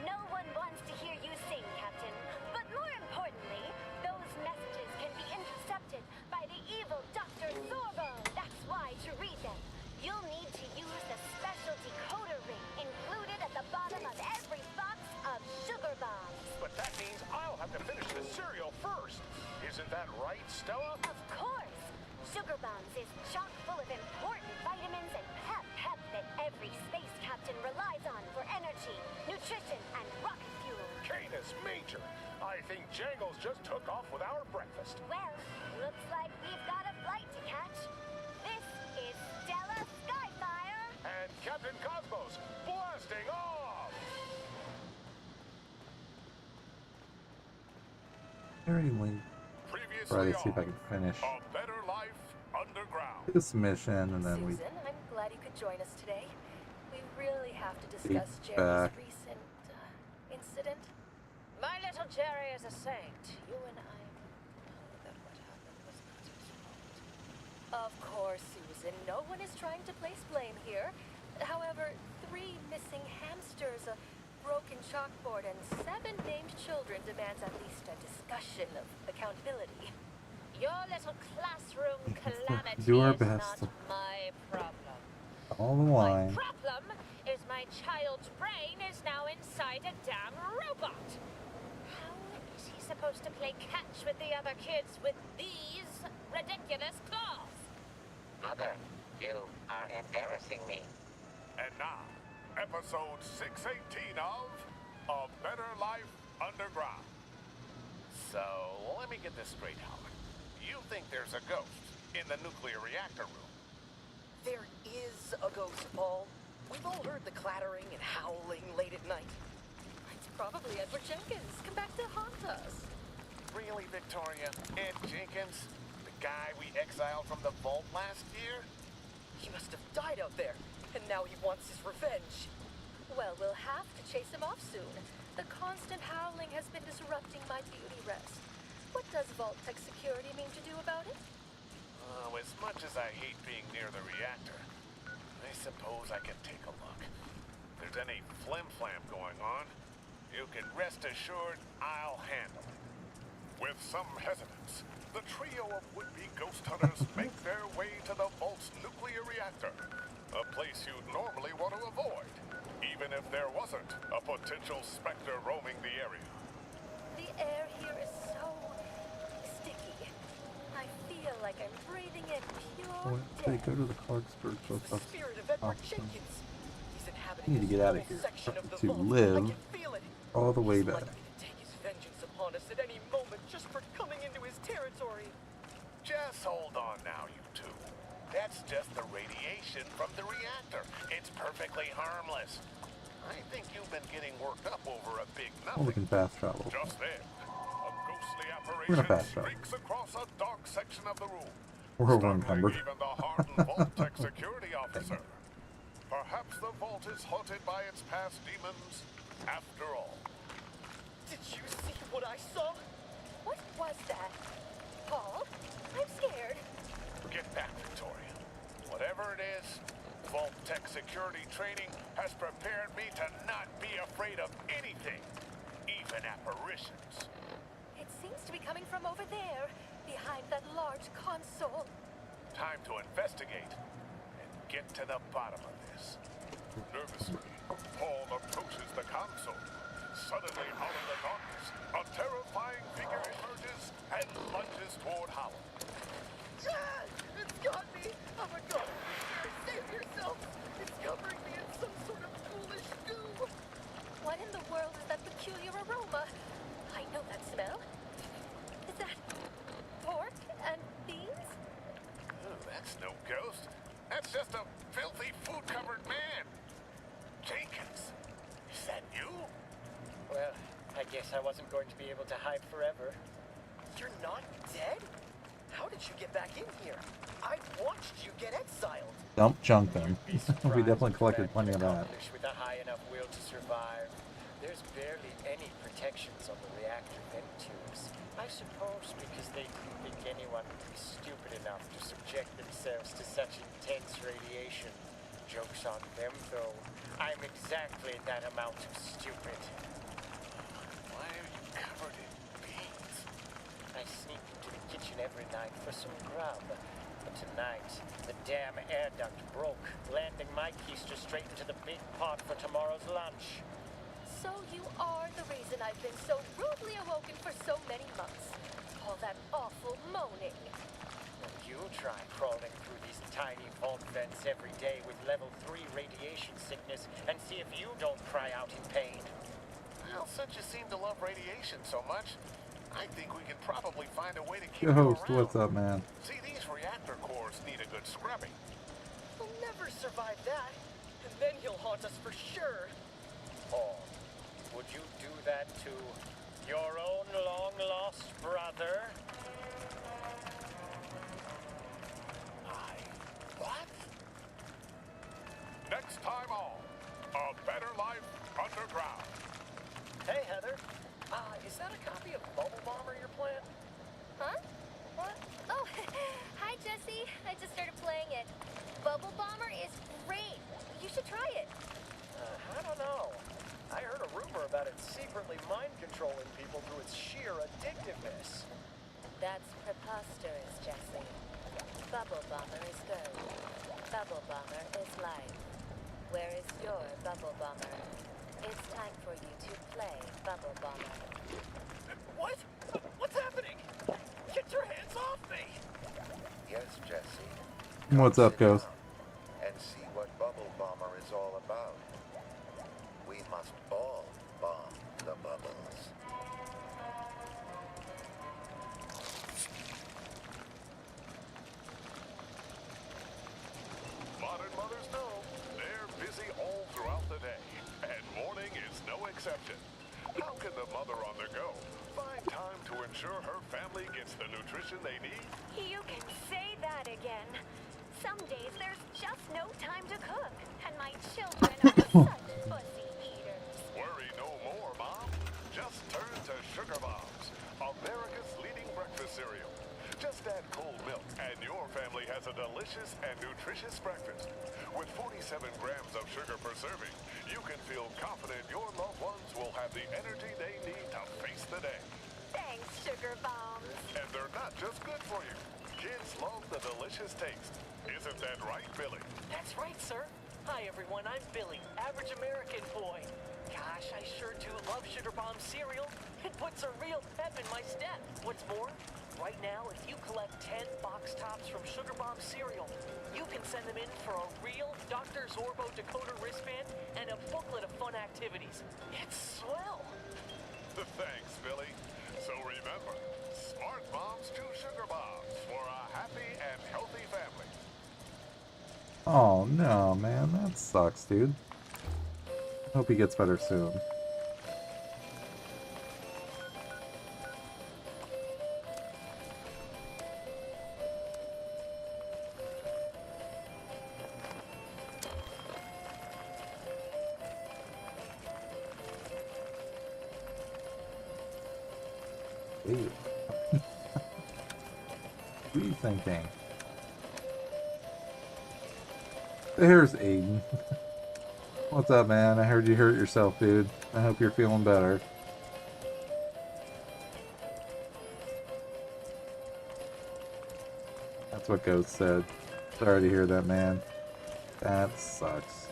Speaker 10: No one wants to hear you sing, Captain. But more importantly, those messages can be intercepted by the evil Dr. Zorbo. That's why to read them, you'll need to use the special decoder ring included at the bottom of every box of sugar bombs.
Speaker 4: But that means I'll have to finish the cereal first. Isn't that right, Stella?
Speaker 10: Of course! Sugar bombs is chock full of important vitamins and pep that every space captain relies on for energy, nutrition, and rocket fuel.
Speaker 4: Canis Major, I think Jangles just took off with our breakfast.
Speaker 10: Well, looks like we've got a flight to catch. This is Stella Skyfire.
Speaker 4: And Captain Cosmos, blasting off!
Speaker 3: Anyway, try to see if I can finish
Speaker 4: A Better Life Underground.
Speaker 3: this mission, and then we
Speaker 21: Susan, I'm glad you could join us today. We really have to discuss
Speaker 3: Be
Speaker 21: Jerry's
Speaker 3: back.
Speaker 21: recent incident.
Speaker 6: My little Jerry is a saint. You and I know that what happened was not his fault.
Speaker 21: Of course, Susan. No one is trying to place blame here. However, 3 missing hamsters, a broken chalkboard, and 7 named children demands at least a discussion of accountability.
Speaker 6: Your little classroom calamity
Speaker 3: do our
Speaker 6: is
Speaker 3: best.
Speaker 6: not my problem.
Speaker 3: all the line.
Speaker 6: Problem is my child's brain is now inside a damn robot. How is he supposed to play catch with the other kids with these ridiculous claws?
Speaker 12: Mother, you are embarrassing me.
Speaker 4: And now, episode 618 of A Better Life Underground. So, let me get this straight, Howard. You think there's a ghost in the nuclear reactor room?
Speaker 16: There is a ghost, Paul. We've all heard the clattering and howling late at night.
Speaker 21: It's probably Edward Jenkins. Come back to haunt us.
Speaker 4: Really, Victoria? Ed Jenkins? The guy we exiled from the vault last year?
Speaker 16: He must have died out there, and now he wants his revenge.
Speaker 21: Well, we'll have to chase him off soon. The constant howling has been disrupting my beauty rest. What does Vault Tech Security mean to do about it?
Speaker 4: Oh, as much as I hate being near the reactor, I suppose I can take a look. If there's any flim-flam going on, you can rest assured I'll handle it. With some hesitance, the trio of would-be ghost hunters make their way to the Vault's nuclear reactor, a place you'd normally want to avoid, even if there wasn't a potential specter roaming the area.
Speaker 21: The air here is so sticky. I feel like I'm breathing in pure
Speaker 3: They go to the Clarksburg
Speaker 16: The spirit of Edward Jenkins. He's
Speaker 3: I
Speaker 16: inhabiting
Speaker 3: need to
Speaker 16: this
Speaker 3: get out of
Speaker 16: whole
Speaker 3: here.
Speaker 16: section of the
Speaker 3: To
Speaker 16: vault.
Speaker 3: live
Speaker 16: I can feel it.
Speaker 3: all the way
Speaker 16: He's
Speaker 3: back.
Speaker 16: likely to take his vengeance upon us at any moment just for coming into his territory.
Speaker 4: Just hold on now, you two. That's just the radiation from the reactor. It's perfectly harmless. I think you've been getting worked up over a big
Speaker 3: Oh, we
Speaker 4: nothing.
Speaker 3: can fast travel.
Speaker 4: Just then, a ghostly
Speaker 3: We're gonna
Speaker 4: apparition
Speaker 3: fast travel.
Speaker 4: streaks across a dark section of the room,
Speaker 3: We're
Speaker 4: startling
Speaker 3: encumbered.
Speaker 4: even the hardened Vault Tech security officer. Perhaps the vault is haunted by its past demons after all.
Speaker 16: Did you see what I saw?
Speaker 21: What was that? Paul? I'm scared.
Speaker 4: Get back, Victoria. Whatever it is, Vault Tech security training has prepared me to not be afraid of anything, even apparitions.
Speaker 21: It seems to be coming from over there, behind that large console.
Speaker 4: Time to investigate and get to the bottom of this. Nervously, Paul approaches the console. Suddenly, out of the darkness, a terrifying figure emerges and lunges toward Howard.
Speaker 16: It's got me! Oh my god! Save yourself! It's covering me in some sort of ghoulish goo!
Speaker 21: What in the world is that peculiar aroma? I know that smell. Is that pork and beans?
Speaker 4: Oh, that's no ghost. That's just a filthy food-covered man. Jenkins, is that you?
Speaker 7: Well, I guess I wasn't going to be able to hide forever.
Speaker 16: You're not dead? How did you get back in here? I watched you get exiled.
Speaker 3: Dump junk then. We definitely collected plenty of that.
Speaker 7: Accomplished with a high enough will to survive. There's barely any protections on the reactor vent tubes. I suppose because they didn't think anyone would be stupid enough to subject themselves to such intense radiation. Joke's on them, though. I'm exactly that amount of stupid.
Speaker 4: Why are you covered in beans?
Speaker 7: I sneak into the kitchen every night for some grub. But tonight, the damn air duct broke, landing my keister straight into the big pot for tomorrow's lunch.
Speaker 21: So you are the reason I've been so rudely awoken for so many months. All that awful moaning.
Speaker 7: And you try crawling through these tiny vault vents every day with level 3 radiation sickness and see if you don't cry out in pain.
Speaker 4: Well, since you seem to love radiation so much, I think we can probably find a way to keep you
Speaker 3: Ghost,
Speaker 4: around.
Speaker 3: what's up, man?
Speaker 4: See, these reactor cores need a good scrubbing.
Speaker 16: He'll never survive that. And then he'll haunt us for sure.
Speaker 7: Paul, would you do that to your own long-lost brother?
Speaker 4: What? Next time on A Better Life Underground.
Speaker 16: Hey, Heather. Is that a copy of Bubble Bomber you're playing?
Speaker 14: Huh? What? Oh, hi, Jesse. I just started playing it. Bubble Bomber is great. You should try it.
Speaker 16: I don't know. I heard a rumor about it secretly mind-controlling people through its sheer addictiveness.
Speaker 6: That's preposterous, Jesse. Bubble Bomber is good. Bubble Bomber is life. Where is your Bubble Bomber? It's time for you to play Bubble Bomber.
Speaker 16: What? What's happening? Get your hands off me!
Speaker 2: Yes, Jesse.
Speaker 3: What's up, Ghost?
Speaker 2: And see what Bubble Bomber is all about. We must all bomb the bubbles.
Speaker 4: Modern mothers know they're busy all throughout the day, and morning is no exception. How can the mother on the go find time to ensure her family gets the nutrition they need?
Speaker 10: You can say that again. Some days there's just no time to cook, and my children are such fussy eaters.
Speaker 4: Worry no more, Mom. Just turn to Sugar Bombs, America's leading breakfast cereal. Just add cold milk, and your family has a delicious and nutritious breakfast. With 47 grams of sugar per serving, you can feel confident your loved ones will have the energy they need to face the day.
Speaker 10: Thanks, Sugar Bombs.
Speaker 4: And they're not just good for you. Kids love the delicious taste. Isn't that right, Billy?
Speaker 16: That's right, sir. Hi, everyone. I'm Billy, average American boy. Gosh, I sure do love Sugar Bomb cereal. It puts a real pep in my step. What's more, right now, if you collect 10 box tops from Sugar Bomb cereal, you can send them in for a real Dr. Zorbo decoder wristband and a booklet of fun activities. It's swell.
Speaker 4: Thanks, Billy. So remember, smart moms choose Sugar Bombs for a happy and healthy family.
Speaker 3: Oh no, man, that sucks, dude. Hope he gets better soon. Ew. What are you thinking? There's Aiden. What's up, man? I heard you hurt yourself, dude. I hope you're feeling better. That's what Ghost said. Sorry to hear that, man. That sucks.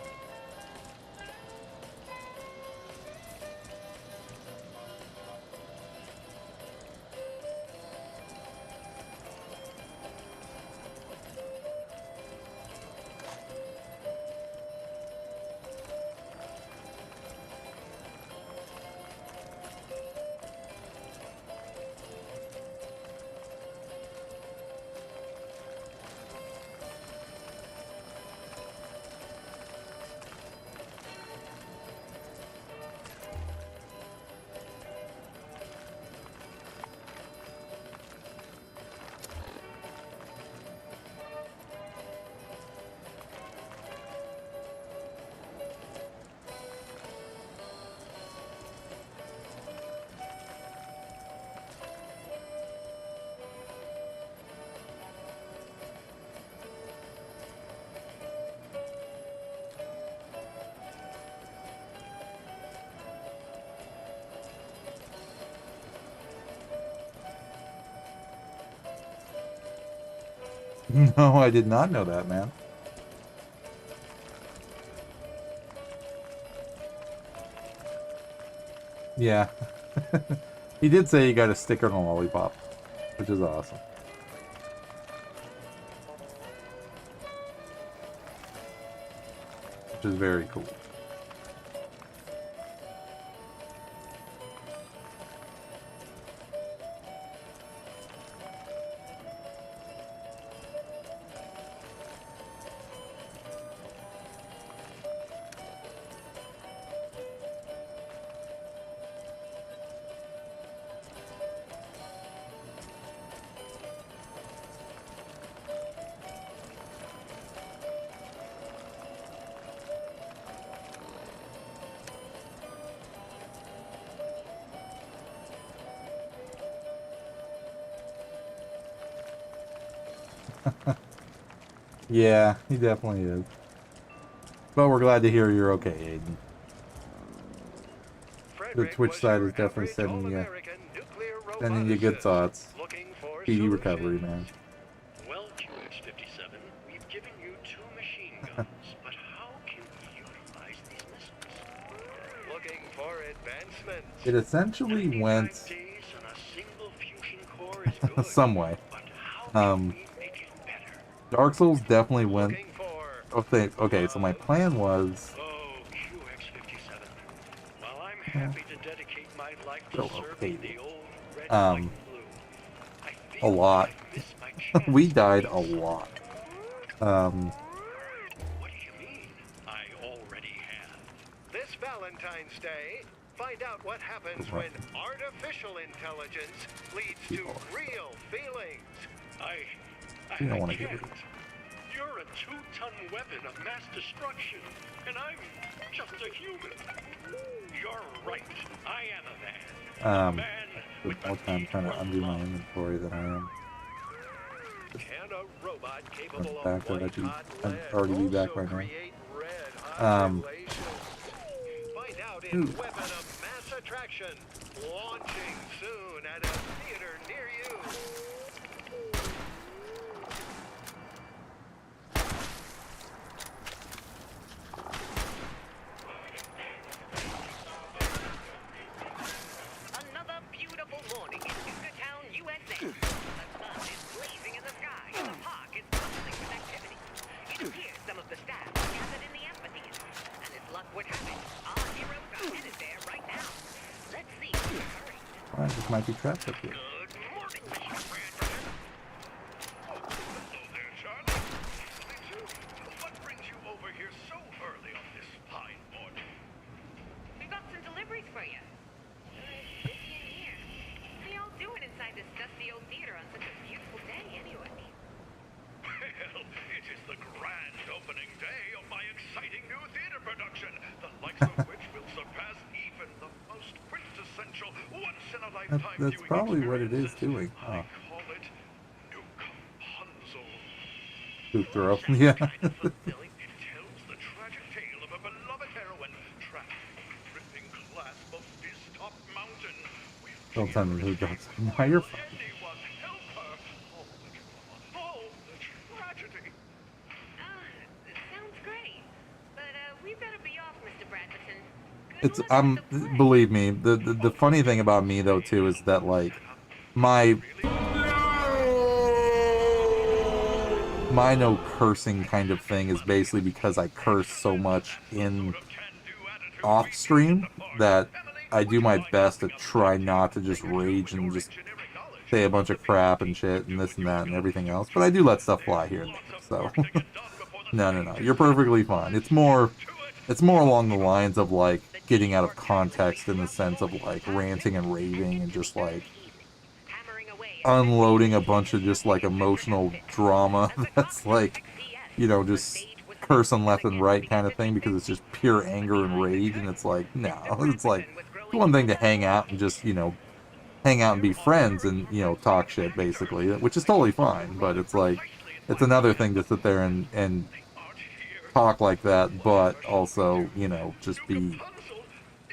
Speaker 3: No, I did not know that, man. Yeah. He did say you got a sticker on a lollipop, which is awesome. Which is very cool. Yeah, he definitely is. But we're glad to hear you're okay, Aiden. The Twitch side is definitely sending you good thoughts. Speedy recovery, man.
Speaker 11: Well, QX-57, we've given you 2 machine guns, but how can we utilize these missiles? Looking for advancements.
Speaker 3: It essentially went some way. Dark Souls definitely went. Okay, so my plan was.
Speaker 11: Oh, QX57. While I'm happy to dedicate my life to serving the old red, white, and blue, I
Speaker 3: A
Speaker 11: feel
Speaker 3: lot.
Speaker 11: I miss my chance.
Speaker 3: We died a lot.
Speaker 11: What do you mean? I already have.
Speaker 9: This Valentine's Day, find out what happens when artificial intelligence leads to real feelings.
Speaker 3: You don't want to do it.
Speaker 11: You're a 2-ton weapon of mass destruction, and I'm just a human. You're right. I am a man.
Speaker 3: With more time trying to undo my inventory than I am.
Speaker 9: Can a robot capable
Speaker 3: Back
Speaker 9: of
Speaker 3: there, I'd
Speaker 9: white-hot
Speaker 3: already be
Speaker 9: lead
Speaker 3: back
Speaker 9: also
Speaker 3: right now.
Speaker 9: create red-hot relations? Find out in
Speaker 3: Ooh.
Speaker 9: Weapon of Mass Attraction, launching soon at a theater near you.
Speaker 22: Another beautiful morning in Yucatan, USA. The sun is blazing in the sky, and the park is bustling with activity. It appears some of the staff are gathered in the amphitheater, and as luck would have it, our heroes are headed there right now. Let's see who's hurrying.
Speaker 3: Alright, this might be trapped up here.
Speaker 11: What brings you over here so early on this fine morning?
Speaker 22: We've got some deliveries for you. Busy in here. What are y'all doing inside this dusty old theater on such a beautiful day, anyway?
Speaker 11: Well, it is the grand opening day of my exciting new theater production, the likes of which will surpass even the most quintessential once-in-a-lifetime
Speaker 3: That's
Speaker 11: viewing
Speaker 3: probably what it is
Speaker 11: experiences.
Speaker 3: doing.
Speaker 11: I
Speaker 3: Oh.
Speaker 11: call it Nuka-Punzel.
Speaker 3: Poop throw. Yeah.
Speaker 11: It tells the tragic tale of a beloved heroine trapped in the gripping clasp of Fizz-Top Mountain.
Speaker 3: Don't tell me who drops. Now you're fine.
Speaker 11: Anyone help her? Oh, the tragedy.
Speaker 22: Sounds great. But, we better be off, Mr. Bradford.
Speaker 3: It's believe me, the funny thing about me though too is that like my no cursing kind of thing is basically because I curse so much in off stream that I do my best to try not to just rage and just say a bunch of crap and shit and this and that and everything else, but I do let stuff fly here and there, so no, you're perfectly fine. It's more along the lines of like getting out of context in the sense of like ranting and raving and just like unloading a bunch of just like emotional drama that's like, you know, just cursing left and right kind of thing because it's just pure anger and rage, and it's like, no, it's like it's one thing to hang out and just, you know, hang out and be friends and, you know, talk shit basically, which is totally fine, but it's like it's another thing to sit there and talk like that, but also, you know, just be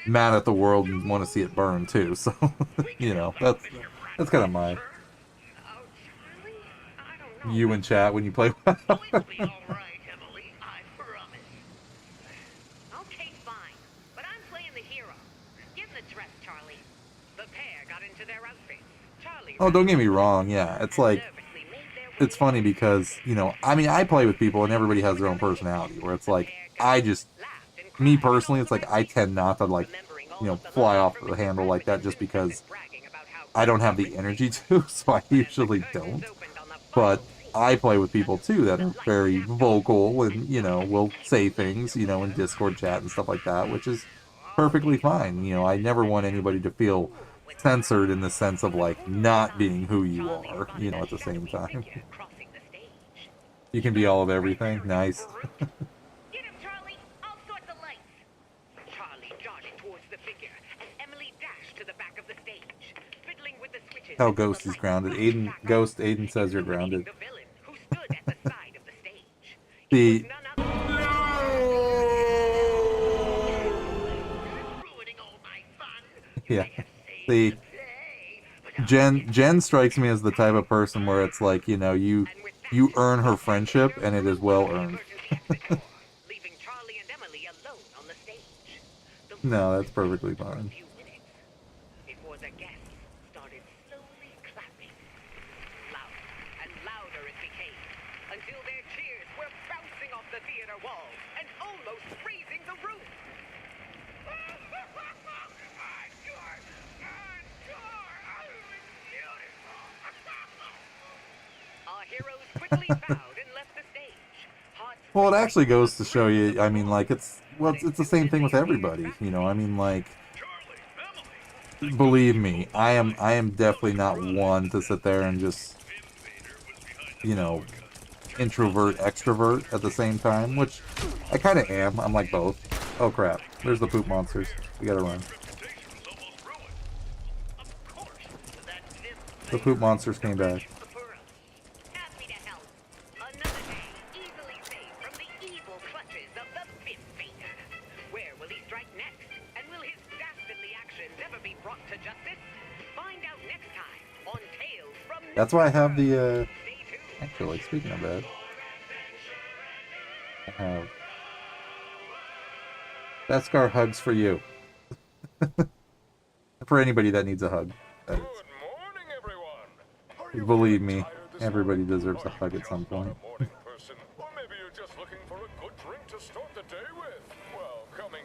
Speaker 3: mad at the world and want to see it burn too. So, you know, that's kind of my you in chat when you play.
Speaker 22: Okay, fine. But I'm playing the hero. Get in the dress, Charlie. The pair got into their outfits. Charlie.
Speaker 3: Oh, don't get me wrong. Yeah, it's like it's funny because, you know, I mean, I play with people and everybody has their own personality. Where it's like me personally, it's like I tend not to like, you know, fly off the handle like that just because I don't have the energy to, so I usually don't. But I play with people too that are very vocal and, you know, will say things, you know, in Discord chat and stuff like that, which is perfectly fine. You know, I never want anybody to feel censored in the sense of like not being who you are, you know, at the same time. You can be all of everything. Nice.
Speaker 22: Get him, Charlie. I'll sort the lights. Charlie darted towards the figure, and Emily dashed to the back of the stage, fiddling with the switches.
Speaker 3: Tell Ghost he's grounded. Aiden says you're grounded. The yeah, the Jen strikes me as the type of person where it's like, you know, you earn her friendship and it is well earned. No, that's perfectly fine.
Speaker 22: Before the guests started slowly clapping. Louder and louder it became, until their the theater walls and almost freezing the roof. Our heroes quickly bowed and left the stage. Hot
Speaker 3: Well, it actually goes to show you, I mean, like, it's the same thing with everybody, you know, I mean, like, believe me, I am definitely not one to sit there and just, you know, introvert, extrovert at the same time, which I kind of am. I'm like both. Oh crap, there's the poop monsters. We gotta run. The poop monsters came back.
Speaker 22: Happy to help. Another day easily saved from the evil clutches of the Fifth Fader. Where will he strike next? And will his dastardly actions ever be brought to justice? Find out next time on Tales from
Speaker 3: That's why I have the, actually, speaking of that, I have Beskar hugs for you. For anybody that needs a hug. That is. Believe me, everybody deserves a hug at some point.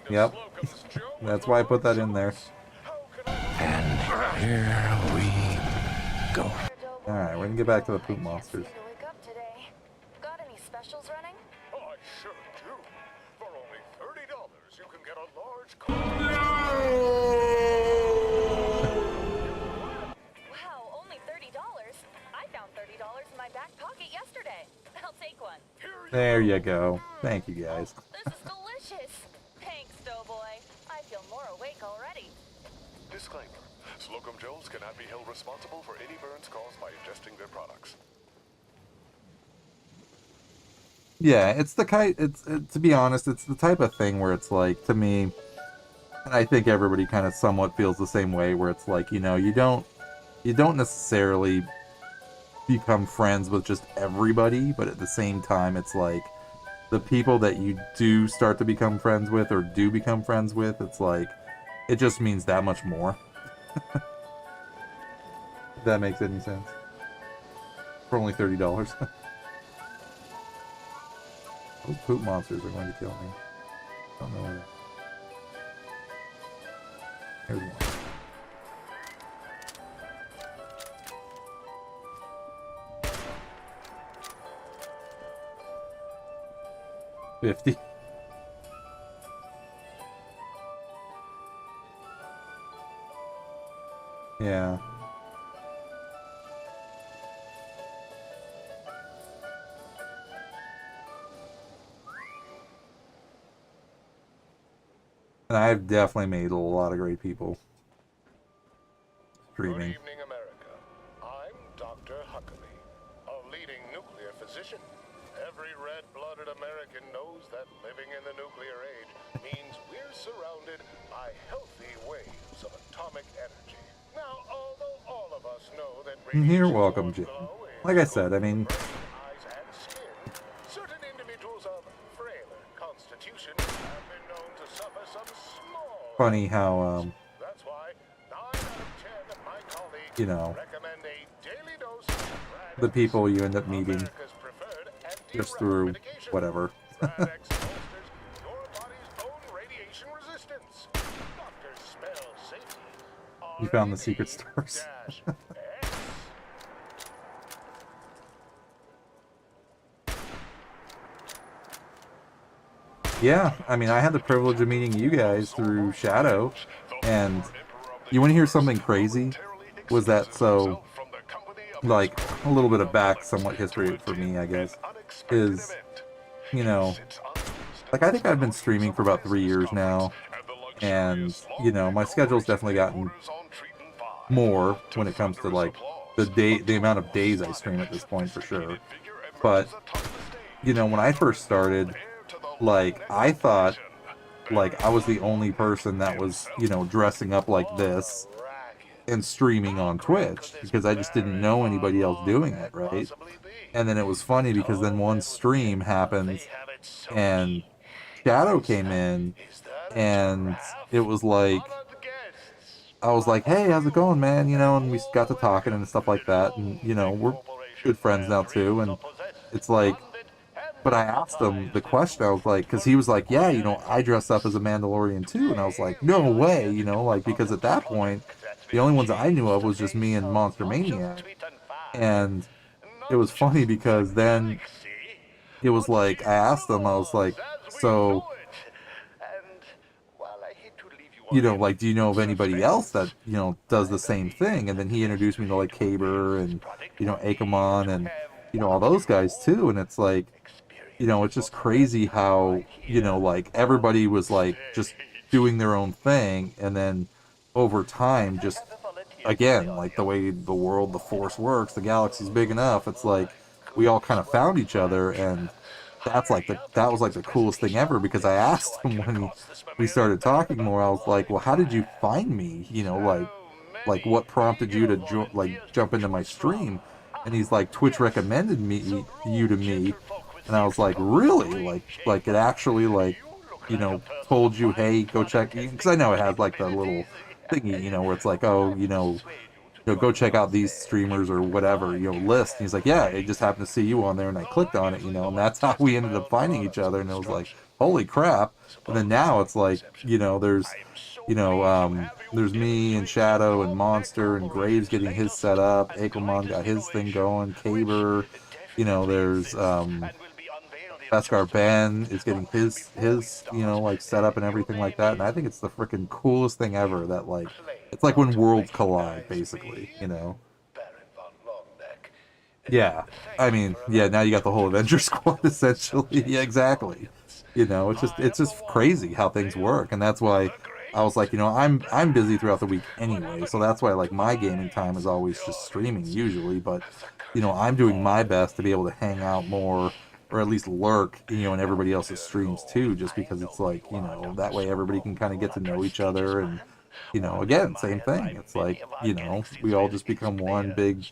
Speaker 3: Yep. That's why I put that in there.
Speaker 5: And here we go.
Speaker 3: Alright, we're gonna get back to the poop monsters.
Speaker 21: Wake up today. Got any specials running?
Speaker 4: I sure do. For only $30, you can get a large
Speaker 21: Wow, only $30? I found $30 in my back pocket yesterday. I'll take one.
Speaker 3: There you go. Thank you guys.
Speaker 21: This is delicious. Thanks, Doughboy. I feel more awake already.
Speaker 4: Disclaimer. Slocum Joes cannot be held responsible for any burns caused by ingesting their products.
Speaker 3: Yeah, it's the kind. To be honest, it's the type of thing where it's like, to me, and I think everybody kind of somewhat feels the same way, where it's like, you know, you don't necessarily become friends with just everybody, but at the same time, it's like the people that you do start to become friends with or do become friends with, it's like it just means that much more. If that makes any sense. For only $30. Those poop monsters are going to kill me. Don't know where. Here's one. $50. Yeah. And I've definitely made a lot of great people streaming.
Speaker 4: Good evening, America. I'm Dr. Huckabee, a leading nuclear physician. Every red-blooded American knows that living in the nuclear age means we're surrounded by healthy waves of atomic energy. Now, although all of us know that
Speaker 3: You're welcome, Jim. Like I said, I mean,
Speaker 4: eyes and skin, certain individuals of frailer constitution have been known to suffer some small.
Speaker 3: funny how
Speaker 4: That's why 9 out of 10 of my colleagues
Speaker 3: you know,
Speaker 4: recommend a daily dose of
Speaker 3: the people you end up meeting just through whatever.
Speaker 4: Radex bolsters your body's own radiation resistance. Doctors spell safety.
Speaker 3: You found the secret stars. Yeah, I mean, I had the privilege of meeting you guys through Shadow, and you want to hear something crazy? Was that so, like, a little bit of somewhat history for me, I guess, is, you know, like, I think I've been streaming for about 3 years now, and, you know, my schedule's definitely gotten more when it comes to, like, the amount of days I stream at this point, for sure. But, you know, when I first started, like, I thought, like, I was the only person that was, you know, dressing up like this and streaming on Twitch, because I just didn't know anybody else doing it, right? And then it was funny, because then one stream happened, and Shadow came in, and it was like, I was like, hey, how's it going, man? You know, and we got to talking and stuff like that, and, you know, we're good friends now, too, and it's like, but I asked him the question. I was like, because he was like, yeah, I dress up as a Mandalorian too, and I was like, no way, like because at that point, the only ones I knew of was just me and Monster Maniac, and it was funny because then it was like I asked him, I was like, so. Like, do you know of anybody else that, does the same thing? And then he introduced me to, like, Kaber and, Akamon and, all those guys, too. And it's like, it's just crazy how, like, everybody was, like, just doing their own thing. And then over time, just, again, like, the way the world, the Force works, the galaxy's big enough, it's like, we all kind of found each other. And that was like the coolest thing ever, because I asked him when we started talking more, I was like, well, how did you find me? Like what prompted you to jump into my stream? And he's like, Twitch recommended you to me. And I was like, really? Like it actually told you, hey, go check, because I know it has like the little thingy, where it's like, oh, go check out these streamers or whatever, list. And he's like, yeah, I just happened to see you on there, and I clicked on it, and that's how we ended up finding each other. And it was like, holy crap. And then now it's like, there's me and Shadow and Monster and Graves getting his set up. Aquaman got his thing going. Kaber, there's Beskar Ben is getting his like set up and everything like that. And I think it's the freaking coolest thing ever, that like it's like when worlds collide, basically, Yeah. I mean, yeah, now you got the whole Avenger squad essentially. Yeah, exactly. It's just crazy how things work, and that's why I was like, I'm busy throughout the week anyway, so that's why like my gaming time is always just streaming usually, but I'm doing my best to be able to hang out more, or at least lurk, in everybody else's streams too, just because it's like, that way everybody can kind of get to know each other. And again, same thing. It's like, we all just become one big,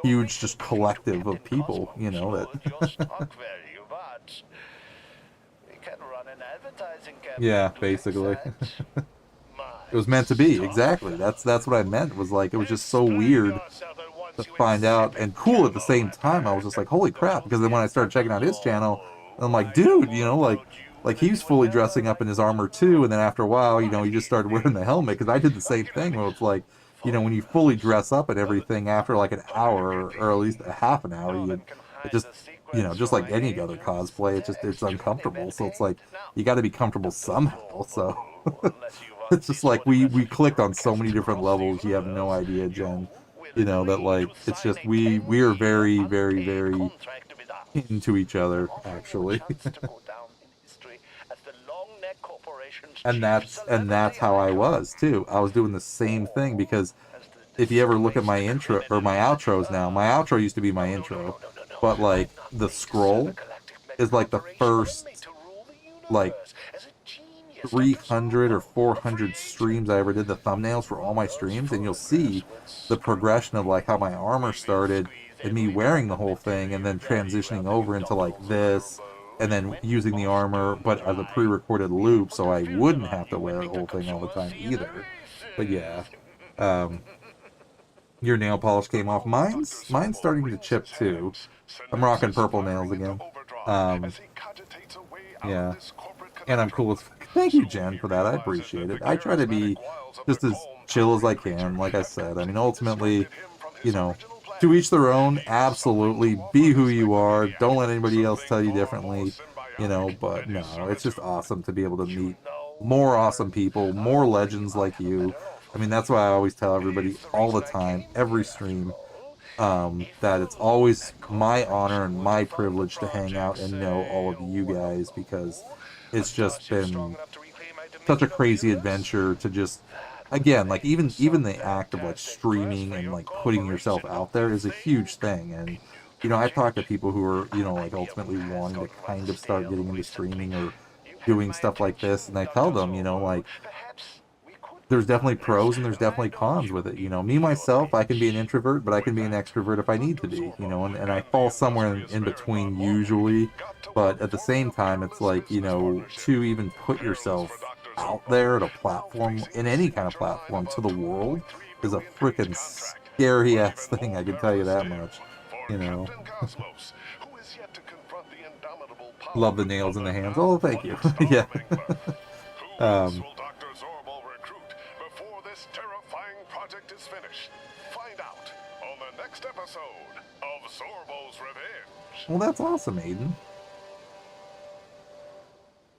Speaker 3: huge, just collective of people, that. Yeah, basically. It was meant to be, exactly. That's what I meant. Was like, it was just so weird to find out, and cool at the same time. I was just like, holy crap, because then when I started checking out his channel, I'm like, dude, like he's fully dressing up in his armor too. And then after a while, he just started wearing the helmet, because I did the same thing, where it's like, when you fully dress up and everything, after like an hour, or at least a half an hour, it just, just like any other cosplay, it's uncomfortable. So it's like, you got to be comfortable somehow. So it's just like we clicked on so many different levels. You have no idea, Jen. That like, it's just we are very, very, very into each other, actually. And that's how I was too. I was doing the same thing, because if you ever look at my intro or my outros now, my outro used to be my intro, but like the scroll is like the first like 300 or 400 streams I ever did, the thumbnails for all my streams, and you'll see the progression of like how my armor started and me wearing the whole thing, and then transitioning over into like this, and then using the armor but as a pre-recorded loop, so I wouldn't have to wear the whole thing all the time either. But yeah, your nail polish came off. Mine's starting to chip too. I'm rocking purple nails again. Yeah, and I'm cool as. Thank you, Jen, for that. I appreciate it. I try to be just as chill as I can. Like I said, I mean, ultimately, to each their own. Absolutely, be who you are. Don't let anybody else tell you differently. But no, it's just awesome to be able to meet more awesome people, more legends like you. I mean, that's why I always tell everybody all the time, every stream, that it's always my honor and my privilege to hang out and know all of you guys, because it's just been such a crazy adventure to just, again, like even the act of like streaming and like putting yourself out there is a huge thing. And I've talked to people who are like ultimately wanting to kind of start getting into streaming or doing stuff like this, and I tell them, like, there's definitely pros and there's definitely cons with it. Me myself, I can be an introvert, but I can be an extrovert if I need to be, and I fall somewhere in between usually. But at the same time, it's like, to even put yourself out there at a platform, in any kind of platform, to the world, is a freaking scary ass thing, I can tell you that much. Love the nails in the hands. Oh, thank you. Yeah.
Speaker 4: Will Dr. Zorbal recruit before this terrifying project is finished? Find out on the next episode of Zorbal's Revenge.
Speaker 3: Well, that's awesome, Aiden.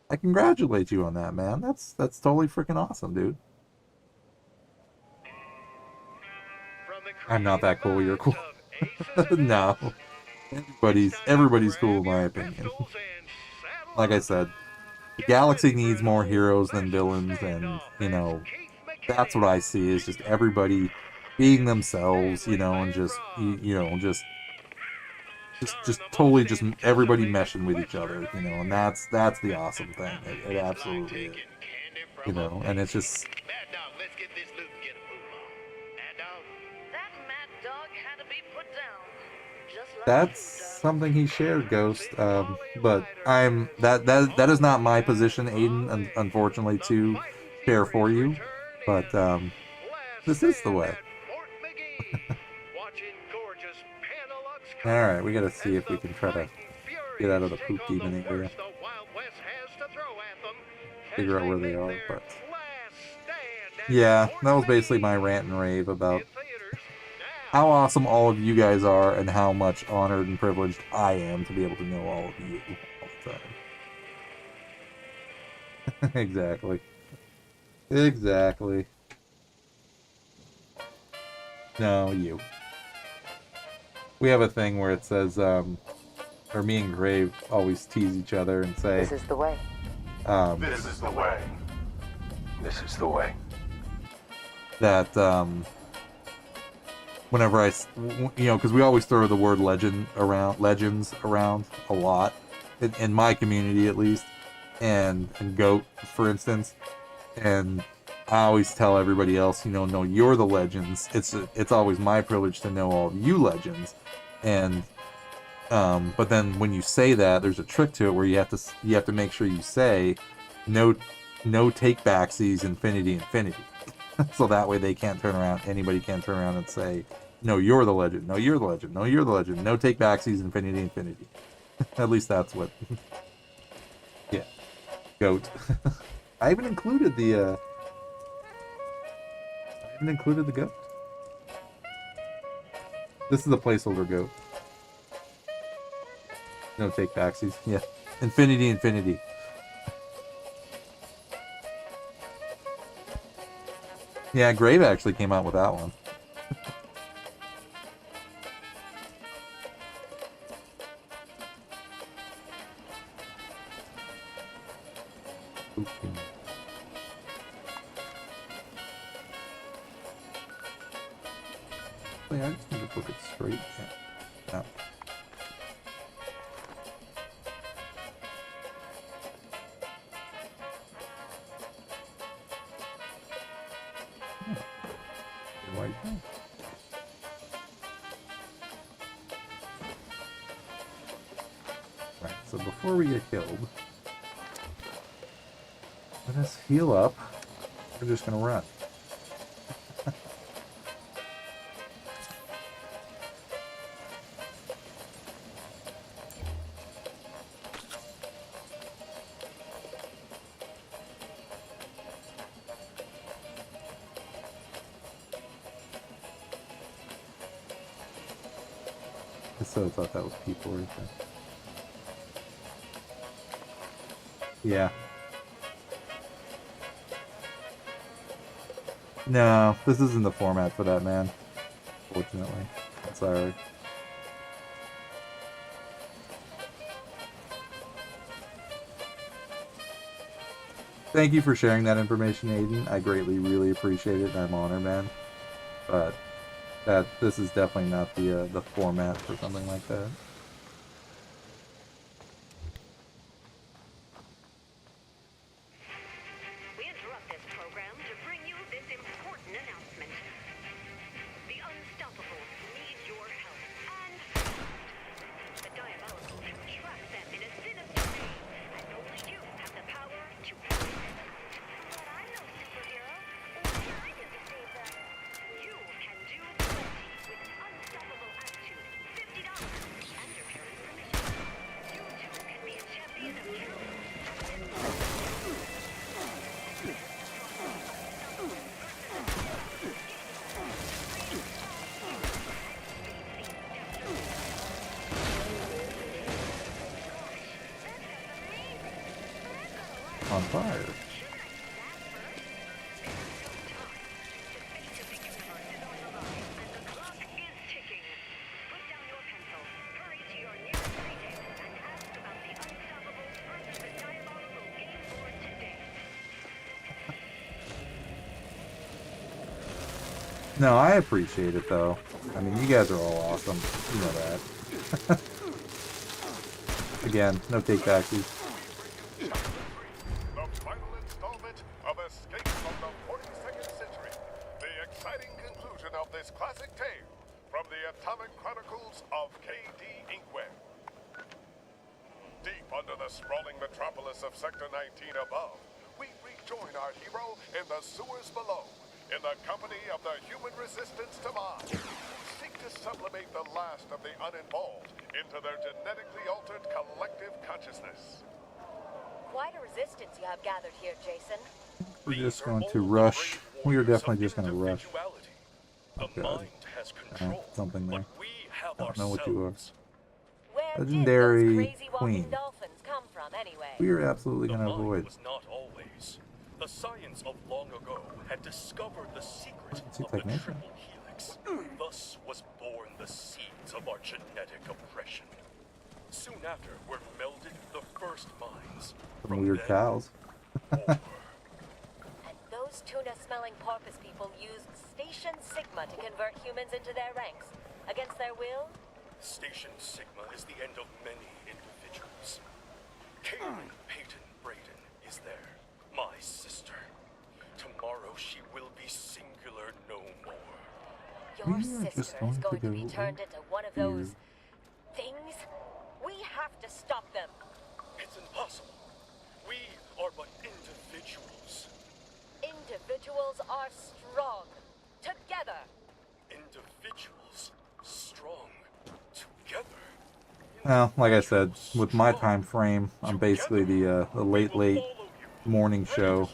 Speaker 3: I congratulate you on that, man. That's totally freaking awesome, dude. I'm not that cool. You're cool. No. Everybody's cool in my opinion. Like I said, the galaxy needs more heroes than villains, and you know, that's what I see is just everybody being themselves, you know, and just just totally just everybody meshing with each other, you know, and that's the awesome thing. It absolutely is, you know, and it's just. That's something he shared, Ghost. But that is not my position, Aiden, unfortunately, to share for you. But this is the way. Alright, we gotta see if we can try to get out of the poop demon area. Figure out where they are, but yeah, that was basically my rant and rave about how awesome all of you guys are and how much honored and privileged I am to be able to know all of you all the time. Exactly. Exactly. No, you. We have a thing where it says, or me and Grave always tease each other and say,
Speaker 1: This is the way.
Speaker 4: This is the way.
Speaker 5: This is the way.
Speaker 3: That, whenever you know, because we always throw the word legends around a lot, in my community at least, and GOAT, for instance, and I always tell everybody else, you know, no, you're the legends. It's always my privilege to know all of you legends, and but then when you say that, there's a trick to it where you have to make sure you say no take backsies infinity, so that way they can't turn around. Anybody can't turn around and say, no, you're the legend. No, you're the legend. No, you're the legend. No take backsies infinity. At least that's what. Yeah, GOAT. I even included the GOAT. This is the placeholder GOAT. No take backsies. Yeah. Infinity. Yeah, Grave actually came out with that one. Wait, I just need to book it straight. Yeah. Right, so before we get killed, let us heal up. We're just gonna run. So I thought that was people right there. Yeah. No, this isn't the format for that, man. Fortunately. I'm sorry. Thank you for sharing that information, Aiden. I really appreciate it, and I'm honored, man. But this is definitely not the format for something like that.
Speaker 22: We interrupt this program to bring you this important announcement. The Unstoppables need your help, and the Diabolicals have trapped them in a sinister maze, and only you have the power to help them out. But I'm no superhero. What can I do to save them? You can do plenty with Unstoppable Attitude, $50, and
Speaker 3: fire. No, I appreciate it though. I mean, you guys are all awesome. You know that. Again, no take backsies.
Speaker 4: The final installment of Escape from the 42nd Century. The exciting conclusion of this classic tale from the Atomic Chronicles of KD Inkwell. Deep under the sprawling metropolis of Sector 19 above, we rejoin our hero in the sewers below, in the company of the human resistance to Mando, who seek to sublimate the last of the uninvolved into their genetically altered collective consciousness.
Speaker 6: Quite a resistance you have gathered here, Jason.
Speaker 3: We're just going to rush. We are definitely just going to rush. Oh god. Something there. I don't know what you are. Legendary Queen. We are absolutely going to avoid.
Speaker 11: The science of long ago had discovered the secret of the
Speaker 3: technician.
Speaker 11: triple helix. Thus was born the seeds of our genetic oppression. Soon after were melded the first minds.
Speaker 3: Some weird cows.
Speaker 6: And those tuna-smelling porpoise people used Station Sigma to convert humans into their ranks. Against their will?
Speaker 11: Station Sigma is the end of many individuals. Kaylin Peyton Braden is there. My sister. Tomorrow she will be singular no more.
Speaker 6: Your sister is going to be turned into one of those things? We have to stop them.
Speaker 11: It's impossible. We are but individuals.
Speaker 6: Individuals are strong. Together.
Speaker 11: Individuals strong. Together.
Speaker 3: Well, like I said, with my time frame, I'm basically the late morning show.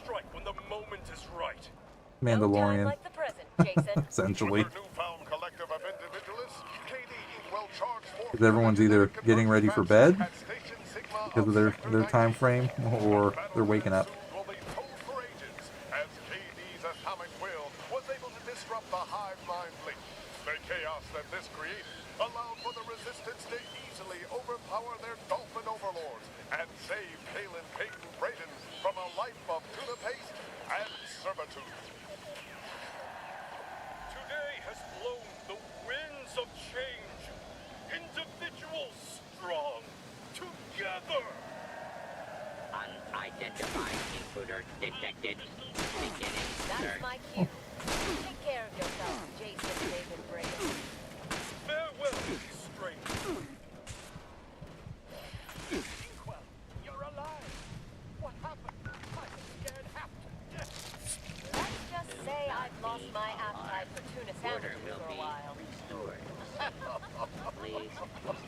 Speaker 3: Mandalorian. Essentially. Because everyone's either getting ready for bed because of their time frame, or they're waking up.
Speaker 4: As KD's atomic will was able to disrupt the hive mind link. The chaos that this created allowed for the resistance to easily overpower their dolphin overlords and save Kaylin Peyton Braden from a life of tuna paste and servitude.
Speaker 11: Today has blown the winds of change. Individuals strong. Together.
Speaker 8: Unidentified intruder detected. Beginning
Speaker 6: That's
Speaker 8: search.
Speaker 6: my cue. Take care of yourself, Jason David Braden.
Speaker 11: Farewell, stranger.
Speaker 16: Inkwell, you're alive. What happened? I was scared half to death.
Speaker 6: Let's just say I've lost my appetite for tuna sandwiches for a while.
Speaker 8: Restored. Please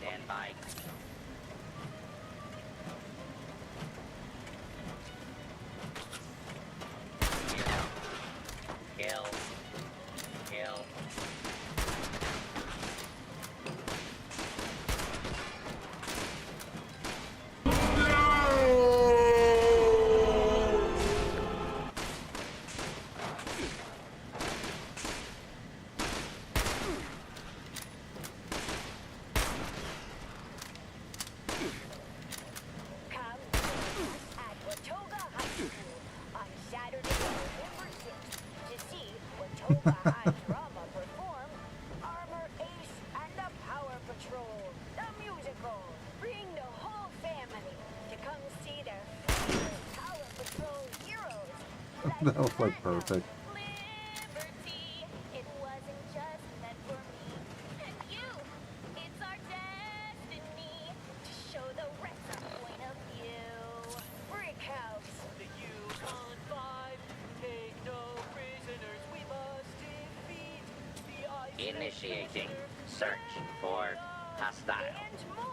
Speaker 8: stand by. Kill. Kill.
Speaker 10: Come at Watoga High School on Saturday, November 6th to see Watoga High Drama perform Armor Ace and the Power Patrol, the musical. Bring the whole family to come see their favorite Power Patrol heroes.
Speaker 3: That was like perfect.
Speaker 14: Liberty, it wasn't just meant for me and you. It's our destiny to show the rest our point of view.
Speaker 10: Brick House.
Speaker 16: The Yukon 5, take no prisoners, we must defeat the ice.
Speaker 8: Initiating search for hostile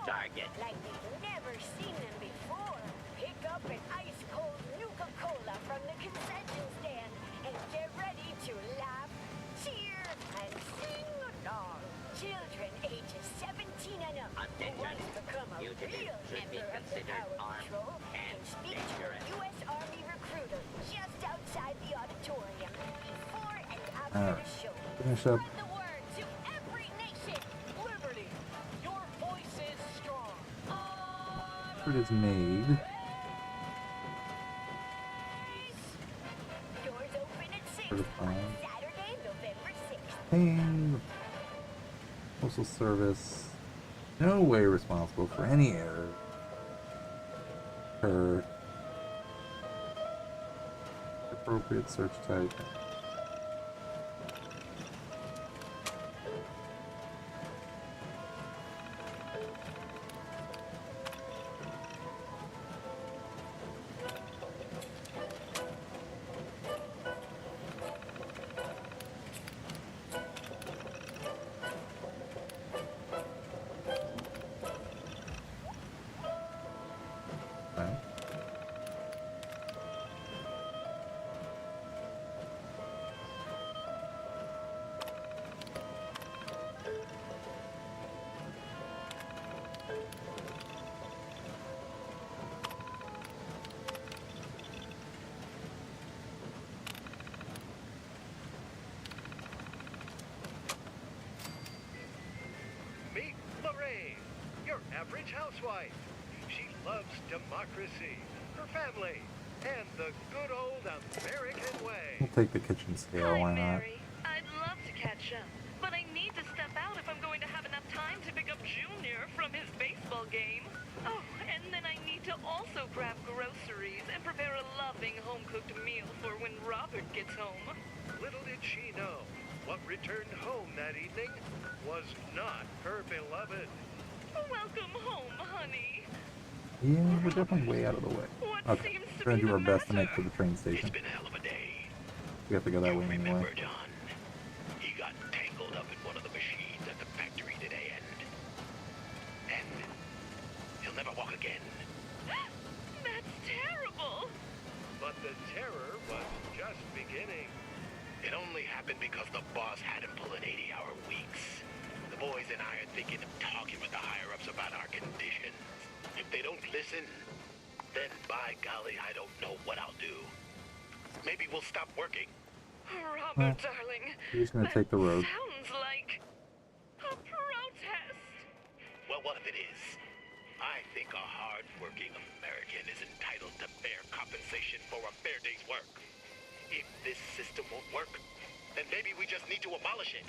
Speaker 8: target.
Speaker 10: Like we've never seen them before. Pick up an ice-cold Nuka-Cola from the concession stand and get ready to laugh, cheer, and sing along. Children ages 17 and up who want to become a
Speaker 8: Fugitives
Speaker 10: real
Speaker 8: should be
Speaker 10: member of the
Speaker 8: considered
Speaker 10: Power
Speaker 8: armed
Speaker 10: Patrol
Speaker 8: and
Speaker 10: can speak to a
Speaker 8: dangerous.
Speaker 10: U.S. Army
Speaker 3: Alright. Finish up.
Speaker 16: Liberty, your voice is strong.
Speaker 3: It is made.
Speaker 10: Doors open at 6
Speaker 3: Certified.
Speaker 10: on Saturday, November 6th.
Speaker 3: Paying Postal Service. No way responsible for any error. Per appropriate search type.
Speaker 9: Meet Lorraine, your average housewife. She loves democracy, her family, and the good old American way.
Speaker 3: We'll take the kitchen scale, why not?
Speaker 18: I'd love to catch up, but I need to step out if I'm going to have enough time to pick up Junior from his baseball game. Oh, and then I need to also grab groceries and prepare a loving home-cooked meal for when Robert gets home.
Speaker 9: Little did she know, what returned home that evening was not her beloved.
Speaker 18: Welcome home, honey.
Speaker 3: Yeah, we're definitely way out of the way. Okay, we're gonna do our best to make it to the train station.
Speaker 5: It's been a hell of a day.
Speaker 3: We have to go that way anyway.
Speaker 5: Remember, John? He got tangled up in one of the machines at the factory today, and he'll never walk again.
Speaker 18: That's terrible.
Speaker 9: But the terror was just beginning.
Speaker 5: It only happened because the boss had him pulling 80-hour weeks. The boys and I are thinking of talking with the higher-ups about our conditions. If they don't listen, then by golly, I don't know what I'll do. Maybe we'll stop working.
Speaker 18: Robert, darling.
Speaker 3: We're just gonna take the road.
Speaker 18: Sounds like a protest.
Speaker 5: Well, what if it is? I think a hard-working American is entitled to fair compensation for a fair day's work. If this system won't work, then maybe we just need to abolish it.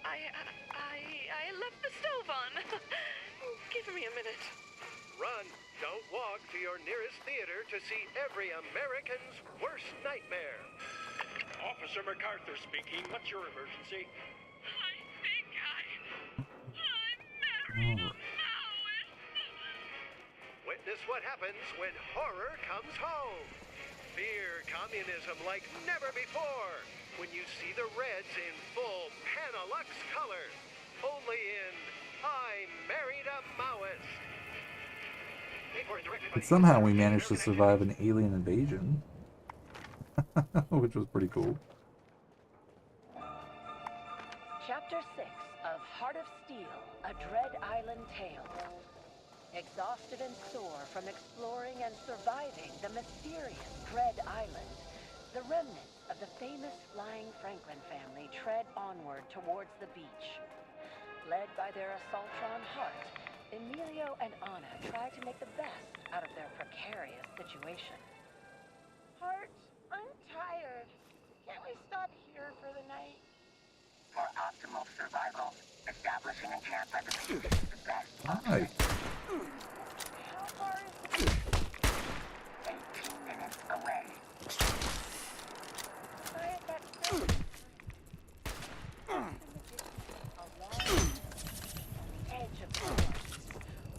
Speaker 18: I left the stove on. Give me a minute.
Speaker 9: Run, don't walk to your nearest theater to see every American's worst nightmare.
Speaker 11: Officer MacArthur speaking. What's your emergency?
Speaker 18: I think I married a Maoist.
Speaker 9: Witness what happens when horror comes home. Fear communism like never before. When you see the Reds in full Panalux colors. Only in I Married a Maoist.
Speaker 3: But somehow we managed to survive an alien invasion. Which was pretty cool.
Speaker 1: Chapter 6 of Heart of Steel, A Dread Island Tale. Exhausted and sore from exploring and surviving the mysterious Dread Island, the remnants of the famous Flying Franklin family tread onward towards the beach. Led by their Assaultron Heart, Emilio and Anna try to make the best out of their precarious situation.
Speaker 10: Heart, I'm tired. Can't we stop here for the night?
Speaker 12: For optimal survival, establishing a camp at the beach is the best.
Speaker 3: Hi.
Speaker 10: How far is it?
Speaker 12: 18 minutes away.
Speaker 10: Sorry if that's good.
Speaker 1: Edge of the forest.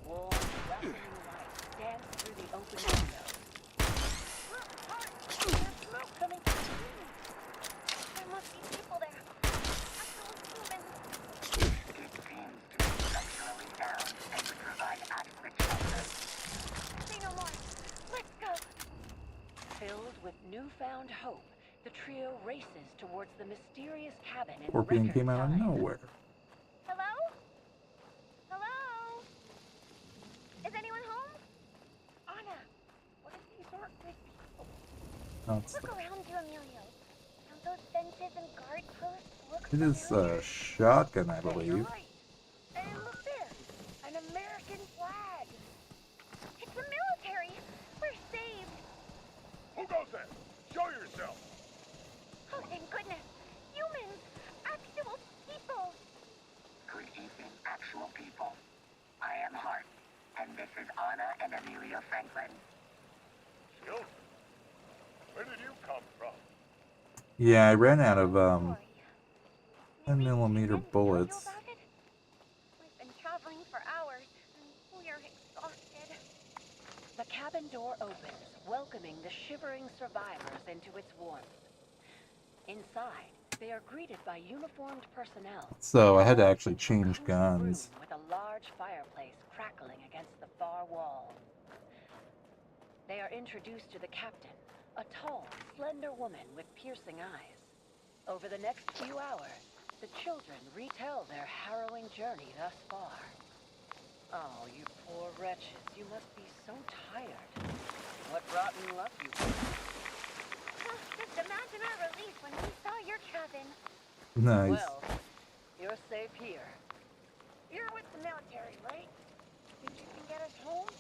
Speaker 1: Warm, welcoming light dance through the open window.
Speaker 10: Look, Heart, there's smoke coming from the chimney. There must be people there. After we're human.
Speaker 12: It seems to be structurally sound and would provide adequate shelter.
Speaker 10: Say no more. Let's go.
Speaker 1: Filled with newfound hope, the trio races towards the mysterious cabin in
Speaker 3: Scorpion
Speaker 1: record
Speaker 3: came out of
Speaker 1: time.
Speaker 3: nowhere.
Speaker 10: Hello? Hello? Is anyone home? Anna, what if these aren't good people?
Speaker 3: That's
Speaker 10: Look around you, Emilio. Don't those fences and guard
Speaker 3: It is a shotgun, I believe.
Speaker 10: Hey, look there! An American flag! It's the military! We're saved!
Speaker 4: Who goes there? Show yourself!
Speaker 10: Oh, thank goodness! Humans! Actual people!
Speaker 12: Good evening, actual people. I am Hart, and this is Anna and Amelia Franklin.
Speaker 4: Children? Where did you come from?
Speaker 3: Yeah, I ran out of 10mm bullets.
Speaker 10: We've been traveling for hours, and we're exhausted.
Speaker 1: The cabin door opens, welcoming the shivering survivors into its warmth. Inside, they are greeted by uniformed personnel.
Speaker 3: So I had to actually change guns.
Speaker 1: With a large fireplace crackling against the far wall. They are introduced to the captain, a tall, slender woman with piercing eyes. Over the next few hours, the children retell their harrowing journey thus far. Oh, you poor wretches, you must be so tired. What rotten luck you have.
Speaker 10: Just imagine our relief when we saw your cabin.
Speaker 3: Nice.
Speaker 1: Well, you're safe here.
Speaker 10: You're with the military, right? Think you can get us home?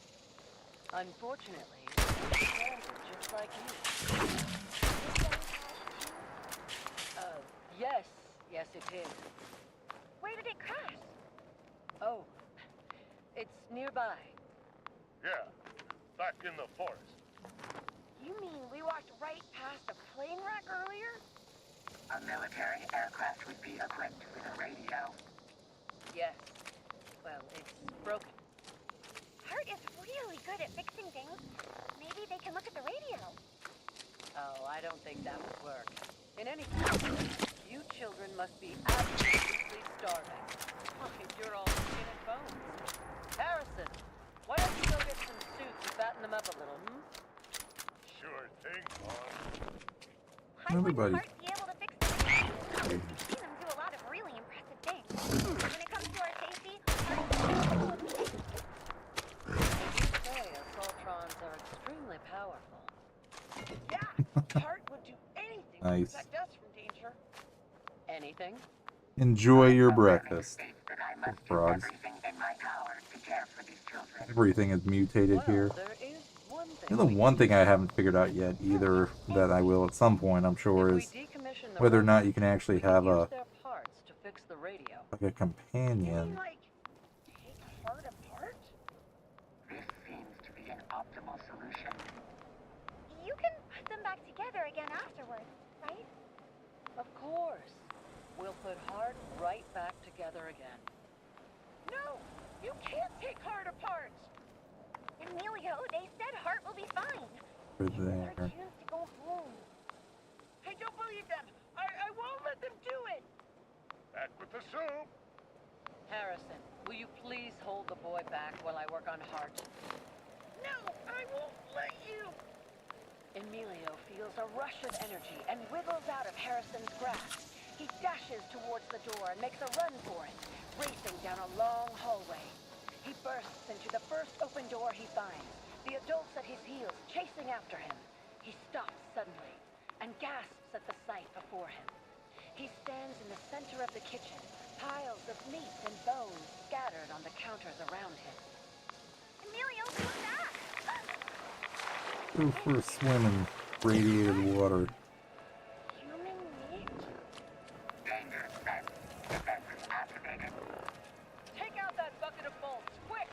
Speaker 1: Unfortunately, it's stranded just like you. Yes, yes it is.
Speaker 10: Where did it crash?
Speaker 1: Oh, it's nearby.
Speaker 4: Yeah, back in the forest.
Speaker 10: You mean we walked right past a plane wreck earlier?
Speaker 12: A military aircraft would be equipped with a radio.
Speaker 1: Yes. Well, it's broken.
Speaker 10: Hart is really good at fixing things. Maybe they can look at the radio.
Speaker 1: Oh, I don't think that would work. In any case, you children must be absolutely starving. Why, you're all skin and bones. Harrison, why don't you go get some suits and fatten them up a little, hmm?
Speaker 4: Sure thing, Mom.
Speaker 3: Everybody.
Speaker 10: Hart be able to fix things. We've seen him do a lot of really impressive things. When it comes to our safety, Hart is capable of things.
Speaker 1: They do say assaultrons are extremely powerful.
Speaker 10: Yeah, Hart would do anything
Speaker 3: Nice.
Speaker 10: to protect us from danger.
Speaker 1: Anything?
Speaker 3: Enjoy your breakfast.
Speaker 12: That I must do
Speaker 3: Frogs.
Speaker 12: everything in my power to care for these children.
Speaker 3: Everything is mutated here.
Speaker 1: There is one thing.
Speaker 3: And the one thing I haven't figured out yet either, that I will at some point, I'm sure, is whether or not you can actually have a
Speaker 1: their parts to fix the radio.
Speaker 3: like a companion.
Speaker 10: Take Hart apart?
Speaker 12: This seems to be an optimal solution.
Speaker 10: You can put them back together again afterwards, right?
Speaker 1: Of course. We'll put Hart right back together again.
Speaker 10: No! You can't take Hart apart! Emilio, they said Hart will be fine.
Speaker 3: For
Speaker 10: It's
Speaker 3: there.
Speaker 10: our chance to go home. I don't believe them. I won't let them do it.
Speaker 4: Back with the soup.
Speaker 1: Harrison, will you please hold the boy back while I work on Hart?
Speaker 10: No, I won't let you.
Speaker 1: Emilio feels a rush of energy and wriggles out of Harrison's grasp. He dashes towards the door and makes a run for it, racing down a long hallway. He bursts into the first open door he finds, the adults at his heels chasing after him. He stops suddenly and gasps at the sight before him. He stands in the center of the kitchen, piles of meat and bones scattered on the counters around him.
Speaker 10: Emilio, come back!
Speaker 3: Go for a swim in radiated water.
Speaker 10: Human meat?
Speaker 12: Danger sense. Defenses activated.
Speaker 1: Take out that bucket of bolts, quick!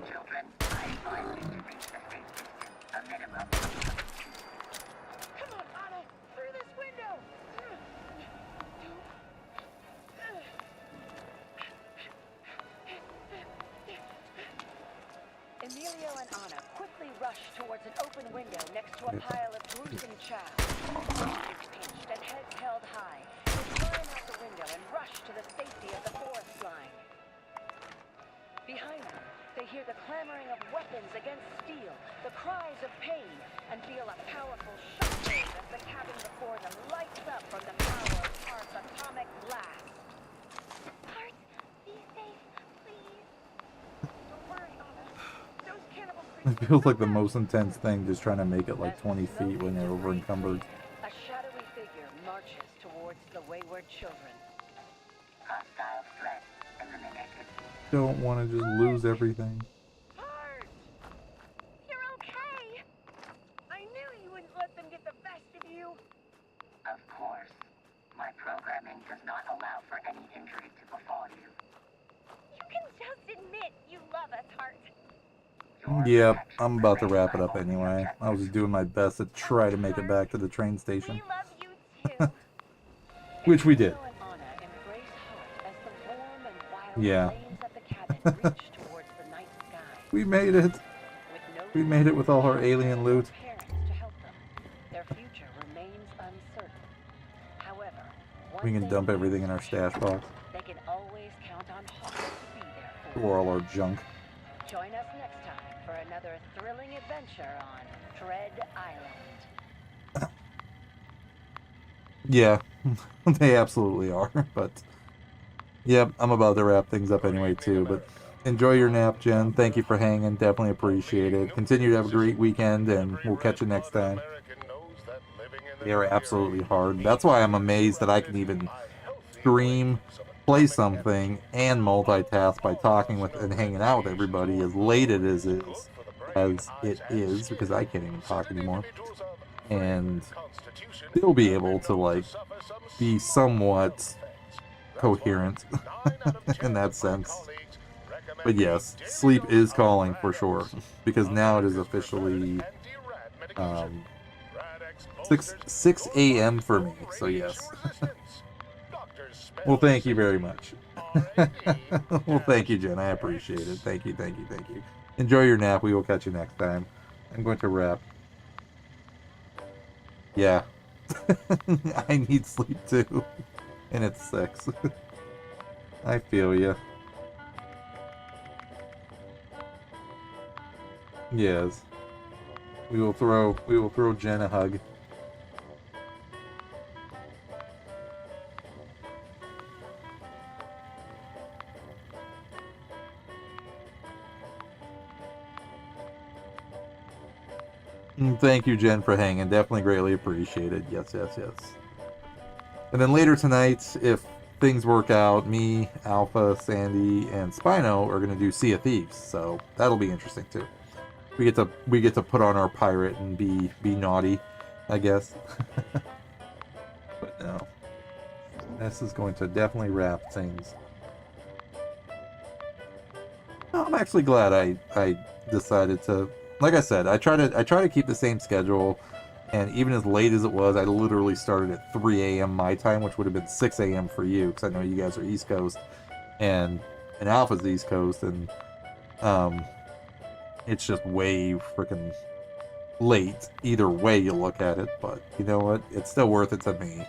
Speaker 12: Children, I advise you to reach the safe distance, a minimum.
Speaker 10: Come on, Anna! Through this window!
Speaker 1: Emilio and Anna quickly rush towards an open window next to a pile of gruesome chaff. Faces pinched and heads held high, they climb out the window and rush to the safety of the forest line. Behind them, they hear the clamoring of weapons against steel, the cries of pain, and feel a powerful shockwave as the cabin before them lights up from the power of Hart's atomic blast.
Speaker 10: Hart, be safe, please. Don't worry, Anna. Those cannibal
Speaker 3: It feels like the most intense thing, just trying to make it like 20 feet when you're over encumbered.
Speaker 1: A shadowy figure marches towards the wayward children.
Speaker 12: Hostile threat eliminated.
Speaker 3: Don't want to just lose everything.
Speaker 1: You're okay. I knew you wouldn't let them get the best of you.
Speaker 12: Of course. My programming does not allow for any injury to befall you.
Speaker 14: You can just admit you love us, Hart.
Speaker 3: Yep, I'm about to wrap it up anyway. I was just doing my best to try to make it back to the train station.
Speaker 14: We love you too.
Speaker 3: Which we did. Yeah. We made it. We made it with all our alien loot.
Speaker 1: Their future remains uncertain. However,
Speaker 3: We can dump everything in our stash box.
Speaker 1: they can always count on Hart to be there for
Speaker 3: Or all our junk.
Speaker 1: Join us next time for another thrilling adventure on Dread Island.
Speaker 3: Yeah, they absolutely are. But, yep, I'm about to wrap things up anyway, too. But enjoy your nap, Jen. Thank you for hanging. Definitely appreciate it. Continue to have a great weekend, and we'll catch you next time. They're absolutely hard. That's why I'm amazed that I can even stream, play something, and multitask by talking with and hanging out with everybody as late as it is, because I can't even talk anymore. And still be able to, like, be somewhat coherent in that sense. But yes, sleep is calling for sure, because now it is officially 6 a.m. for me, so yes. Well, thank you very much. Well, thank you, Jen. I appreciate it. Thank you, thank you, thank you. Enjoy your nap. We will catch you next time. I'm going to wrap. Yeah. I need sleep too. And it's 6. I feel you. Yes. We will throw Jen a hug. Thank you, Jen, for hanging. Definitely greatly appreciated. Yes, yes, yes. And then later tonight, if things work out, me, Alpha, Sandy, and Spino are going to do Sea of Thieves, so that'll be interesting too. We get to put on our pirate and be naughty, I guess. But no, this is going to definitely wrap things. No, I'm actually glad I decided to. Like I said, I try to keep the same schedule, and even as late as it was, I literally started at 3 a.m. my time, which would have been 6 a.m. for you, because I know you guys are East Coast, and Alpha's East Coast, and it's just way freaking late. Either way you look at it, but you know what? It's still worth it to me,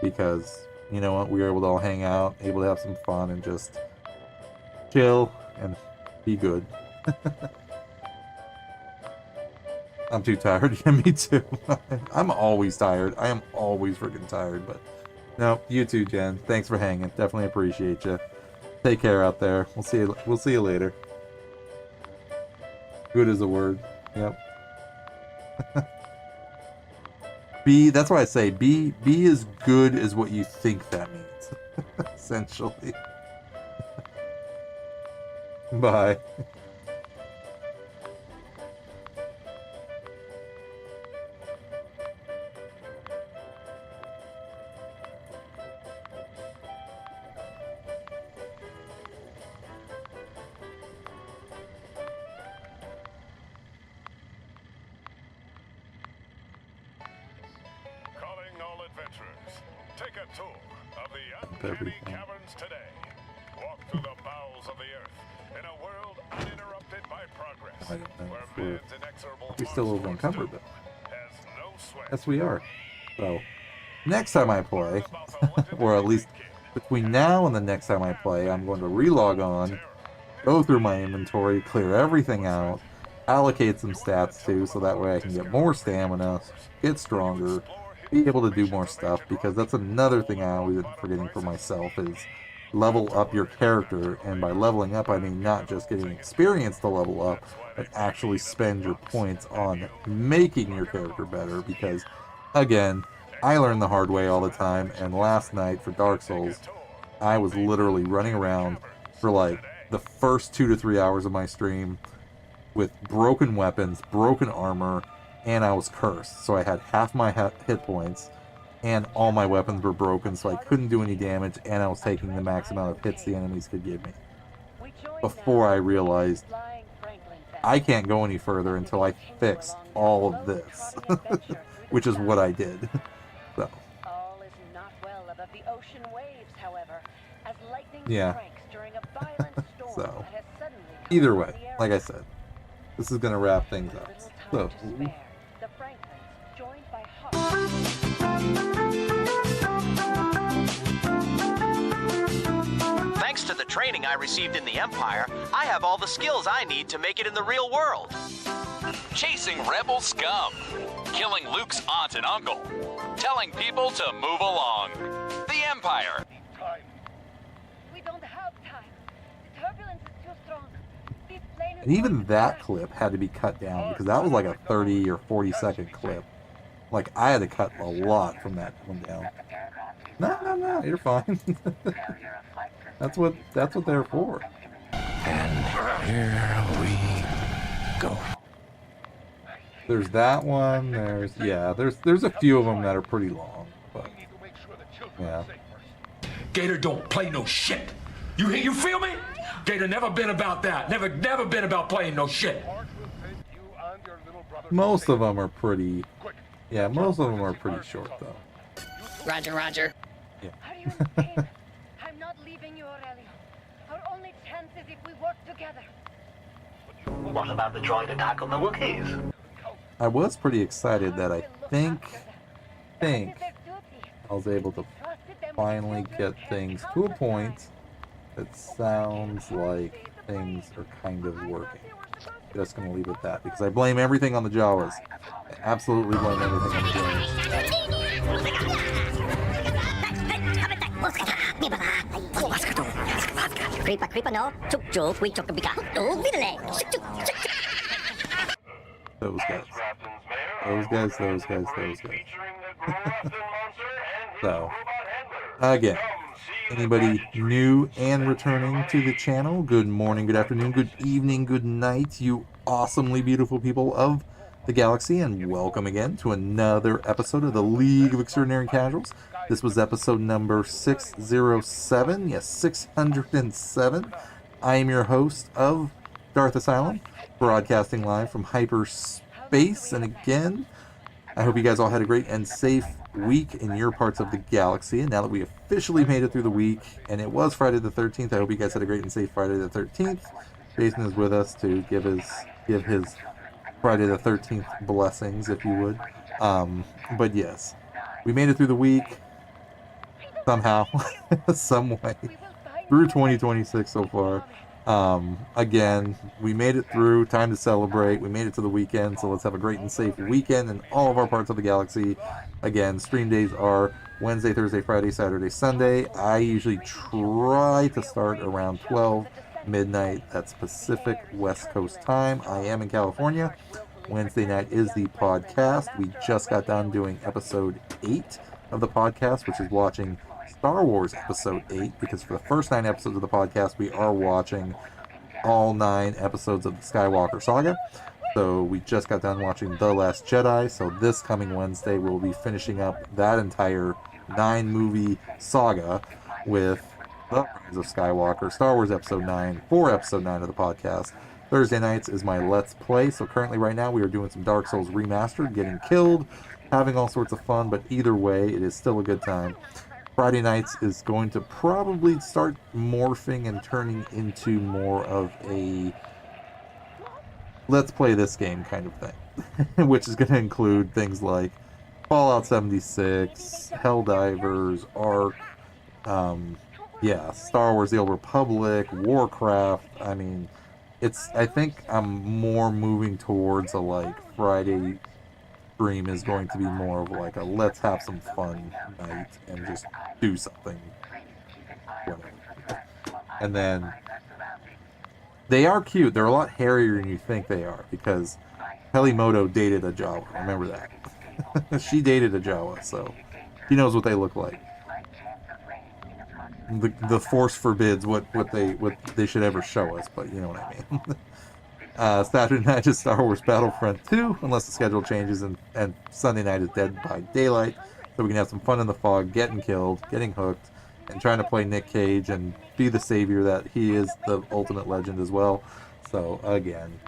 Speaker 3: because you know what? We were able to all hang out, able to have some fun, and just chill and be good. I'm too tired. Yeah, me too. I'm always tired. I am always freaking tired, but no, you too, Jen. Thanks for hanging. Definitely appreciate you. Take care out there. We'll see you later. Good is a word. Yep. That's why I say be as good as what you think that means. Essentially. Bye.
Speaker 4: Take a tour of the uncanny caverns today. Walk through the bowels of the earth in a world uninterrupted by progress, where man's inexorable
Speaker 3: We're still over encumbered though.
Speaker 4: has no sway.
Speaker 3: Yes, we are. So, next time I play, or at least between now and the next time I play, I'm going to relog on, go through my inventory, clear everything out, allocate some stats too, so that way I can get more stamina, get stronger, be able to do more stuff, because that's another thing I always end up forgetting for myself is level up your character, and by leveling up I mean not just getting experience to level up, but actually spend your points on making your character better, because again, I learned the hard way all the time, and last night for Dark Souls, I was literally running around for like the first 2 to 3 hours of my stream with broken weapons, broken armor, and I was cursed. So I had half my hit points, and all my weapons were broken, so I couldn't do any damage, and I was taking the max amount of hits the enemies could give me. Before I realized I can't go any further until I fix all of this, which is what I did. So.
Speaker 1: All is not well above the ocean waves, however, as lightning
Speaker 3: Yeah.
Speaker 1: strikes during a violent storm
Speaker 3: So,
Speaker 1: that has suddenly come
Speaker 3: either
Speaker 1: upon
Speaker 3: way,
Speaker 1: the area.
Speaker 3: like I said, this is going to wrap things up. So,
Speaker 1: The Franklins, joined by Hawk.
Speaker 15: Thanks to the training I received in the Empire, I have all the skills I need to make it in the real world.
Speaker 20: Chasing rebel scum, killing Luke's aunt and uncle, telling people to move along. The Empire.
Speaker 1: We don't have time. The turbulence is too strong. This plane is
Speaker 3: and even that clip had to be cut down because that was like a 30 or 40-second clip. Like, I had to cut a lot from that one down. No, you're fine. That's what they're for.
Speaker 20: And here we go.
Speaker 3: There's that one. There's a few of them that are pretty long, but yeah.
Speaker 23: Gator don't play no shit. You feel me? Gator never been about that. Never been about playing no shit.
Speaker 3: Most of them are pretty. Yeah, most of them are pretty short though.
Speaker 24: Roger, Roger.
Speaker 3: Yeah.
Speaker 1: I'm not leaving you, Aurelio. Our only chance is if we work together.
Speaker 25: What about the droid attack on the Wookiees?
Speaker 3: I was pretty excited that I think I was able to finally get things to a point that sounds like things are kind of working. Just gonna leave it at that because I blame everything on the Jawas. I absolutely blame everything on the Jawas.
Speaker 24: Creeper, no. Chuk, we chukabika. Oh, vidale.
Speaker 3: Those guys. So, again, anybody new and returning to the channel, good morning, good afternoon, good evening, good night, you awesomely beautiful people of the galaxy, and welcome again to another episode of the League of Extraordinary Casuals. This was episode number 607, yes, 607. I am your host of Darth Asylum, broadcasting live from hyperspace, and again, I hope you guys all had a great and safe week in your parts of the galaxy, and now that we officially made it through the week, and it was Friday the 13th, I hope you guys had a great and safe Friday the 13th. Jason is with us to give his Friday the 13th blessings, if you would. But yes, we made it through the week, somehow, some way, through 2026 so far. Again, we made it through, time to celebrate, we made it to the weekend, so let's have a great and safe weekend in all of our parts of the galaxy. Again, stream days are Wednesday, Thursday, Friday, Saturday, Sunday. I usually try to start around 12 midnight, that's Pacific West Coast time. I am in California. Wednesday night is the podcast. We just got done doing episode 8 of the podcast, which is watching Star Wars episode 8, because for the first 9 episodes of the podcast, we are watching all 9 episodes of the Skywalker saga. So we just got done watching The Last Jedi, so this coming Wednesday we'll be finishing up that entire 9 movie saga with The Rise of Skywalker, Star Wars episode 9, for episode 9 of the podcast. Thursday nights is my Let's Play, so currently right now we are doing some Dark Souls Remastered, getting killed, having all sorts of fun, but either way, it is still a good time. Friday nights is going to probably start morphing and turning into more of a let's play this game kind of thing, which is going to include things like Fallout 76, Helldivers, Ark, Star Wars The Old Republic, Warcraft. I mean, I think I'm more moving towards a like Friday stream is going to be more of like a let's have some fun night and just do something, whatever. And then they are cute. They're a lot hairier than you think they are because Helimoto dated a Jawa. Remember that. She dated a Jawa, so She knows what they look like. The Force forbids what they should ever show us, but you know what I mean. Saturday night is Star Wars Battlefront 2, unless the schedule changes, and Sunday night is Dead by Daylight, so we can have some fun in the fog, getting killed, getting hooked, and trying to play Nick Cage and be the savior that he is, the ultimate legend as well. So again,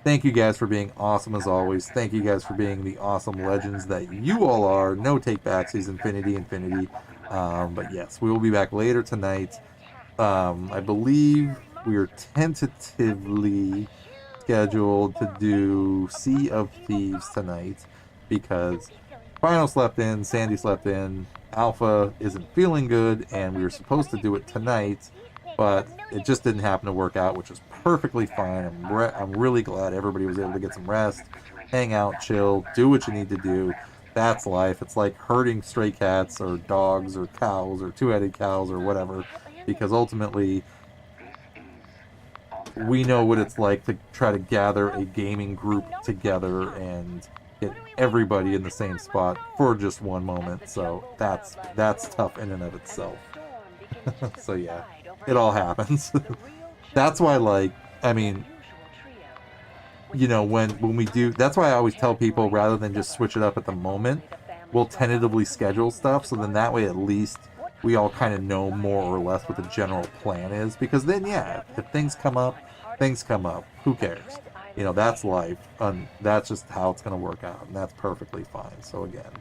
Speaker 3: thank you guys for being awesome as always. Thank you guys for being the awesome legends that you all are. No take backsies, infinity. But yes, we will be back later tonight. I believe we are tentatively scheduled to do Sea of Thieves tonight because Final slept in, Sandy slept in, Alpha isn't feeling good, and we were supposed to do it tonight, but it just didn't happen to work out, which is perfectly fine. I'm really glad everybody was able to get some rest, hang out, chill, do what you need to do. That's life. It's like herding stray cats or dogs or cows or two-headed cows or whatever, because ultimately we know what it's like to try to gather a gaming group together and get everybody in the same spot for just one moment. So that's tough in and of itself. So yeah, it all happens. That's why, like, I mean, you know, when we do, that's why I always tell people, rather than just switch it up at the moment, we'll tentatively schedule stuff, so then that way at least we all kind of know more or less what the general plan is, because then, yeah, if things come up, who cares? You know, that's life, and that's just how it's going to work out, and that's perfectly fine. So again,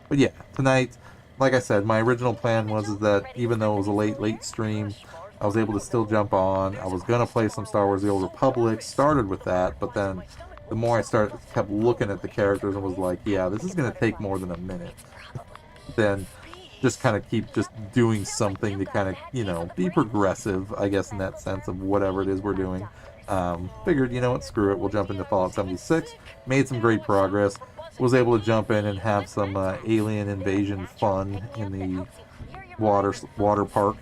Speaker 3: but yeah, tonight, like I said, my original plan was that even though it was a late stream, I was able to still jump on. I was going to play some Star Wars The Old Republic, started with that, but then the more I kept looking at the characters and was like, yeah, this is going to take more than a minute. Then just kind of keep just doing something to kind of, you know, be progressive, I guess, in that sense of whatever it is we're doing. Figured, you know what, screw it, we'll jump into Fallout 76. Made some great progress. Was able to jump in and have some alien invasion fun in the water park.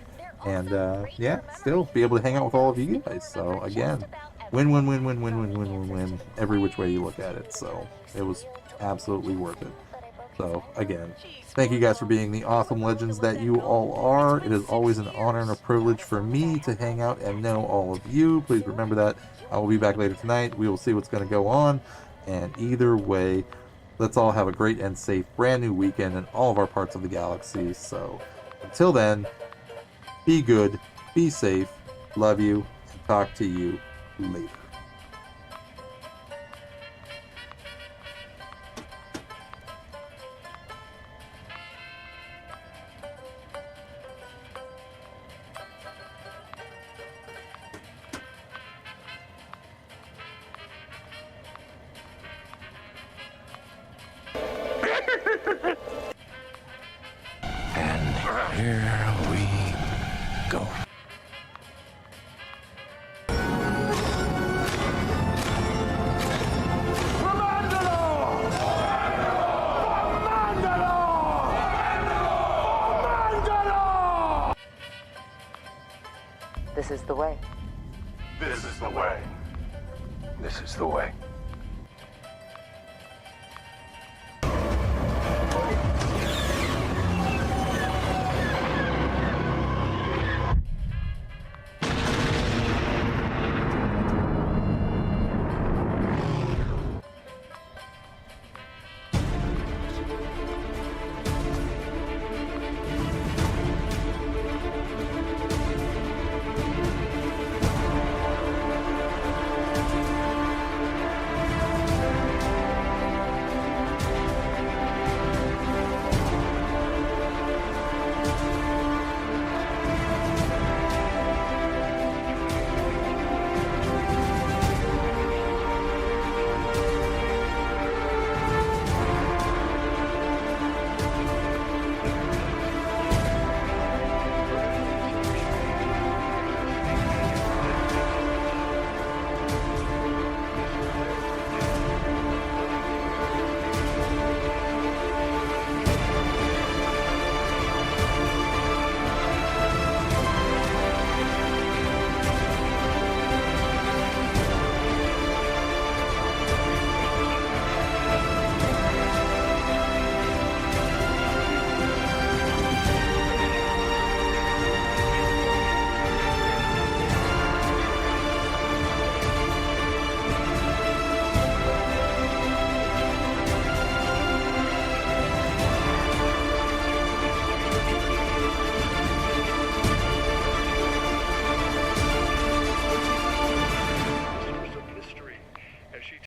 Speaker 3: And yeah, still be able to hang out with all of you guys. So again, win every which way you look at it. So it was absolutely worth it. So again, thank you guys for being the awesome legends that you all are. It is always an honor and a privilege for me to hang out and know all of you. Please remember that. I will be back later tonight. We will see what's going to go on. And either way, let's all have a great and safe brand new weekend in all of our parts of the galaxy. So until then, be good, be safe, love you, and talk to you later.
Speaker 23: And here we go.
Speaker 1: This is the way.
Speaker 4: This is the way.
Speaker 23: This is the way.